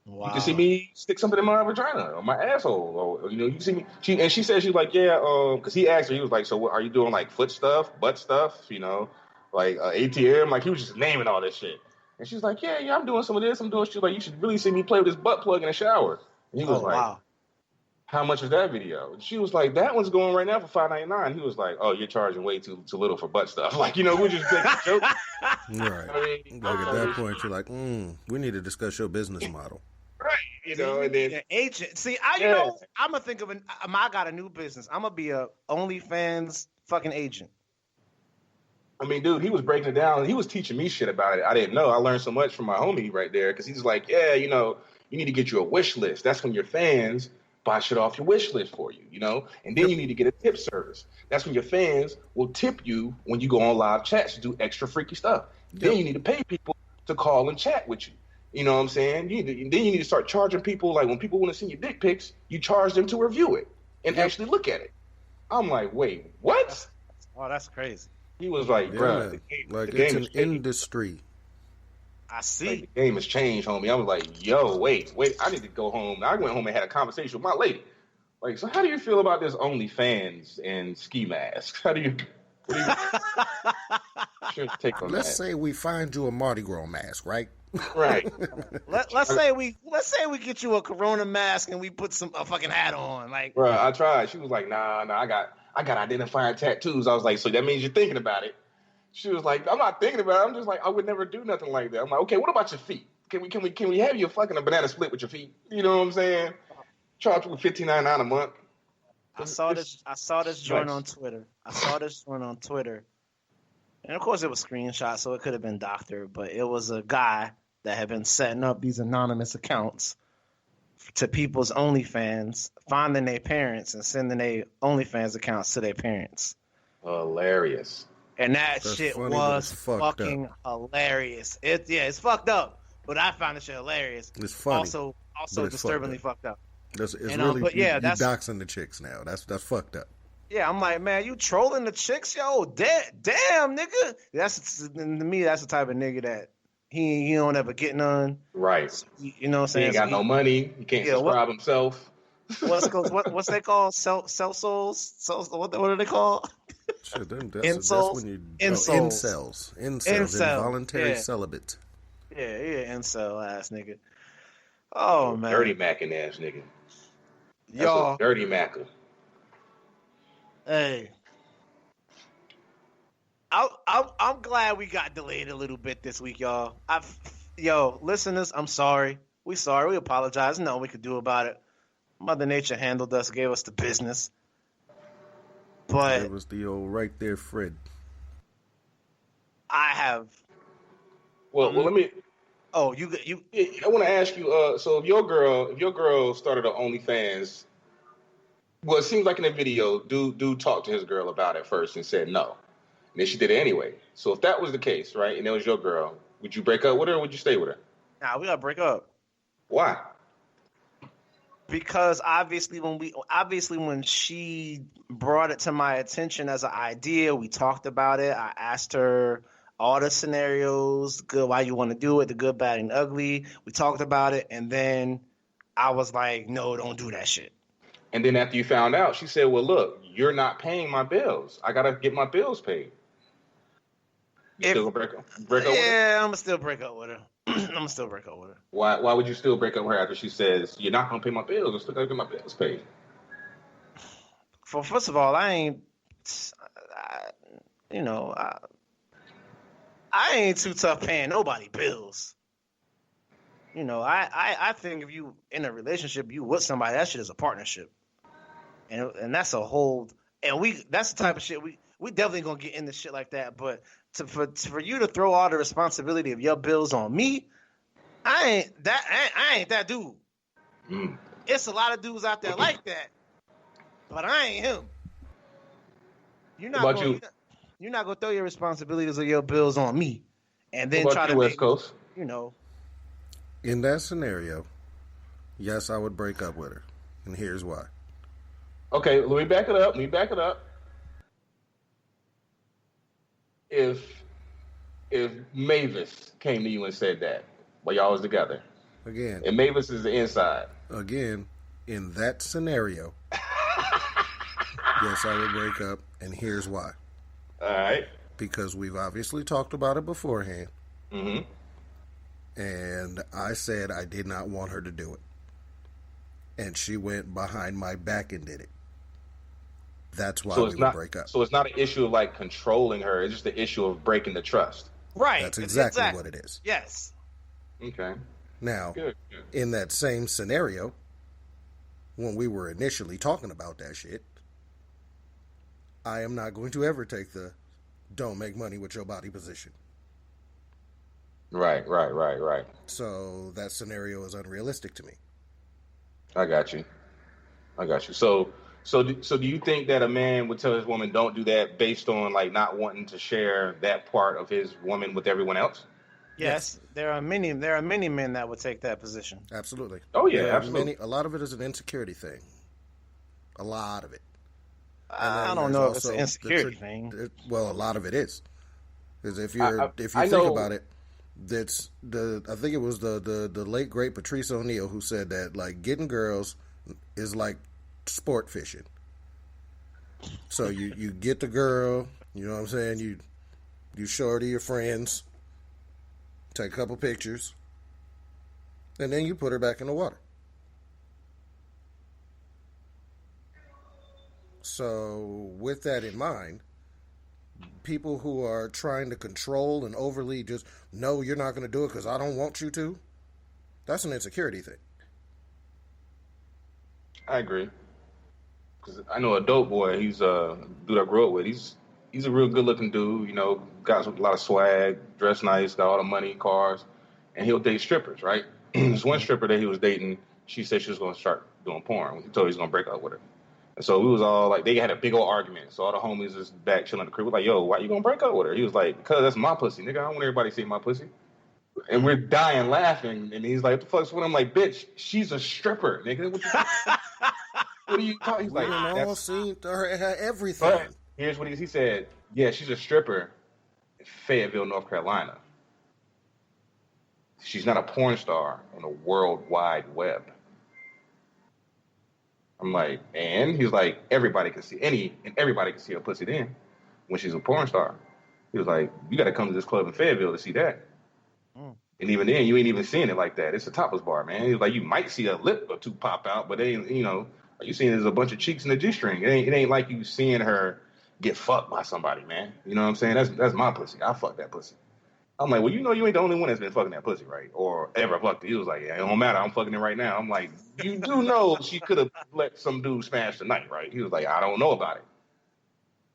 Wow. You can see me stick something in my vagina or my asshole, or you can see me. She said she's like, yeah, because he asked her, he was like, so what are you doing, like foot stuff, butt stuff, like ATM, like he was just naming all this shit. And she's like, yeah, I'm doing some of this, I'm doing shit. Like you should really see me play with this butt plug in the shower. And he was like, wow. how much is that video? And she was like, that one's going right now for $5.99. He was like, oh, you're charging way too little for butt stuff. Like, we're just making a joke. Right. I mean, like at that point, you're like, we need to discuss your business model. Right. And then an agent. See, I'm gonna think of I got a new business. I'm gonna be a OnlyFans fucking agent. I mean, dude, he was breaking it down. He was teaching me shit about it. I didn't know. I learned so much from my homie right there because he's like, yeah, you need to get you a wish list. That's when your fans buy shit off your wish list for you, And then you need to get a tip service. That's when your fans will tip you when you go on live chats to do extra freaky stuff. Yep. Then you need to pay people to call and chat with you. You know what I'm saying? Then you need to start charging people. Like when people want to send you dick pics, you charge them to review it and actually look at it. I'm like, wait, what? That's crazy. He was like, bro, it's an industry. I see. Like, the game has changed, homie. I was like, yo, wait, I need to go home. I went home and had a conversation with my lady. Like, so how do you feel about this OnlyFans and ski masks? What do you take on Let's that? say we find you a Mardi Gras mask, right? Right. Let's say we get you a Corona mask and we put a fucking hat on. Like, bro, I tried. She was like, nah, I got identifying tattoos. I was like, so that means you're thinking about it. She was like, I'm not thinking about it. I'm just like, I would never do nothing like that. I'm like, okay, what about your feet? Can we have you fucking a banana split with your feet? You know what I'm saying? Charge you $15.99 a month. I saw this joint on Twitter. And of course it was screenshot, so it could have been doctored, but it was a guy that had been setting up these anonymous accounts to people's OnlyFans, finding their parents and sending their OnlyFans accounts to their parents. Hilarious. And that's shit funny, was fucking hilarious. It's fucked up, but I found the shit hilarious. It's funny. Also disturbingly fucked up. It's and, really, but yeah, that's doxing the chicks now. That's fucked up. Yeah, I'm like, man, you trolling the chicks, yo? Damn, nigga. To me, that's the type of nigga that he don't ever get none. Right. You know what I'm saying? He ain't got no money. He can't subscribe himself. What's they called? Cell souls? What are they called? Shit, Insoles? That's when you Insoles. Involuntary celibate. Yeah, incel ass nigga. Oh man, dirty macking ass nigga. That's y'all, a dirty macker. Hey, I'm glad we got delayed a little bit this week, y'all. Listeners, I'm sorry. We apologize. No, we could do about it. Mother Nature handled us, gave us the business. But it was the old right there, Fred. I have. Well, let me. Oh, you. I want to ask you. So if your girl started an OnlyFans, well, it seems like in the video, dude talked to his girl about it first and said no, and then she did it anyway. So if that was the case, right, and it was your girl, would you break up with her or would you stay with her? Nah, we gotta break up. Why? Because obviously when she brought it to my attention as an idea, we talked about it. I asked her all the scenarios, why you want to do it, the good, bad, and ugly. We talked about it, and then I was like, no, don't do that shit. And then after you found out, she said, well, look, you're not paying my bills. I got to get my bills paid. You still gonna break up with her? Yeah, I'm going to still break up with her. Why would you still break up with her after she says, you're not going to pay my bills? I'm still going to get my bills paid. First of all, I ain't too tough paying nobody bills. I think if you in a relationship, you with somebody, that shit is a partnership. And that's a whole, and that's the type of shit we definitely gonna get into shit like that. But for you to throw all the responsibility of your bills on me, I ain't that dude. Mm. It's a lot of dudes out there like that, but I ain't him. You're not gonna throw your responsibilities of your bills on me, and then try to West Coast. In that scenario, yes, I would break up with her, and here's why. Okay, let me back it up. If Mavis came to you and said that while y'all was together, Again. And Mavis is the inside. Again, in that scenario, yes, I would break up, and here's why. All right. Because we've obviously talked about it beforehand. Mm-hmm. And I said I did not want her to do it. And she went behind my back and did it. That's why we would break up. So it's not an issue of like controlling her. It's just the issue of breaking the trust. Right. That's exactly what it is. Yes. Okay. Now, Good. in that same scenario, when we were initially talking about that shit, I am not going to ever take the don't make money with your body position. Right. So that scenario is unrealistic to me. I got you. So do you think that a man would tell his woman don't do that based on like not wanting to share that part of his woman with everyone else? Yes. There are many men that would take that position. Absolutely. Oh yeah, absolutely. A lot of it is an insecurity thing. A lot of it. I don't know if it's an insecurity thing. Well, a lot of it is. Because if you think about it, I think it was the late great Patrice O'Neal who said that like getting girls is like sport fishing. So you get the girl, you know what I'm saying? You show her to your friends, take a couple pictures, and then you put her back in the water. So with that in mind, people who are trying to control and overly just, no, you're not going to do it because I don't want you to, that's an insecurity thing. I agree. Because I know a dope boy. He's a dude I grew up with. He's a real good looking dude. You know, got a lot of swag, dressed nice, got all the money, cars, and he'll date strippers. Right? There's one stripper that he was dating. She said she was going to start doing porn. He told her he was going to break up with her. And so we was all like, they had a big old argument. So all the homies was back chilling at the crib. We're like, yo, why you going to break up with her? He was like, because that's my pussy, nigga. I don't want everybody to see my pussy. And we're dying laughing. And he's like, what the fuck's with him? I'm like, bitch, she's a stripper, nigga. What are you talking? He's like, all seen her everything. But here's what he said. Yeah, she's a stripper in Fayetteville, North Carolina. She's not a porn star on the World Wide Web. I'm like, and he's like, everybody can see everybody can see her pussy then when she's a porn star. He was like, you got to come to this club in Fayetteville to see that. And even then, you ain't even seeing it like that. It's a topless bar, man. He was like, you might see a lip or two pop out, but they, you know, you seeing there's a bunch of cheeks in the G-string. It ain't like you seeing her get fucked by somebody, man. You know what I'm saying? That's my pussy. I fuck that pussy. I'm like, well, you know you ain't the only one that's been fucking that pussy, right? Or ever fucked it. He was like, yeah, it don't matter. I'm fucking it right now. I'm like, you do know she could have let some dude smash tonight, right? He was like, I don't know about it.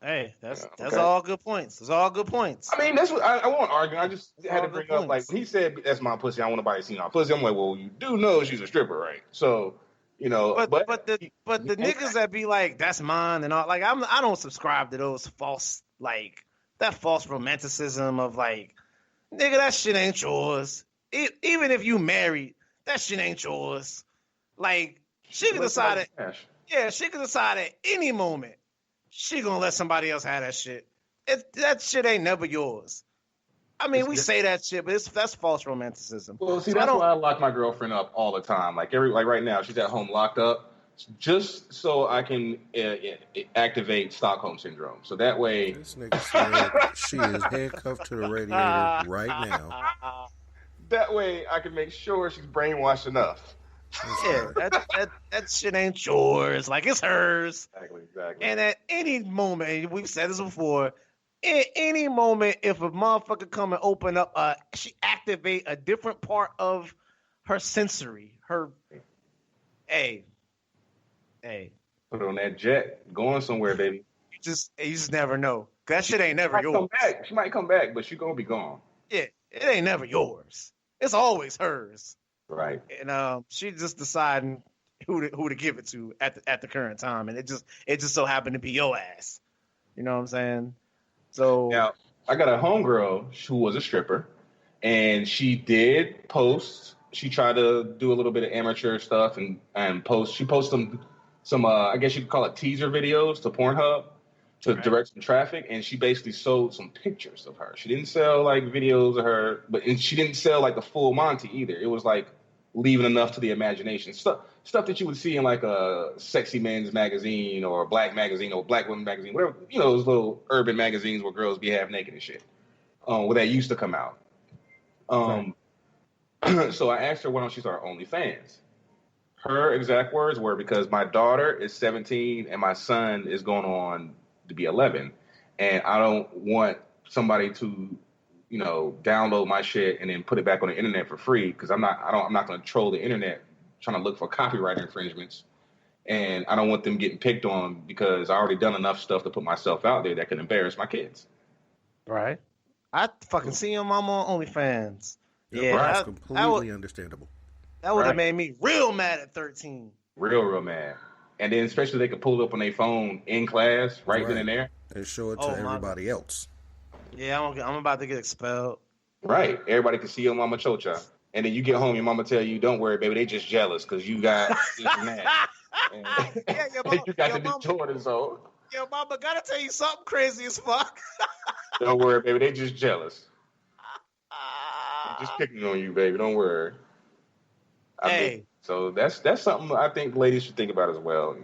Hey, that's all good points. That's all good points. I mean, that's what I won't argue. I just had to bring up, like, when he said that's my pussy, I don't want nobody seeing my pussy. I'm like, well, you do know she's a stripper, right? So, you know, but the niggas that be like, that's mine and all, like, I don't subscribe to those false, like, that false romanticism of like, nigga, that shit ain't yours. Even if you married, that shit ain't yours. Like, she can decide she can decide at any moment she gonna let somebody else have that shit. That shit ain't never yours. I mean, we say that shit, but that's false romanticism. Well, see, that's why I lock my girlfriend up all the time. Like right now, she's at home locked up, just so I can activate Stockholm syndrome. So that way, this nigga said she is handcuffed to the radiator right now. That way, I can make sure she's brainwashed enough. Yeah, that shit ain't yours. Like, it's hers. Exactly. And at any moment, we've said this before, at any moment, if a motherfucker come and open up, she activate a different part of her sensory. Hey. Put on that jet, going somewhere, baby. You just never know. That shit ain't never yours. She might come back, but she gonna be gone. Yeah, it ain't never yours. It's always hers. Right. And she's just deciding who to give it to at the current time, and it just so happened to be your ass. You know what I'm saying? So now I got a homegirl who was a stripper, and she did post. She tried to do a little bit of amateur stuff and post. She posted some I guess you could call it teaser videos to Pornhub to direct some traffic, and she basically sold some pictures of her. She didn't sell like videos of her, and she didn't sell like the full Monty either. It was like leaving enough to the imagination. Stuff that you would see in like a sexy men's magazine or a black magazine or black women magazine, whatever, those little urban magazines where girls be half naked and shit. Where that used to come out. So I asked her, why don't she start OnlyFans? Her exact words were, because my daughter is 17 and my son is going on to be 11, and I don't want somebody to, download my shit and then put it back on the internet for free, because I'm not going to troll the internet trying to look for copyright infringements, and I don't want them getting picked on because I already done enough stuff to put myself out there that can embarrass my kids. Right. I fucking see your mama on OnlyFans. Yeah, Right. That's completely understandable. That would have made me real mad at 13. Real mad. And then especially they could pull it up on their phone in class right then and there. And show it to everybody else. Yeah, I'm about to get expelled. Right. Everybody can see your mama chocha. And then you get home, your mama tell you, don't worry, baby, they just jealous because you got this and that. Yeah, your mama, you got the new Jordans on. Your mama gotta tell you something crazy as fuck. Don't worry, baby, they just jealous. Just picking on you, baby. Don't worry. So that's something I think ladies should think about as well.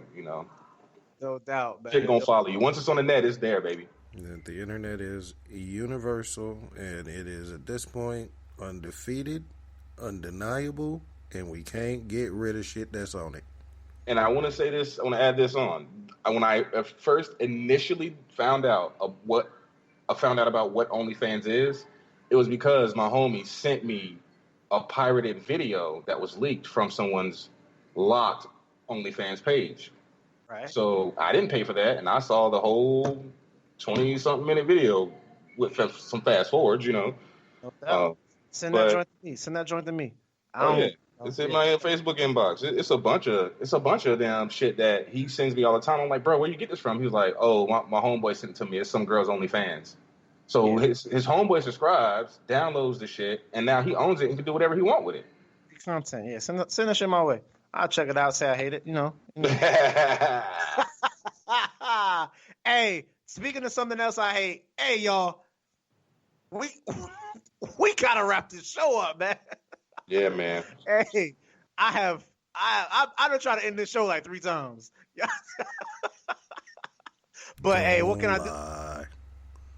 No doubt, man. Shit gonna follow you. Once it's on the net, it's there, baby. The internet is universal, and it is at this point undefeated, undeniable, and we can't get rid of shit that's on it. And I want to say this. I want to add this on. When I first initially found out about what OnlyFans is, it was because my homie sent me a pirated video that was leaked from someone's locked OnlyFans page. Right. So I didn't pay for that, and I saw the whole 20-something minute video with some fast forwards, No doubt. Send that joint to me. It's in my Facebook inbox. It's a bunch of damn shit that he sends me all the time. I'm like, bro, where you get this from? He was like, oh, my homeboy sent it to me. It's some girl's OnlyFans. So his homeboy subscribes, downloads the shit, and now he owns it and can do whatever he wants with it. Content, yeah. Send that shit my way. I'll check it out. Say I hate it. Hey, speaking of something else I hate. Hey, y'all, we gotta wrap this show up, man. Yeah, man. Hey, I've been trying to end this show like 3 times. But hey, what can I do?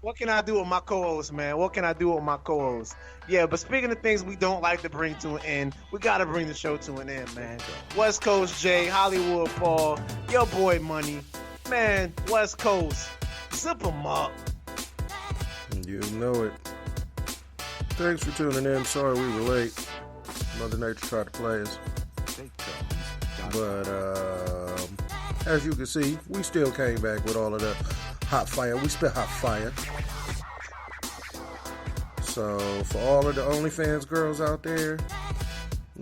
What can I do with my co-host, man? What can I do with my co-host? Yeah, but speaking of things we don't like to bring to an end, we got to bring the show to an end, man. West Coast Jay, Hollywood Paul, your boy Money. Man, West Coast, zip them up. You know it. Thanks for tuning in. Sorry we were late. Mother Nature tried to play us. But as you can see, we still came back with all of the hot fire. We spit hot fire. So for all of the OnlyFans girls out there,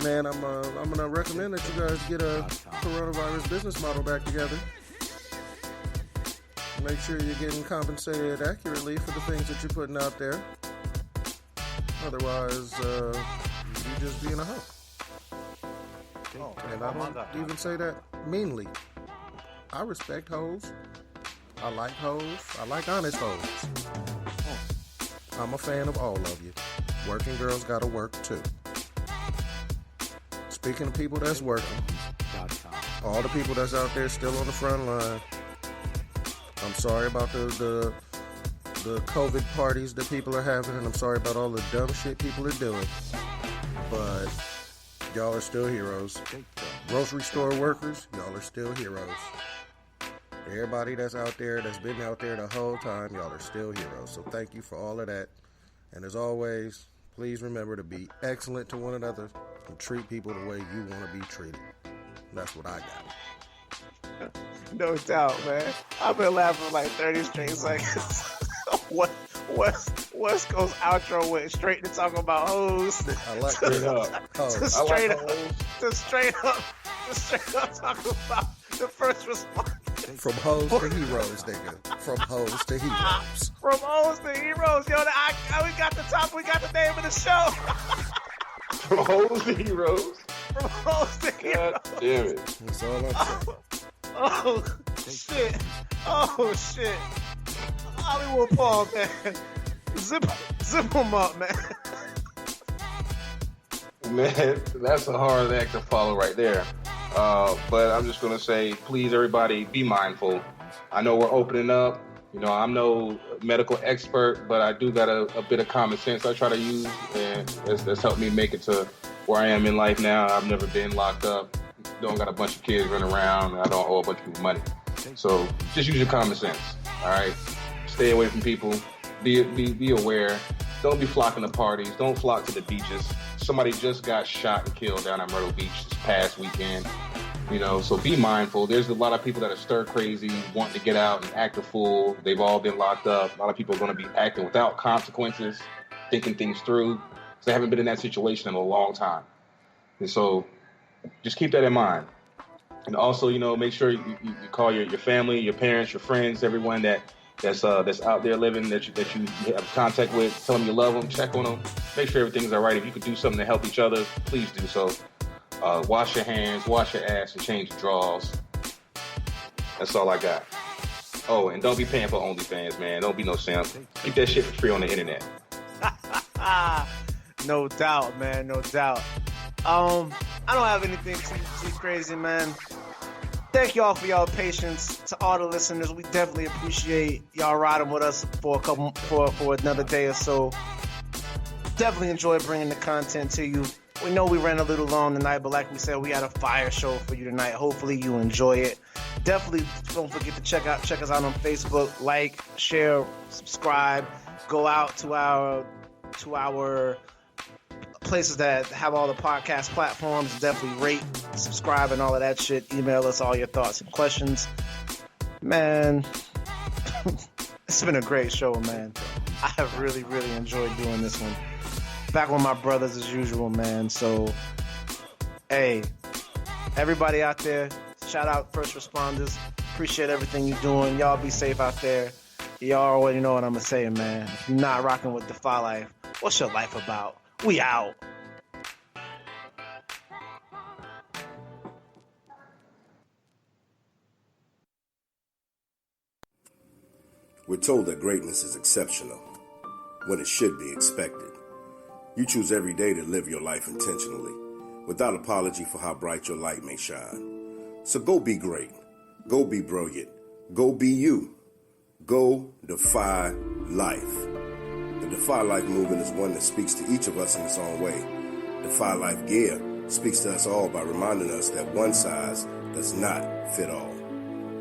man, I'm gonna recommend that you guys get a coronavirus business model back together. Make sure you're getting compensated accurately for the things that you're putting out there. Otherwise, you're just being a hoe. And I don't even say that meanly. I respect hoes. I like hoes. I like honest hoes. I'm a fan of all of you. Working girls gotta work too. Speaking of people that's working, all the people that's out there still on the front line, I'm sorry about the COVID parties that people are having, and I'm sorry about all the dumb shit people are doing. But y'all are still heroes. Grocery store workers, y'all are still heroes. Everybody that's out there, that's been out there the whole time, y'all are still heroes. So thank you for all of that. And as always, please remember to be excellent to one another and treat people the way you want to be treated. That's what I got. No doubt, man. I've been laughing for like 30 straight seconds. West Coast outro went straight to talk about hoes. I like straight up. To straight up talk about the first responders. From hoes to heroes, nigga. From hoes to heroes. From hoes to heroes. Yo, we got the name of the show. From hoes to heroes. From hoes to heroes. God damn it. That's all I'm saying. Oh, shit. Hollywood Paul, man. Zip them up, man. Man, that's a hard act to follow right there. But I'm just going to say, please, everybody, be mindful. I know we're opening up. I'm no medical expert, but I do got a bit of common sense I try to use, and that's helped me make it to where I am in life now. I've never been locked up. Don't got a bunch of kids running around. I don't owe a bunch of people money. So just use your common sense, all right? Stay away from people. Be aware. Don't be flocking to parties. Don't flock to the beaches. Somebody just got shot and killed down at Myrtle Beach this past weekend. So be mindful. There's a lot of people that are stir crazy, wanting to get out and act a fool. They've all been locked up. A lot of people are going to be acting without consequences, thinking things through, because they haven't been in that situation in a long time. And so just keep that in mind. And also, make sure you call your family, your parents, your friends, everyone that's out there living that you have contact with. Tell them you love them, check on them, make sure everything's all right. If you could do something to help each other, please do so. Wash your hands, wash your ass, and change your drawers. That's all I got. Oh, and don't be paying for OnlyFans, man. Don't be no simp. Keep that shit for free on the internet. No doubt, man. No doubt. I don't have anything too crazy, man. Thank y'all for y'all patience. To all the listeners, we definitely appreciate y'all riding with us for another day or so. Definitely enjoy bringing the content to you. We know we ran a little long tonight, but like we said, we had a fire show for you tonight. Hopefully you enjoy it. Definitely don't forget to check us out on Facebook, like, share, subscribe, go out to our places that have all the podcast platforms. Definitely rate, subscribe, and all of that shit. Email us all your thoughts and questions. Man, it's been a great show, man. I have really, really enjoyed doing this one. Back with my brothers as usual, man. So, hey, everybody out there, shout out first responders. Appreciate everything you're doing. Y'all be safe out there. Y'all already know what I'm going to say, man. If you're not rocking with Defy Life, what's your life about? We out. We're told that greatness is exceptional when it should be expected. You choose every day to live your life intentionally, without apology for how bright your light may shine. So go be great. Go be brilliant. Go be you. Go defy life. The Defy Life movement is one that speaks to each of us in its own way. Defy Life gear speaks to us all by reminding us that one size does not fit all.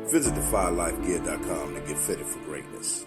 Visit defylifegear.com to get fitted for greatness.